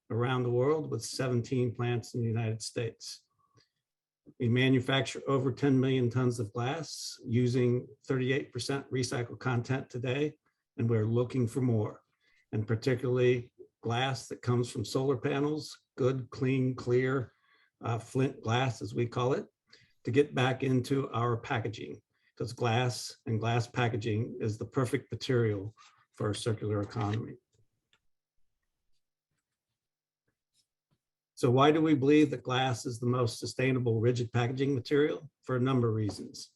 around the world, with 17 plants in the United States. We manufacture over 10 million tons of glass using 38% recycled content today, and we're looking for more, and particularly glass that comes from solar panels, good, clean, clear, flint glass, as we call it, to get back into our packaging, because glass and glass packaging is the perfect material for a circular economy. So why do we believe that glass is the most sustainable rigid packaging material? For a number of reasons.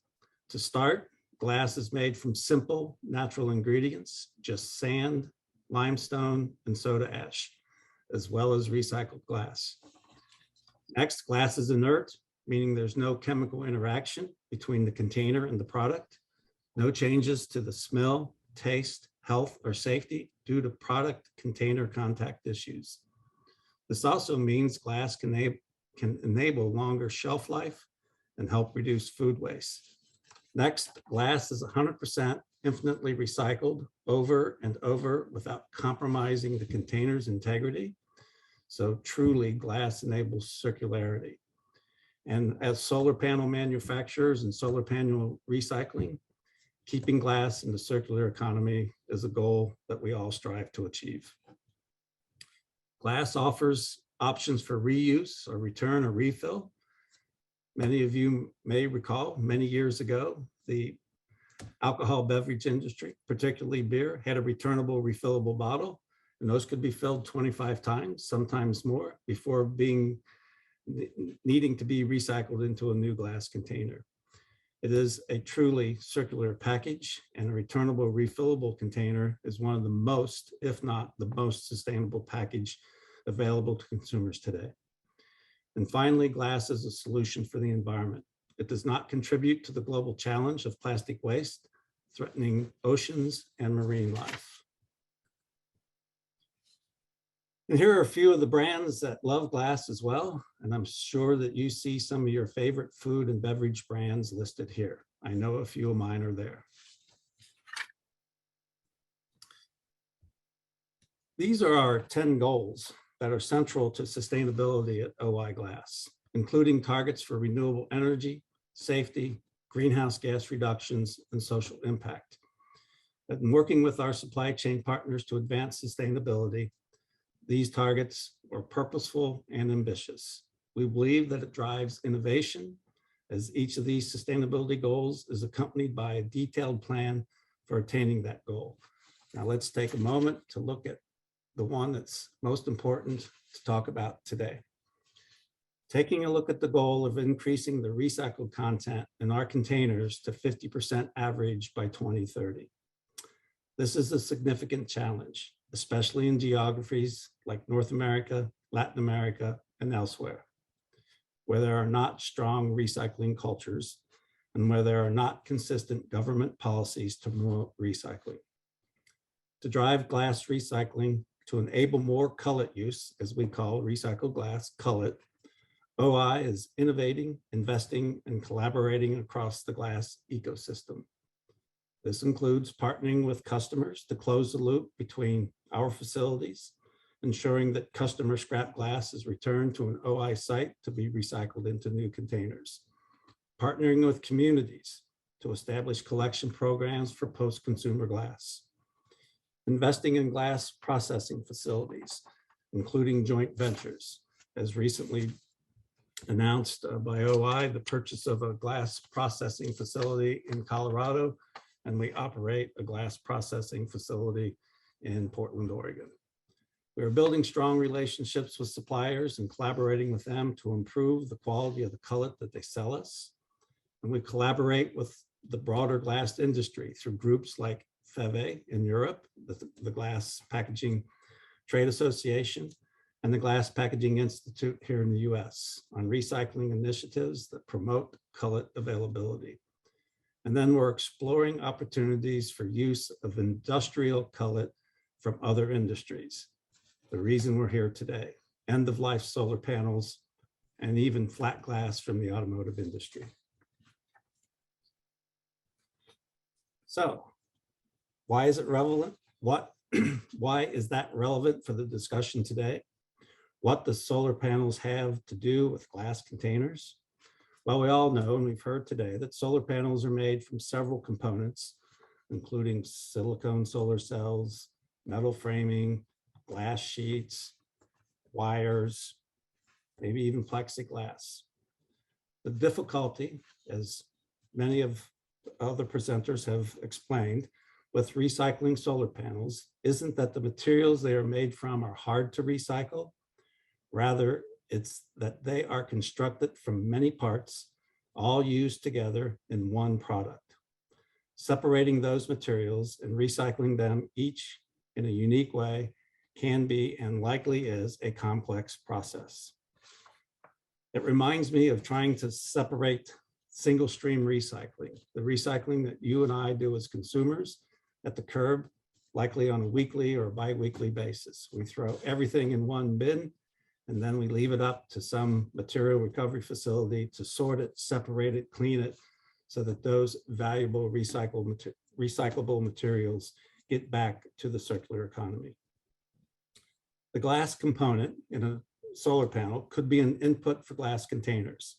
To start, glass is made from simple natural ingredients, just sand, limestone, and soda ash, as well as recycled glass. Next, glass is inert, meaning there's no chemical interaction between the container and the product, no changes to the smell, taste, health, or safety due to product container contact issues. This also means glass can enable longer shelf life and help reduce food waste. Next, glass is 100% infinitely recycled over and over without compromising the container's integrity. So truly, glass enables circularity. And as solar panel manufacturers and solar panel recycling, keeping glass in the circular economy is a goal that we all strive to achieve. Glass offers options for reuse or return or refill. Many of you may recall many years ago, the alcohol beverage industry, particularly beer, had a returnable refillable bottle, and those could be filled 25 times, sometimes more, before needing to be recycled into a new glass container. It is a truly circular package, and a returnable refillable container is one of the most, if not the most sustainable package available to consumers today. And finally, glass is a solution for the environment. It does not contribute to the global challenge of plastic waste, threatening oceans and marine life. And here are a few of the brands that love glass as well, and I'm sure that you see some of your favorite food and beverage brands listed here. I know a few of mine are there. These are our 10 goals that are central to sustainability at OI Glass, including targets for renewable energy, safety, greenhouse gas reductions, and social impact. And working with our supply chain partners to advance sustainability, these targets are purposeful and ambitious. We believe that it drives innovation, as each of these sustainability goals is accompanied by a detailed plan for attaining that goal. Now let's take a moment to look at the one that's most important to talk about today. Taking a look at the goal of increasing the recycled content in our containers to 50% average by 2030. This is a significant challenge, especially in geographies like North America, Latin America, and elsewhere, where there are not strong recycling cultures and where there are not consistent government policies to promote recycling. To drive glass recycling to enable more cullet use, as we call recycled glass cullet, OI is innovating, investing, and collaborating across the glass ecosystem. This includes partnering with customers to close the loop between our facilities, ensuring that customer scrap glass is returned to an OI site to be recycled into new containers. Partnering with communities to establish collection programs for post-consumer glass. Investing in glass processing facilities, including joint ventures, as recently announced by OI, the purchase of a glass processing facility in Colorado, and we operate a glass processing facility in Portland, Oregon. We are building strong relationships with suppliers and collaborating with them to improve the quality of the cullet that they sell us. And we collaborate with the broader glass industry through groups like FEVE in Europe, the Glass Packaging Trade Association, and the Glass Packaging Institute here in the US on recycling initiatives that promote cullet availability. And then we're exploring opportunities for use of industrial cullet from other industries. The reason we're here today, end-of-life solar panels, and even flat glass from the automotive industry. So why is it relevant? Why is that relevant for the discussion today? What does solar panels have to do with glass containers? Well, we all know, and we've heard today, that solar panels are made from several components, including silicone solar cells, metal framing, glass sheets, wires, maybe even plexiglass. The difficulty, as many of the other presenters have explained, with recycling solar panels isn't that the materials they are made from are hard to recycle. Rather, it's that they are constructed from many parts, all used together in one product. Separating those materials and recycling them each in a unique way can be and likely is a complex process. It reminds me of trying to separate single stream recycling, the recycling that you and I do as consumers at the curb, likely on a weekly or bi-weekly basis. We throw everything in one bin, and then we leave it up to some material recovery facility to sort it, separate it, clean it, so that those valuable recyclable materials get back to the circular economy. The glass component in a solar panel could be an input for glass containers,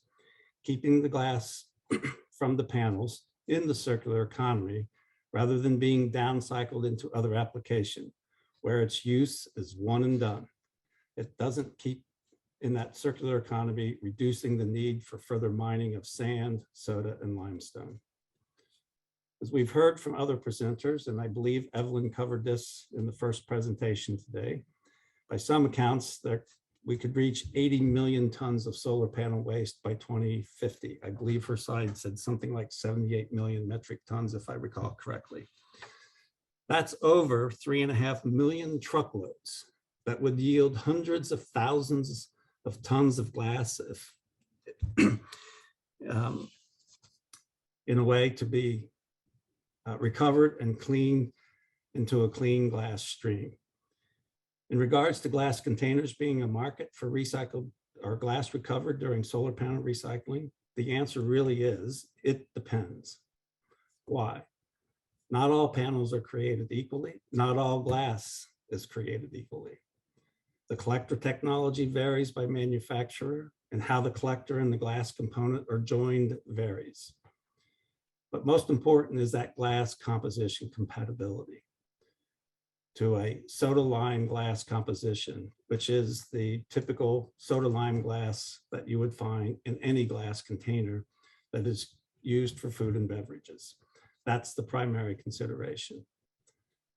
keeping the glass from the panels in the circular economy rather than being downcycled into other application where its use is one and done. It doesn't keep in that circular economy, reducing the need for further mining of sand, soda, and limestone. As we've heard from other presenters, and I believe Evelyn covered this in the first presentation today, by some accounts, we could reach 80 million tons of solar panel waste by 2050. I believe her slide said something like 78 million metric tons, if I recall correctly. That's over 3.5 million truckloads that would yield hundreds of thousands of tons of glass if, in a way to be recovered and cleaned into a clean glass stream. In regards to glass containers being a market for recycled or glass recovered during solar panel recycling, the answer really is, it depends. Why? Not all panels are created equally. Not all glass is created equally. The collector technology varies by manufacturer, and how the collector and the glass component are joined varies. But most important is that glass composition compatibility to a soda lime glass composition, which is the typical soda lime glass that you would find in any glass container that is used for food and beverages. That's the primary consideration.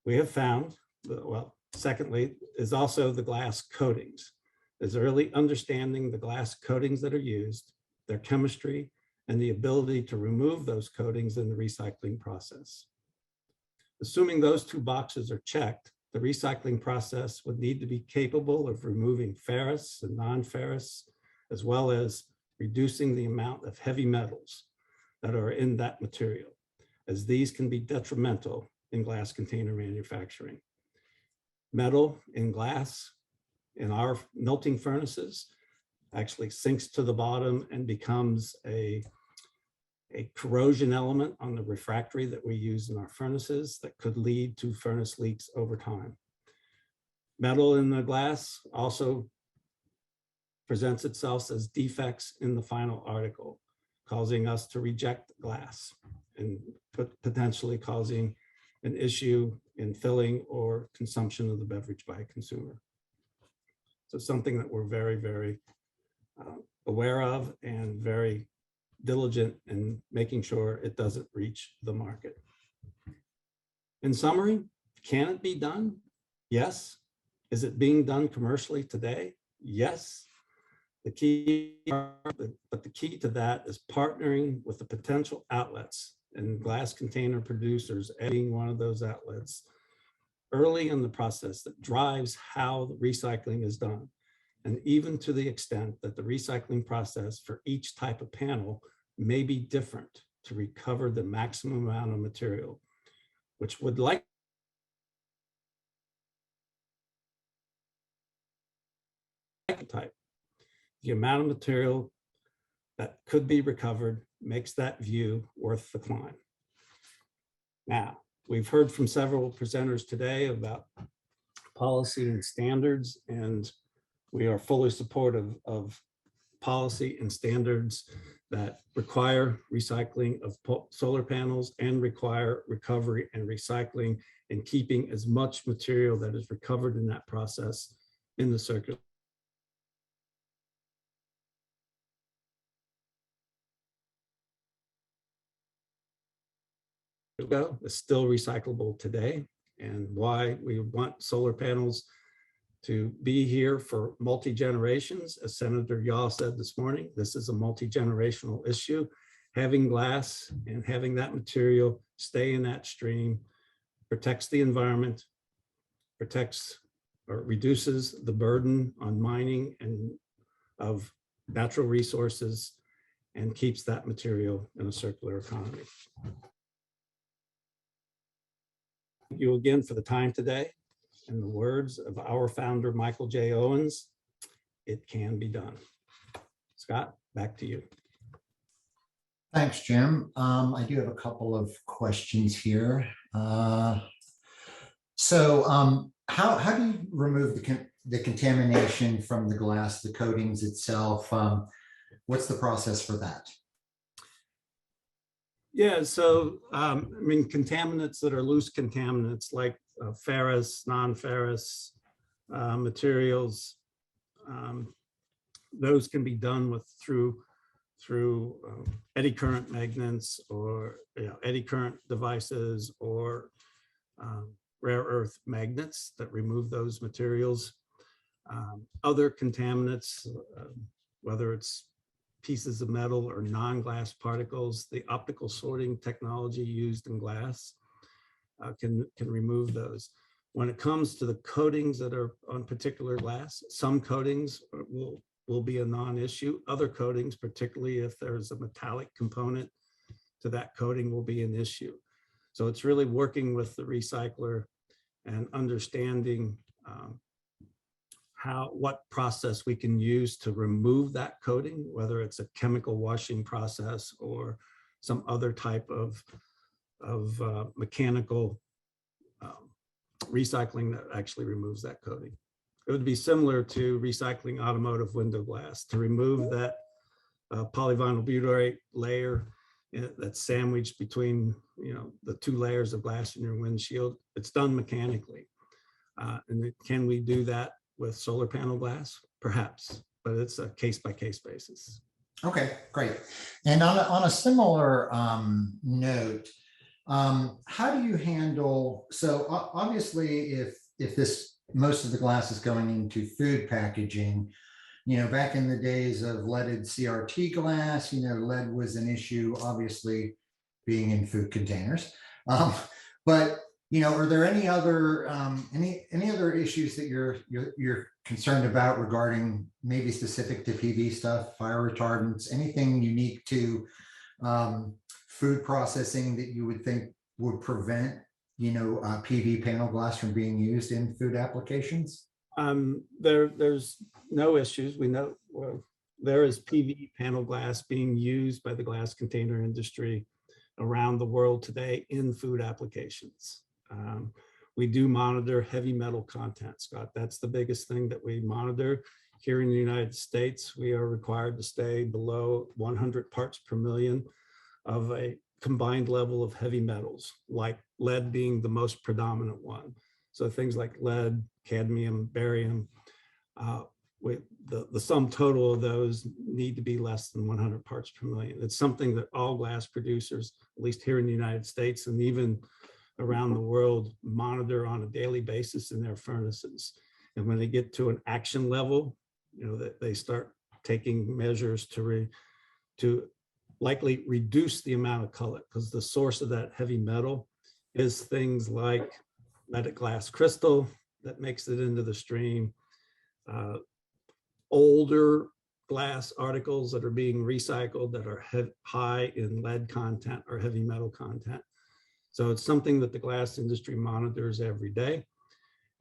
We have found, well, secondly, is also the glass coatings. Is early understanding the glass coatings that are used, their chemistry, and the ability to remove those coatings in the recycling process. Assuming those two boxes are checked, the recycling process would need to be capable of removing ferrous and non-ferrous, as well as reducing the amount of heavy metals that are in that material, as these can be detrimental in glass container manufacturing. Metal in glass in our melting furnaces actually sinks to the bottom and becomes a corrosion element on the refractory that we use in our furnaces that could lead to furnace leaks over time. Metal in the glass also presents itself as defects in the final article, causing us to reject glass and potentially causing an issue in filling or consumption of the beverage by a consumer. So something that we're very, very aware of and very diligent in making sure it doesn't reach the market. In summary, can it be done? Yes. Is it being done commercially today? Yes. The key to that is partnering with the potential outlets, and glass container producers being one of those outlets early in the process that drives how the recycling is done. And even to the extent that the recycling process for each type of panel may be different to recover the maximum amount of material, which would like type. The amount of material that could be recovered makes that view worth the climb. Now, we've heard from several presenters today about policy and standards, and we are fully supportive of policy and standards that require recycling of solar panels and require recovery and recycling and keeping as much material that is recovered in that process in the circular. Is still recyclable today, and why we want solar panels to be here for multi-generations. As Senator Yaw said this morning, this is a multi-generational issue. Having glass and having that material stay in that stream protects the environment, protects or reduces the burden on mining and of natural resources, and keeps that material in a circular economy. Thank you again for the time today. In the words of our founder, Michael J. Owens, it can be done. Scott, back to you. Thanks, Jim. I do have a couple of questions here. How do you remove the contamination from the glass, the coatings itself? What's the process for that? Yeah, so I mean, contaminants that are loose contaminants like ferrous, non-ferrous materials, those can be done through eddy current magnets or eddy current devices or rare earth magnets that remove those materials. Other contaminants, whether it's pieces of metal or non-glass particles, the optical sorting technology used in glass can remove those. When it comes to the coatings that are on particular glass, some coatings will be a non-issue. Other coatings, particularly if there's a metallic component to that coating, will be an issue. So it's really working with the recycler and understanding what process we can use to remove that coating, whether it's a chemical washing process or some other type of mechanical recycling that actually removes that coating. It would be similar to recycling automotive window glass. To remove that polyvinyl butyrate layer that's sandwiched between the two layers of glass in your windshield, it's done mechanically. And can we do that with solar panel glass? Perhaps, but it's a case-by-case basis. Okay, great. And on a similar note, how do you handle, so obviously if most of the glass is going into food packaging, back in the days of leaded CRT glass, lead was an issue, obviously being in food containers. But are there any other issues that you're concerned about regarding maybe specific to PV stuff, fire retardants, anything unique to food processing that you would think would prevent PV panel glass from being used in food applications? There's no issues. We know there is PV panel glass being used by the glass container industry around the world today in food applications. We do monitor heavy metal content, Scott. That's the biggest thing that we monitor. Here in the United States, we are required to stay below 100 parts per million of a combined level of heavy metals, like lead being the most predominant one. So things like lead, cadmium, barium, the sum total of those need to be less than 100 parts per million. It's something that all glass producers, at least here in the United States and even around the world, monitor on a daily basis in their furnaces. And when they get to an action level, that they start taking measures to likely reduce the amount of cullet, because the source of that heavy metal is things like leaded glass crystal that makes it into the stream, older glass articles that are being recycled that are high in lead content or heavy metal content. So it's something that the glass industry monitors every day.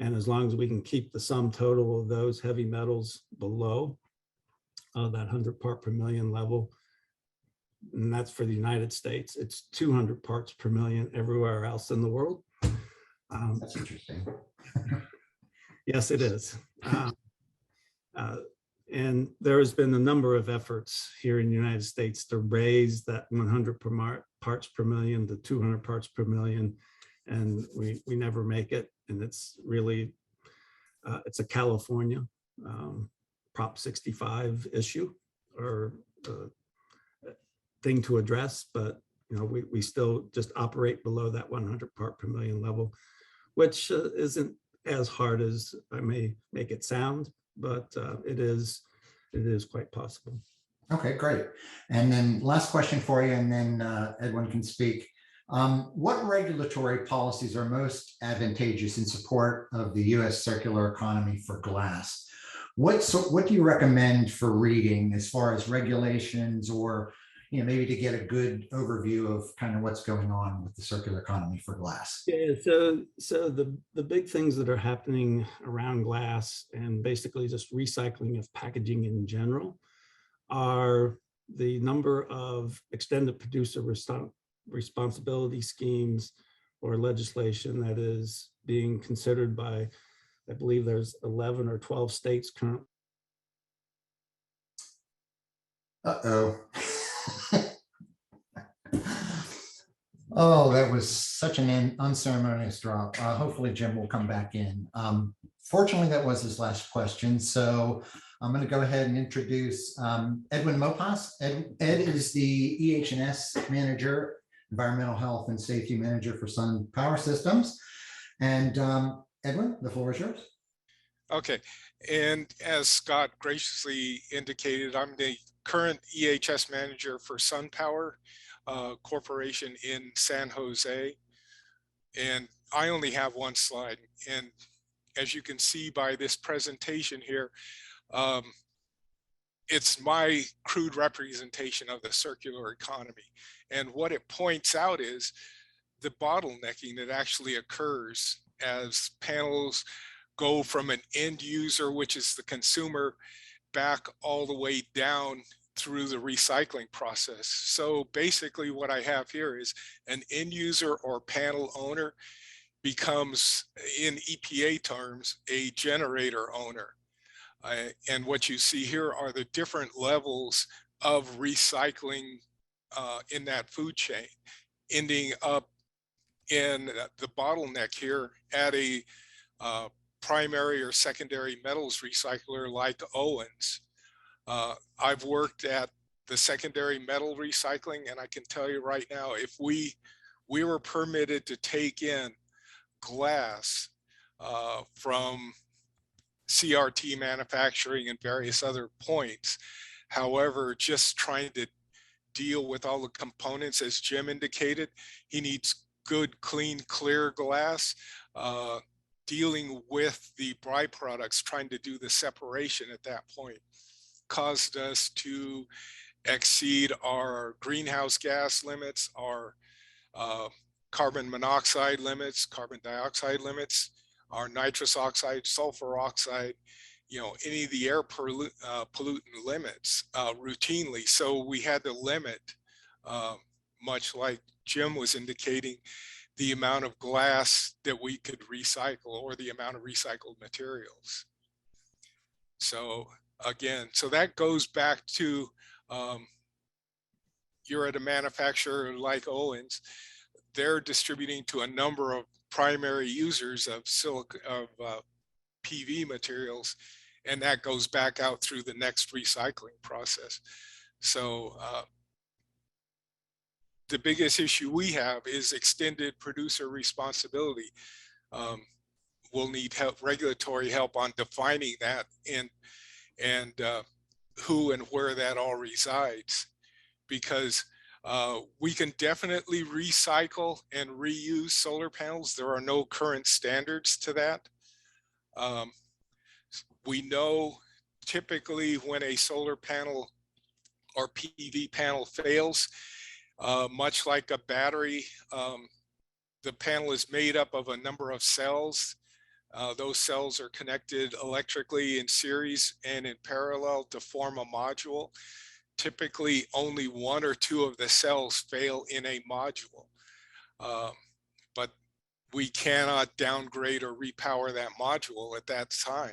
And as long as we can keep the sum total of those heavy metals below that 100 part per million level, and that's for the United States, it's 200 parts per million everywhere else in the world. That's interesting. Yes, it is. And there has been a number of efforts here in the United States to raise that 100 parts per million to 200 parts per million, and we never make it. And it's really, it's a California Prop 65 issue or thing to address, but we still just operate below that 100 part per million level, which isn't as hard as I may make it sound, but it is quite possible. Okay, great. And then last question for you, and then Edwin can speak. What regulatory policies are most advantageous in support of the U.S. circular economy for glass? What do you recommend for reading as far as regulations, or maybe to get a good overview of kind of what's going on with the circular economy for glass? Yeah, so the big things that are happening around glass and basically just recycling of packaging in general are the number of extended producer responsibility schemes or legislation that is being considered by, I believe there's 11 or 12 states currently. Uh-oh. Oh, that was such an unceremonious drop. Hopefully Jim will come back in. Fortunately, that was his last question. So I'm going to go ahead and introduce Edwin Mopas. Ed is the EH&S manager, environmental health and safety manager for Sun Power Systems. And Edwin, the floor is yours. Okay, and as Scott graciously indicated, I'm the current EHS manager for Sun Power Corporation in San Jose, and I only have one slide. And as you can see by this presentation here, it's my crude representation of the circular economy. And what it points out is the bottlenecking that actually occurs as panels go from an end user, which is the consumer, back all the way down through the recycling process. So basically what I have here is an end user or panel owner becomes, in EPA terms, a generator owner. And what you see here are the different levels of recycling in that food chain, ending up in the bottleneck here at a primary or secondary metals recycler like Owens. I've worked at the secondary metal recycling, and I can tell you right now, if we were permitted to take in glass from CRT manufacturing and various other points. However, just trying to deal with all the components, as Jim indicated, he needs good, clean, clear glass. Dealing with the byproducts, trying to do the separation at that point, caused us to exceed our greenhouse gas limits, our carbon monoxide limits, carbon dioxide limits, our nitrous oxide, sulfur oxide, you know, any of the air pollutant limits routinely. So we had to limit, much like Jim was indicating, the amount of glass that we could recycle or the amount of recycled materials. So again, so that goes back to, you're at a manufacturer like Owens, they're distributing to a number of primary users of PV materials, and that goes back out through the next recycling process. So the biggest issue we have is extended producer responsibility. We'll need help, regulatory help on defining that and who and where that all resides, because we can definitely recycle and reuse solar panels. There are no current standards to that. We know typically when a solar panel or PV panel fails, much like a battery, the panel is made up of a number of cells. Those cells are connected electrically in series and in parallel to form a module. Typically, only one or two of the cells fail in a module. But we cannot downgrade or repower that module at that time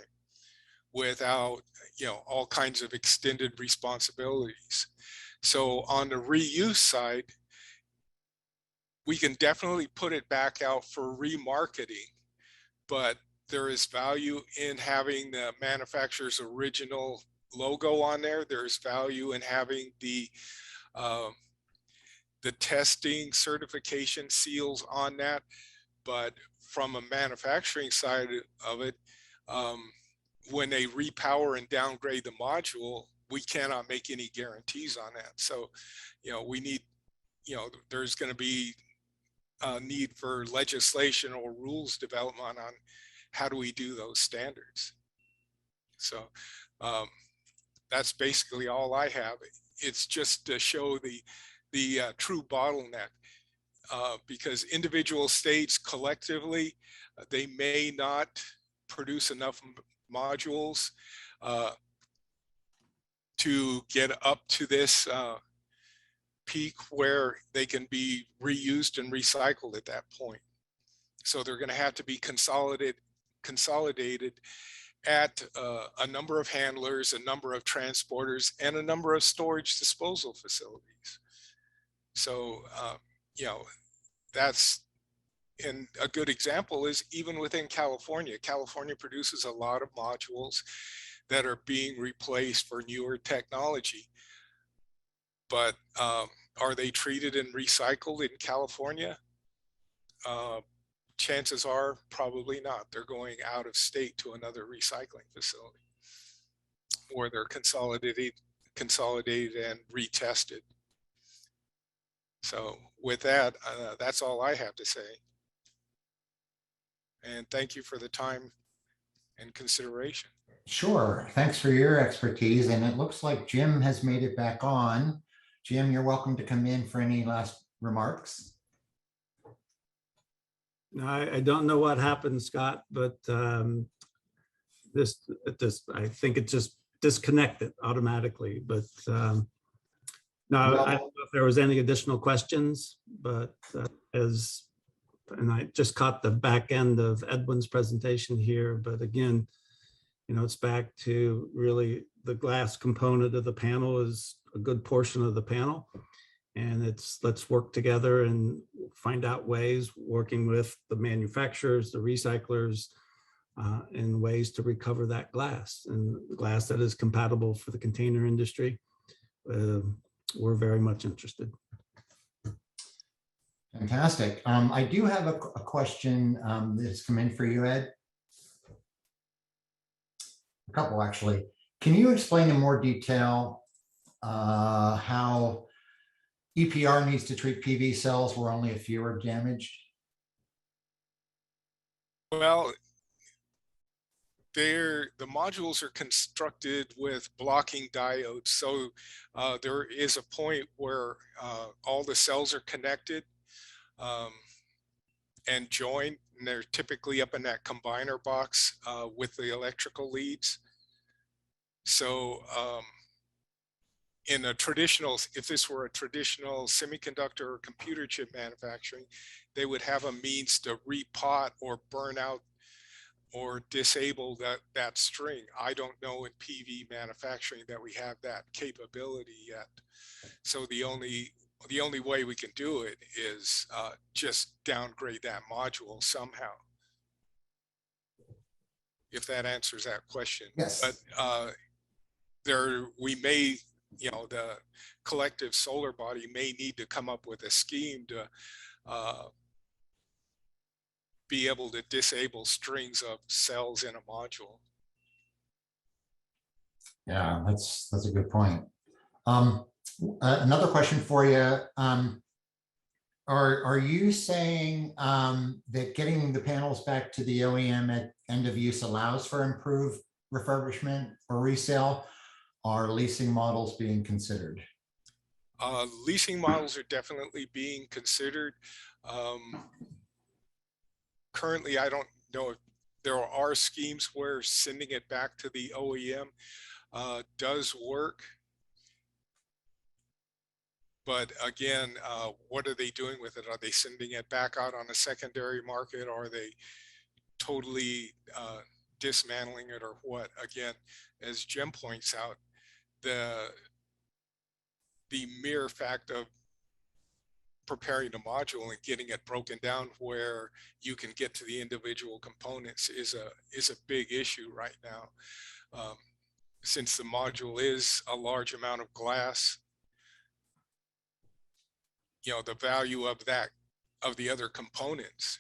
without, you know, all kinds of extended responsibilities. So on the reuse side, we can definitely put it back out for remarketing, but there is value in having the manufacturer's original logo on there. There's value in having the testing certification seals on that. But from a manufacturing side of it, when they repower and downgrade the module, we cannot make any guarantees on that. So, you know, we need, you know, there's going to be a need for legislation or rules development on how do we do those standards. So that's basically all I have. It's just to show the true bottleneck, because individual states collectively, they may not produce enough modules to get up to this peak where they can be reused and recycled at that point. So they're going to have to be consolidated at a number of handlers, a number of transporters, and a number of storage disposal facilities. So, you know, that's, and a good example is even within California. California produces a lot of modules that are being replaced for newer technology. But are they treated and recycled in California? Chances are probably not. They're going out of state to another recycling facility, or they're consolidated and retested. So with that, that's all I have to say. And thank you for the time and consideration. Sure. Thanks for your expertise. And it looks like Jim has made it back on. Jim, you're welcome to come in for any last remarks. No, I don't know what happened, Scott, but this I think it just disconnected automatically. But no, Well, I don't know if there was any additional questions, but as And I just caught the back end of Edwin's presentation here, but again, it's back to really the glass component of the panel is a good portion of the panel. And let's work together and find out ways, working with the manufacturers, the recyclers, and ways to recover that glass, and glass that is compatible for the container industry. We're very much interested. Fantastic. I do have a question that's come in for you, Ed. A couple, actually. Can you explain in more detail how EPR needs to treat PV cells where only a few are damaged? Well, the modules are constructed with blocking diodes. So there is a point where all the cells are connected and joined, and they're typically up in that combiner box with the electrical leads. So in a traditional, if this were a traditional semiconductor or computer chip manufacturing, they would have a means to repot or burn out or disable that string. I don't know in PV manufacturing that we have that capability yet. So the only way we can do it is just downgrade that module somehow. If that answers that question. Yes. But we may, the collective solar body may need to come up with a scheme to be able to disable strings of cells in a module. Yeah, that's a good point. Another question for you. Are you saying that getting the panels back to the OEM at end of use allows for improved refurbishment or resale? Are leasing models being considered? Leasing models are definitely being considered. Currently, I don't know if there are schemes where sending it back to the OEM does work. But again, what are they doing with it? Are they sending it back out on a secondary market? Are they totally dismantling it, or what? Again, as Jim points out, the mere fact of preparing a module and getting it broken down where you can get to the individual components is a big issue right now. Since the module is a large amount of glass, the value of the other components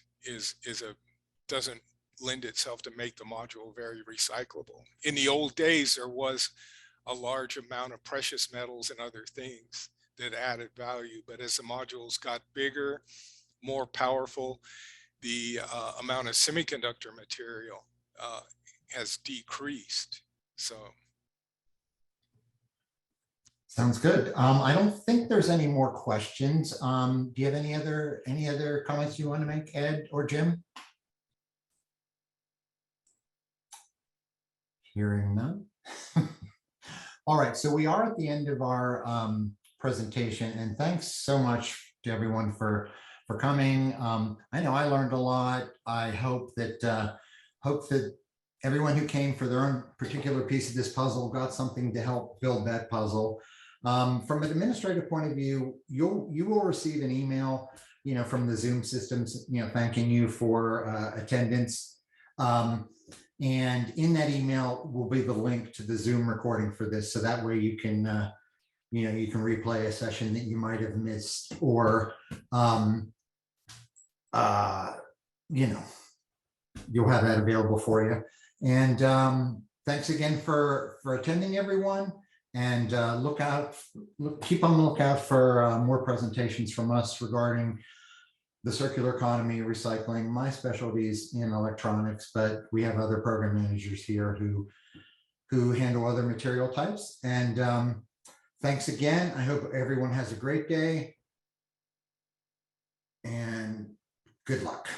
doesn't lend itself to make the module very recyclable. In the old days, there was a large amount of precious metals and other things that added value, but as the modules got bigger, more powerful, the amount of semiconductor material has decreased. So sounds good. I don't think there's any more questions. Do you have any other comments you want to make, Ed or Jim? Hearing none. All right, so we are at the end of our presentation, and thanks so much to everyone for coming. I know I learned a lot. I hope that everyone who came for their own particular piece of this puzzle got something to help build that puzzle. From an administrative point of view, you will receive an email, from the Zoom systems, thanking you for attendance. And in that email will be the link to the Zoom recording for this, so that way you can, you can replay a session that you might have missed, or, you'll have that available for you. And thanks again for attending, everyone. And keep on the lookout for more presentations from us regarding the circular economy, recycling. My specialty is in electronics, but we have other program managers here who handle other material types. And thanks again. I hope everyone has a great day and good luck.